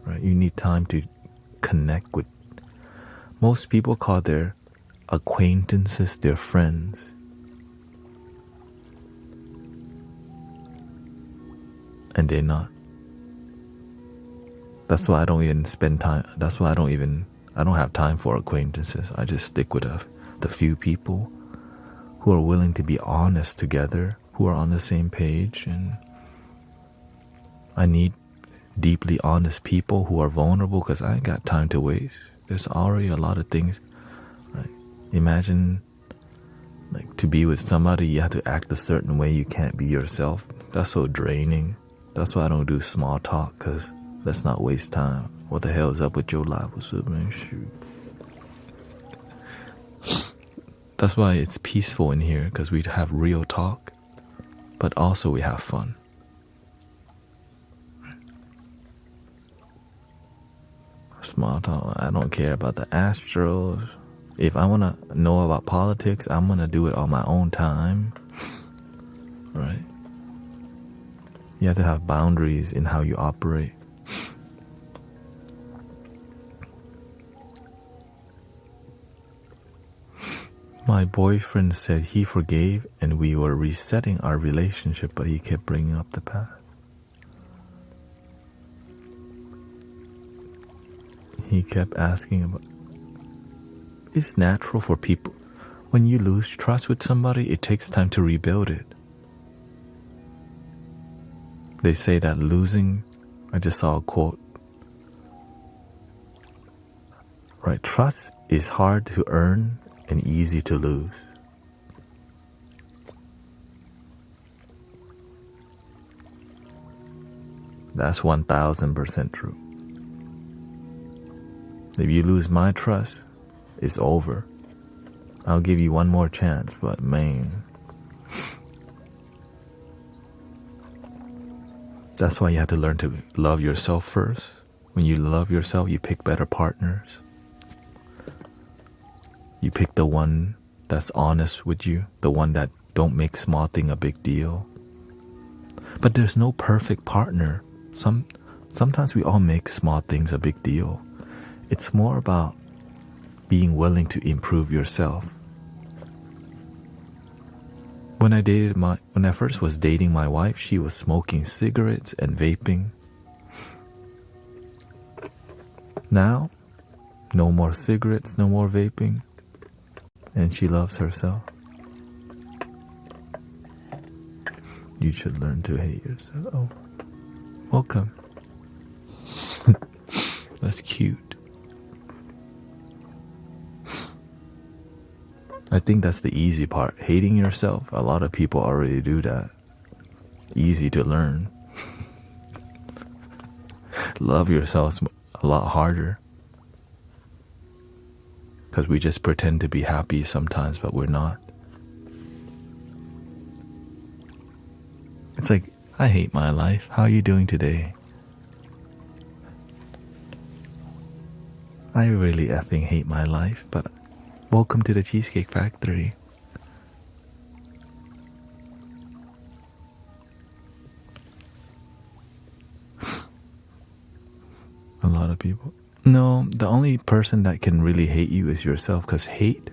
right? You need time to connect with. Most people call their acquaintances their friends. And they're not. That's why I don't even spend time. That's why I don't have time for acquaintances. I just stick with the few people who are willing to be honest together, who are on the same page. And I need deeply honest people who are vulnerable because I ain't got time to waste. There's already a lot of things. Right? Imagine like to be with somebody, you have to act a certain way. You can't be yourself. That's so draining. That's why I don't do small talk, because let's not waste time. What the hell is up with your life? What's up, man? Shoot. That's why it's peaceful in here, because we have real talk, but also we have fun. Small talk. I don't care about the Astros. If I want to know about politics, I'm going to do it on my own time. Right? You have to have boundaries in how you operate. My boyfriend said he forgave and we were resetting our relationship, but he kept bringing up the past. He kept asking about. It's natural for people. When you lose trust with somebody, it takes time to rebuild it. They say that losing, I just saw a quote. Right, trust is hard to earn and easy to lose. That's 1000% true. If you lose my trust, it's over. I'll give you one more chance, but man, that's why you have to learn to love yourself first. When you love yourself, you pick better partners. You pick the one that's honest with you, the one that don't make small thing a big deal. But there's no perfect partner. Sometimes we all make small things a big deal. It's more about being willing to improve yourself. When I first was dating my wife, she was smoking cigarettes and vaping. Now No more cigarettes, no more vaping. And she loves herself. You should learn to hate yourself. Oh, welcome. That's cute. I think that's the easy part. Hating yourself, a lot of people already do that. Easy to learn. Love yourself is a lot harder. Because we just pretend to be happy sometimes, but we're not. It's like, I hate my life. How are you doing today? I really effing hate my life, but welcome to the Cheesecake Factory. A lot of people. No, the only person that can really hate you is yourself, because hate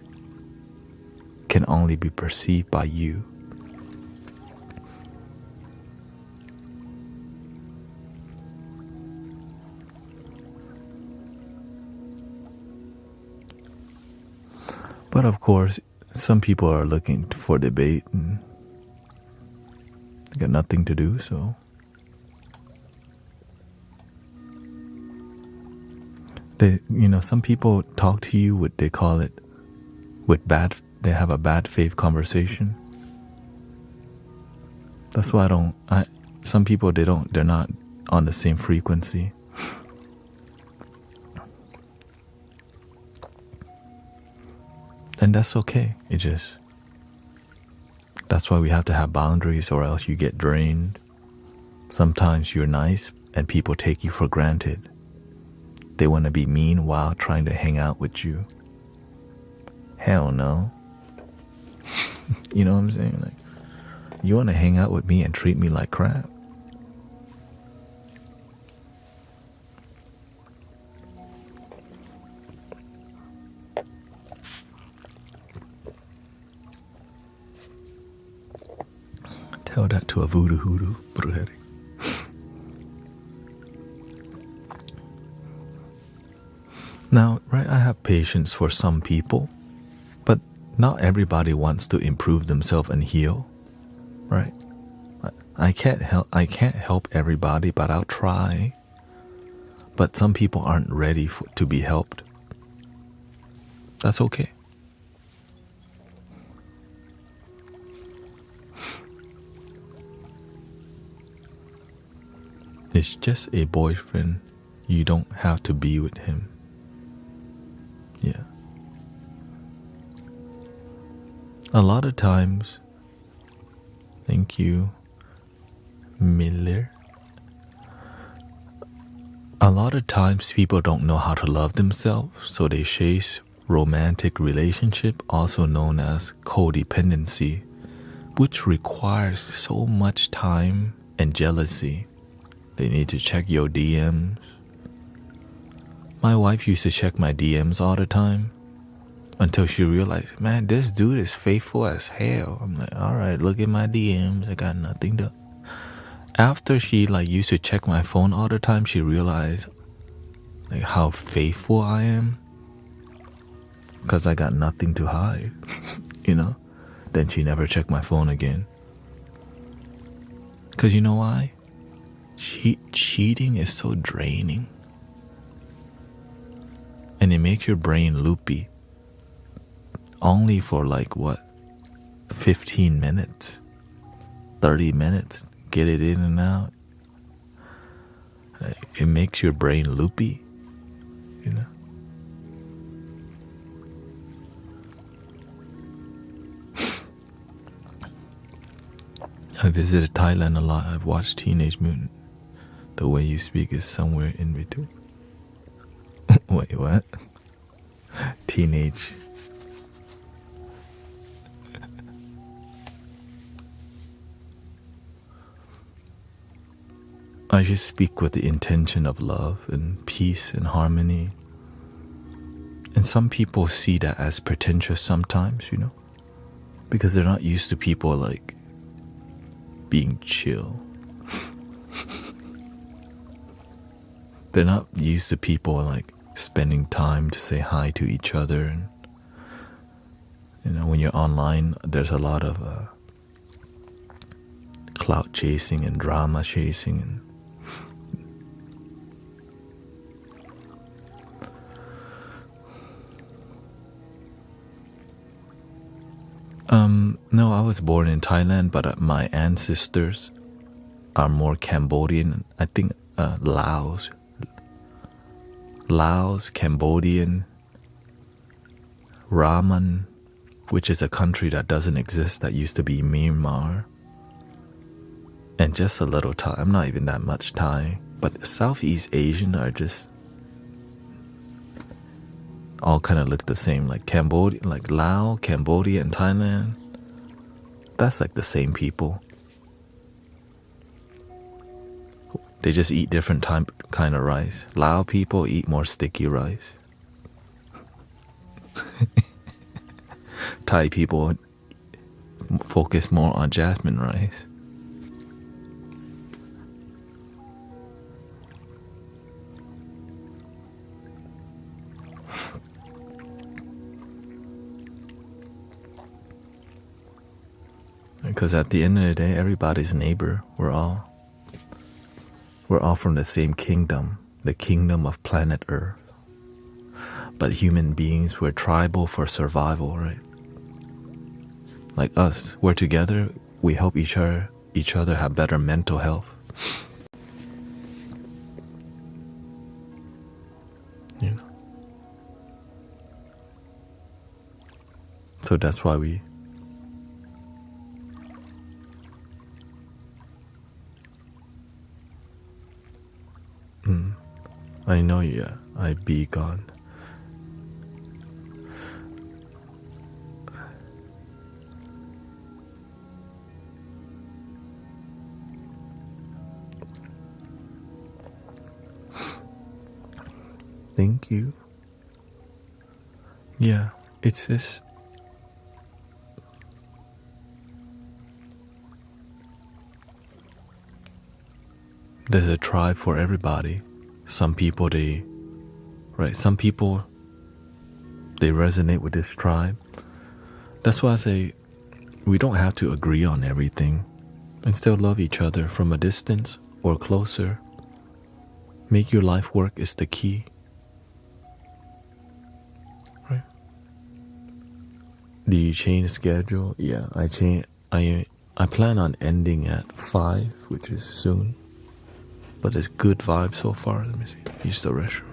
can only be perceived by you. But of course, some people are looking for debate and they got nothing to do, so they, some people talk to you with, they call it, they have a bad faith conversation. That's why some people, they're not on the same frequency. And that's okay. That's why we have to have boundaries, or else you get drained. Sometimes you're nice and people take you for granted. They want to be mean while trying to hang out with you. Hell no. You know what I'm saying? Like, you want to hang out with me and treat me like crap? Tell that to a voodoo hoodoo, brujería. Now, right, I have patience for some people, but not everybody wants to improve themselves and heal, right? I can't help everybody, but I'll try. But some people aren't ready to be helped. That's okay. It's just a boyfriend. You don't have to be with him. Yeah. A lot of times, thank you, Miller. A lot of times people don't know how to love themselves, so they chase romantic relationship, also known as codependency, which requires so much time and jealousy. They need to check your DMs. My wife used to check my DMs all the time until she realized, man, this dude is faithful as hell. I'm like, all right, look at my DMs. I got nothing to... After she used to check my phone all the time, she realized how faithful I am, because I got nothing to hide, Then she never checked my phone again. Because you know why? Cheating is so draining. And it makes your brain loopy. Only for 15 minutes, 30 minutes, get it in and out. It makes your brain loopy, I visited Thailand a lot. I've watched Teenage Mutant. The way you speak is somewhere in between. Wait, what? Teenage. I just speak with the intention of love and peace and harmony. And some people see that as pretentious sometimes, because they're not used to people being chill. They're not used to people spending time to say hi to each other. And, when you're online, there's a lot of clout chasing and drama chasing. No, I was born in Thailand, but my ancestors are more Cambodian. I think Laos, Cambodian, Raman, which is a country that doesn't exist, that used to be Myanmar, and just a little Thai. I'm not even that much Thai, but Southeast Asian are just all kind of look the same, like Cambodia, like Laos, Cambodia, and Thailand. That's like the same people. They just eat different kind of rice. Lao people eat more sticky rice. Thai people focus more on jasmine rice. Because at the end of the day, everybody's neighbor. We're all from the same kingdom, the kingdom of planet Earth. But human beings, we're tribal for survival, right? Like us, we're together, we help each other have better mental health. So that's why we I know, yeah, I be gone. Thank you. Yeah, it's this. There's a tribe for everybody. Some people some people resonate with this tribe. That's why I say we don't have to agree on everything and still love each other from a distance or closer. Make your life work is the key. Right? Do you change schedule? Yeah, I plan on ending at 5, which is soon. But it's good vibe so far. Let me see. Use the restroom.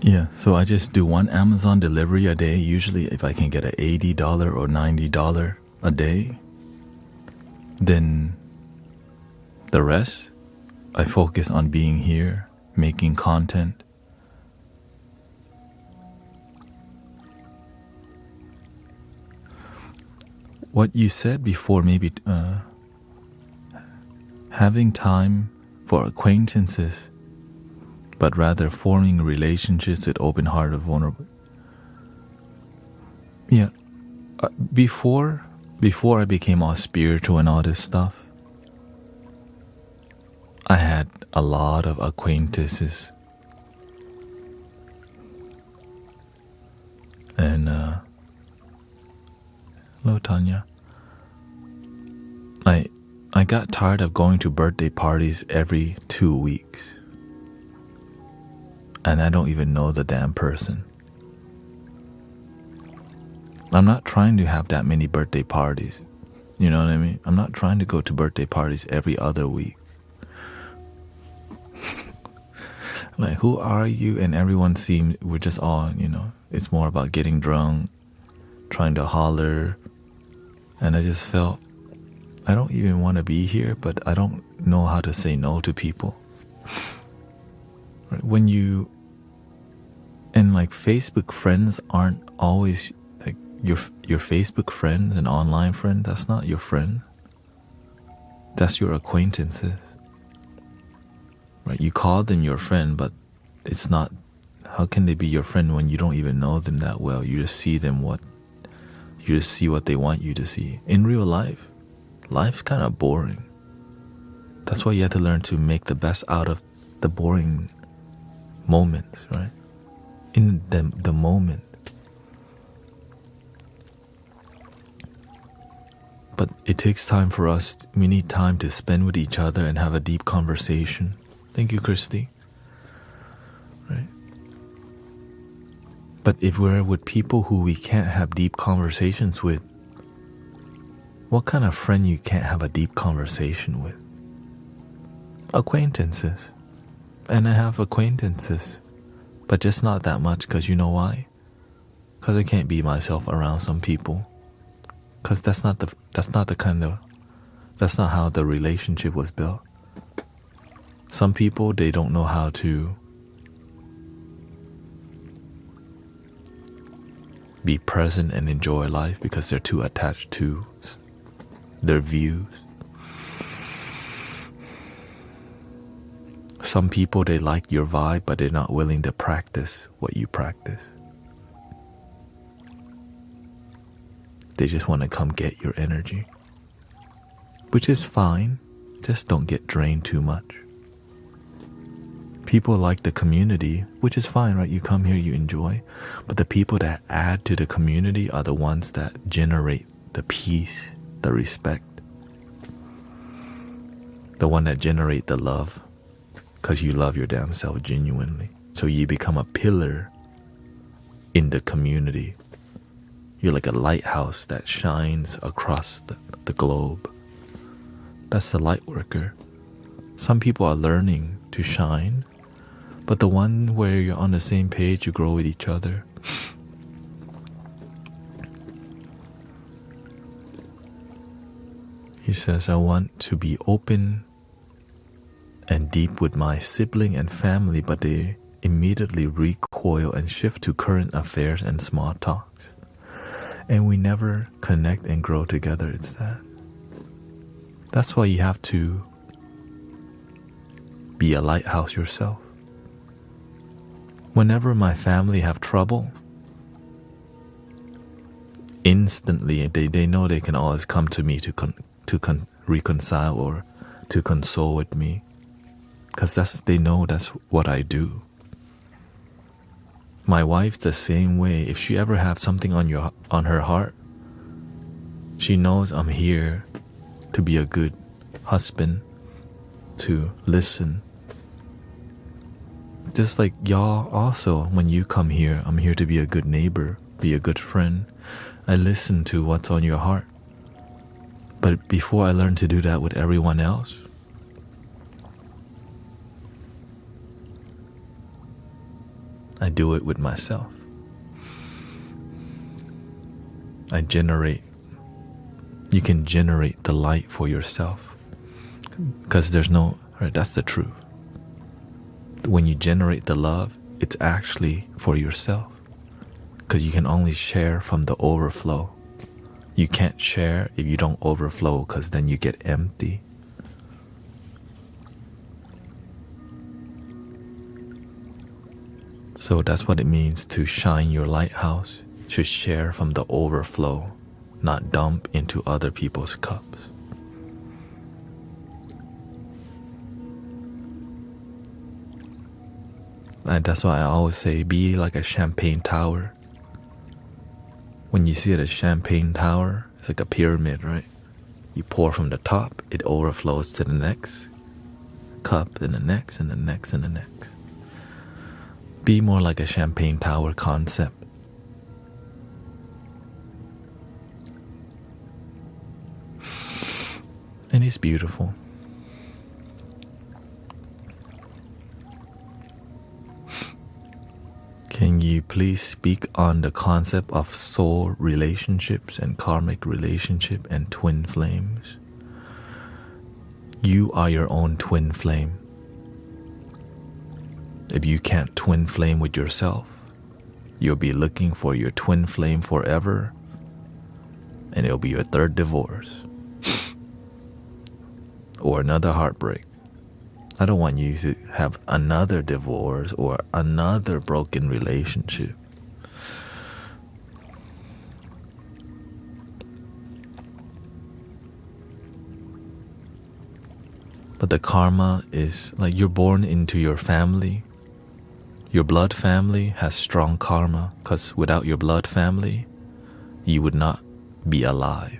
Yeah, so I just do one Amazon delivery a day. Usually if I can get an $80 or $90 a day, then the rest, I focus on being here, making content. What you said before, maybe having time for acquaintances, but rather forming relationships with open heart of vulnerable. Yeah, before I became all spiritual and all this stuff, a lot of acquaintances. And hello Tanya. I got tired of going to birthday parties every 2 weeks. And I don't even know the damn person. I'm not trying to have that many birthday parties. You know what I mean? I'm not trying to go to birthday parties every other week. Like, who are you? And everyone seems, we're just all, it's more about getting drunk, trying to holler. And I just felt, I don't even want to be here, but I don't know how to say no to people. Right? When you, and like Facebook friends aren't always like your Facebook friends and online friends, that's not your friend. That's your acquaintances. Right? You call them your friend, but it's not, how can they be your friend when you don't even know them that well? You just see them you just see what they want you to see. In real life, life's kind of boring. That's why you have to learn to make the best out of the boring moments, right? In the moment. But it takes time for us. We need time to spend with each other and have a deep conversation. Thank you, Christy. Right? But if we're with people who we can't have deep conversations with, what kind of friend you can't have a deep conversation with? Acquaintances. And I have acquaintances, but just not that much, because you know why? Because I can't be myself around some people. Because that's not how the relationship was built. Some people, they don't know how to be present and enjoy life because they're too attached to their views. Some people, they like your vibe, but they're not willing to practice what you practice. They just want to come get your energy, which is fine. Just don't get drained too much. People like the community, which is fine, right? You come here, you enjoy. But the people that add to the community are the ones that generate the peace, the respect. The one that generate the love. Because you love your damn self genuinely. So you become a pillar in the community. You're like a lighthouse that shines across the globe. That's the light worker. Some people are learning to shine, but the one where you're on the same page, you grow with each other. He says, I want to be open and deep with my sibling and family, but they immediately recoil and shift to current affairs and small talks. And we never connect and grow together. It's that. That's why you have to be a lighthouse yourself. Whenever my family have trouble, instantly they know they can always come to me to reconcile or to console with me, because they know that's what I do. My wife's the same way. If she ever have something on her heart, she knows I'm here to be a good husband, to listen. Just like y'all also, when you come here, I'm here to be a good neighbor, be a good friend. I listen to what's on your heart. But before I learn to do that with everyone else, I do it with myself. You can generate the light for yourself. Because right, that's the truth. When you generate the love, it's actually for yourself. Because you can only share from the overflow. You can't share if you don't overflow, because then you get empty. So that's what it means to shine your lighthouse, to share from the overflow, not dump into other people's cups. And that's why I always say be like a champagne tower. When you see it, a champagne tower, it's like a pyramid, right? You pour from the top, it overflows to the next cup, and the next, and the next, and the next. Be more like a champagne tower concept. And it's beautiful. Can you please speak on the concept of soul relationships and karmic relationship and twin flames? You are your own twin flame. If you can't twin flame with yourself, you'll be looking for your twin flame forever, and it'll be your third divorce or another heartbreak. I don't want you to have another divorce or another broken relationship. But the karma is like you're born into your family. Your blood family has strong karma, because without your blood family, you would not be alive.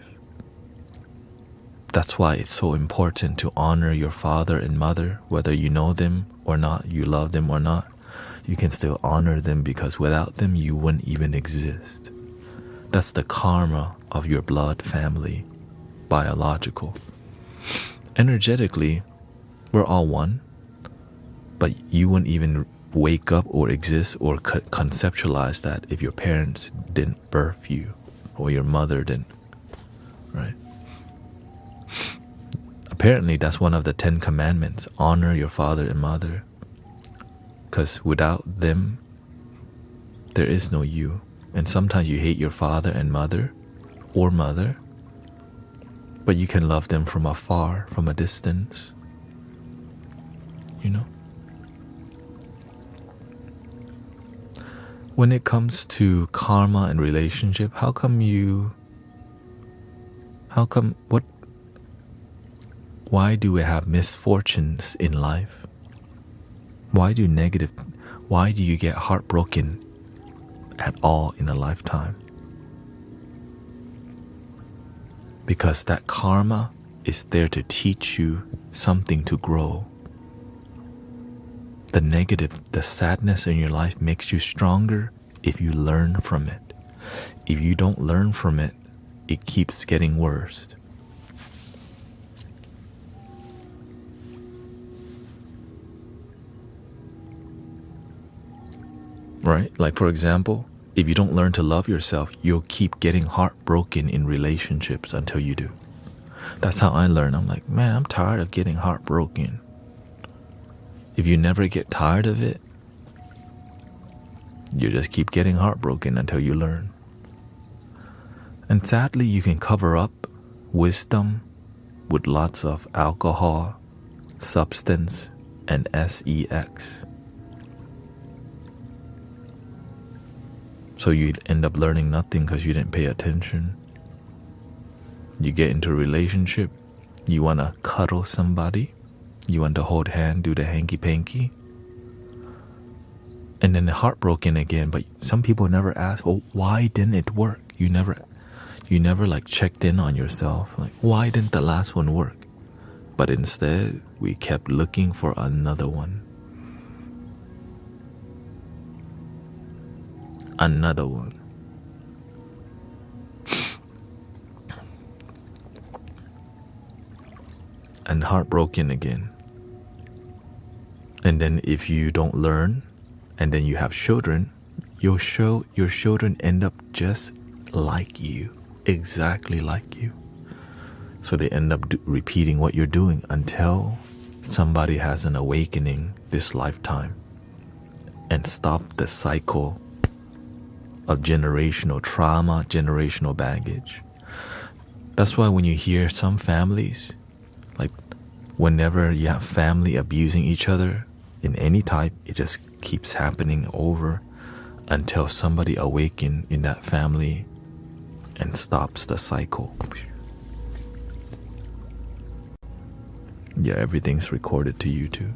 That's why it's so important to honor your father and mother, whether you know them or not, you love them or not. You can still honor them, because without them, you wouldn't even exist. That's the karma of your blood family, biological. Energetically, we're all one, but you wouldn't even wake up or exist or conceptualize that if your parents didn't birth you or your mother didn't, right? Apparently, that's one of the 10 commandments. Honor your father and mother. Because without them, there is no you. And sometimes you hate your father and mother, or mother, but you can love them from afar, from a distance. You know? When it comes to karma and relationship, why do we have misfortunes in life? Why do you get heartbroken at all in a lifetime? Because that karma is there to teach you something to grow. The negative, the sadness in your life makes you stronger if you learn from it. If you don't learn from it, it keeps getting worse. Right? Like, for example, if you don't learn to love yourself, you'll keep getting heartbroken in relationships until you do. That's how I learn. I'm like, man, I'm tired of getting heartbroken. If you never get tired of it, you just keep getting heartbroken until you learn. And sadly, you can cover up wisdom with lots of alcohol, substance, and sex. So you end up learning nothing because you didn't pay attention. You get into a relationship, you want to cuddle somebody, you want to hold hand, do the hanky-panky, and then heartbroken again. But some people never ask, oh, why didn't it work? You never like checked in on yourself. Like, why didn't the last one work? But instead, we kept looking for another one. Another one. And heartbroken again. And then if you don't learn, and then you have children, your children end up just like you, exactly like you. So they end up repeating what you're doing until somebody has an awakening this lifetime and stop the cycle of generational trauma, generational baggage. That's why when you hear some families, like whenever you have family abusing each other in any type, it just keeps happening over until somebody awakens in that family and stops the cycle. Yeah, everything's recorded to YouTube.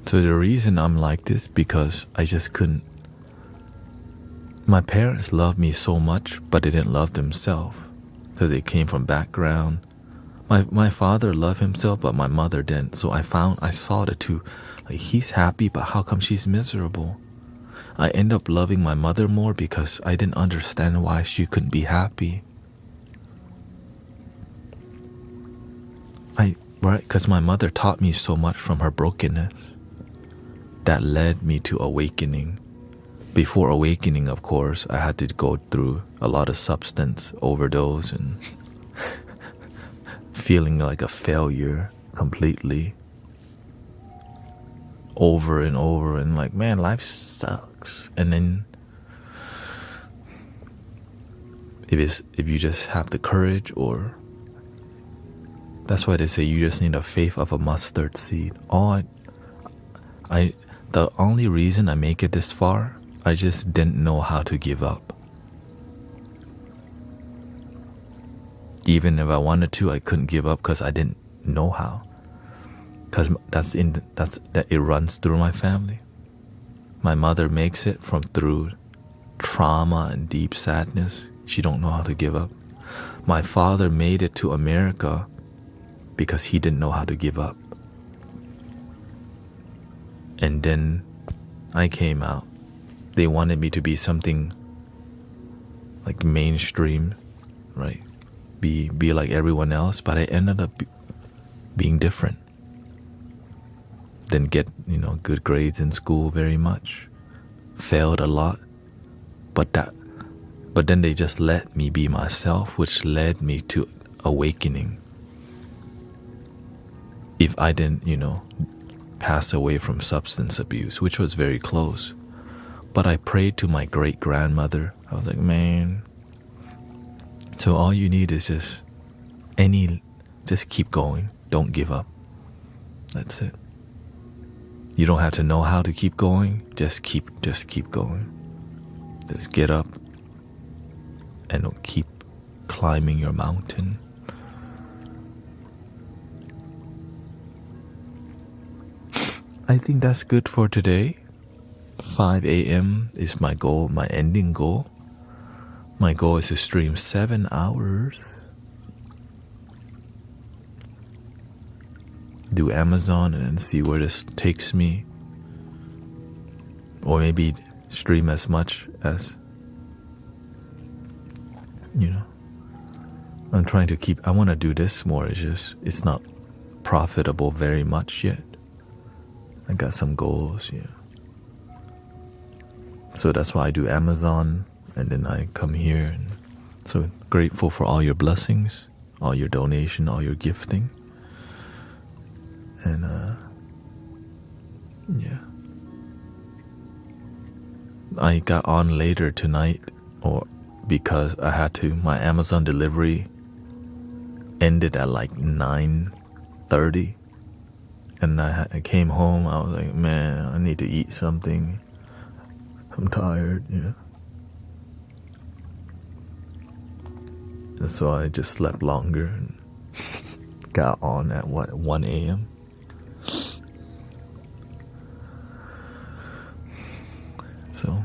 So the reason I'm like this, because I just couldn't. My parents loved me so much, but they didn't love themselves, because they came from background. My father loved himself, but my mother didn't. So I saw the two. Like, he's happy, but how come she's miserable? I end up loving my mother more because I didn't understand why she couldn't be happy. Right, because my mother taught me so much from her brokenness that led me to awakening. Before awakening, of course, I had to go through a lot of substance overdose and feeling like a failure completely over and over, and like, man, life sucks. And then if you just have the courage, or that's why they say you just need a faith of a mustard seed. The only reason I make it this far, I just didn't know how to give up. Even if I wanted to, I couldn't give up because I didn't know how. Because it runs through my family. My mother makes it through trauma and deep sadness. She don't know how to give up. My father made it to America because he didn't know how to give up. And then I came out. They wanted me to be something like mainstream, right? Be like everyone else, but I ended up being different. Didn't get, good grades in school very much. Failed a lot. But then they just let me be myself, which led me to awakening. If I didn't, pass away from substance abuse, which was very close. But I prayed to my great-grandmother. I was like, man, so all you need is just keep going. Don't give up. That's it. You don't have to know how to keep going. Just keep going. Just get up and keep climbing your mountain. I think that's good for today. 5 a.m. is my goal, my ending goal. My goal is to stream 7 hours. Do Amazon and then see where this takes me. Or maybe stream as much as, I'm trying to I want to do this more. It's not profitable very much yet. I got some goals, So that's why I do Amazon, and then I come here. And so grateful for all your blessings, all your donation, all your gifting. And I got on later tonight, or because I had to. My Amazon delivery ended at like 9:30. And I came home, I was like, man, I need to eat something. I'm tired, And so I just slept longer and got on at 1 a.m. So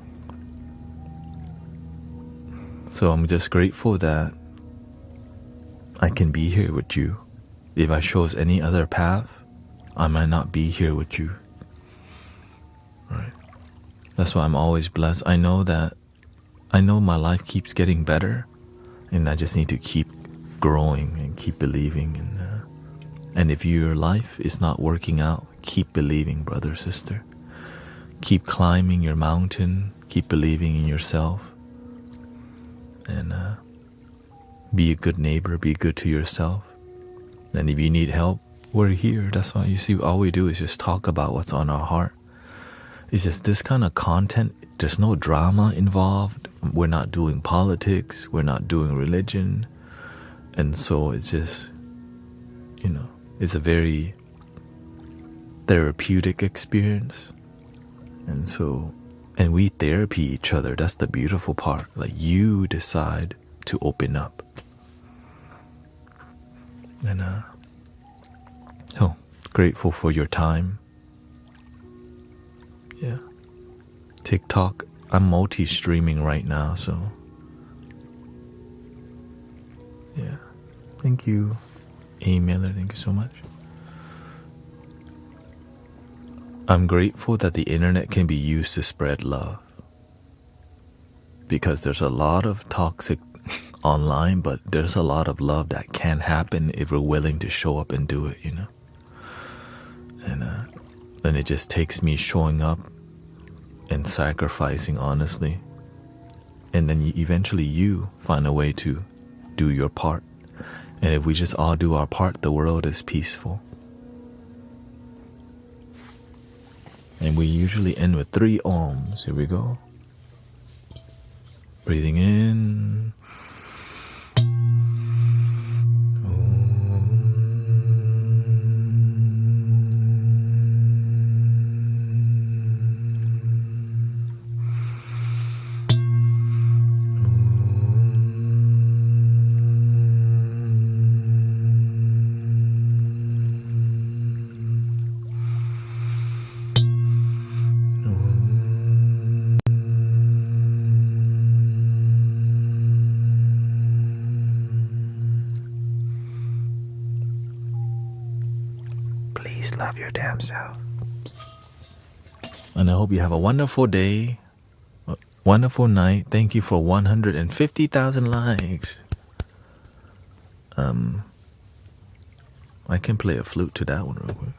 I'm just grateful that I can be here with you. If I chose any other path, I might not be here with you. Right? That's why I'm always blessed. I know my life keeps getting better, and I just need to keep growing and keep believing. And if your life is not working out, keep believing, brother, sister. Keep climbing your mountain. Keep believing in yourself. And be a good neighbor. Be good to yourself. And if you need help, we're here. That's why you see all we do is just talk about what's on our heart. It's just this kind of content. There's no drama involved. We're not doing politics. We're not doing religion. And so it's just, it's a very therapeutic experience. And we therapy each other. That's the beautiful part. Like, you decide to open up. And grateful for your time. Yeah. TikTok, I'm multi-streaming right now, so yeah. Thank you, A. Miller. Thank you so much. I'm grateful that the internet can be used to spread love, because there's a lot of toxic online, but there's a lot of love that can happen if we're willing to show up and do it, you know. And it just takes me showing up and sacrificing honestly, and then eventually you find a way to do your part. And if we just all do our part, the world is peaceful. And we usually end with 3 ohms. Here we go. Breathing in. Love your damn self. And I hope you have a wonderful day, a wonderful night. Thank you for 150,000 likes. I can play a flute to that one real quick.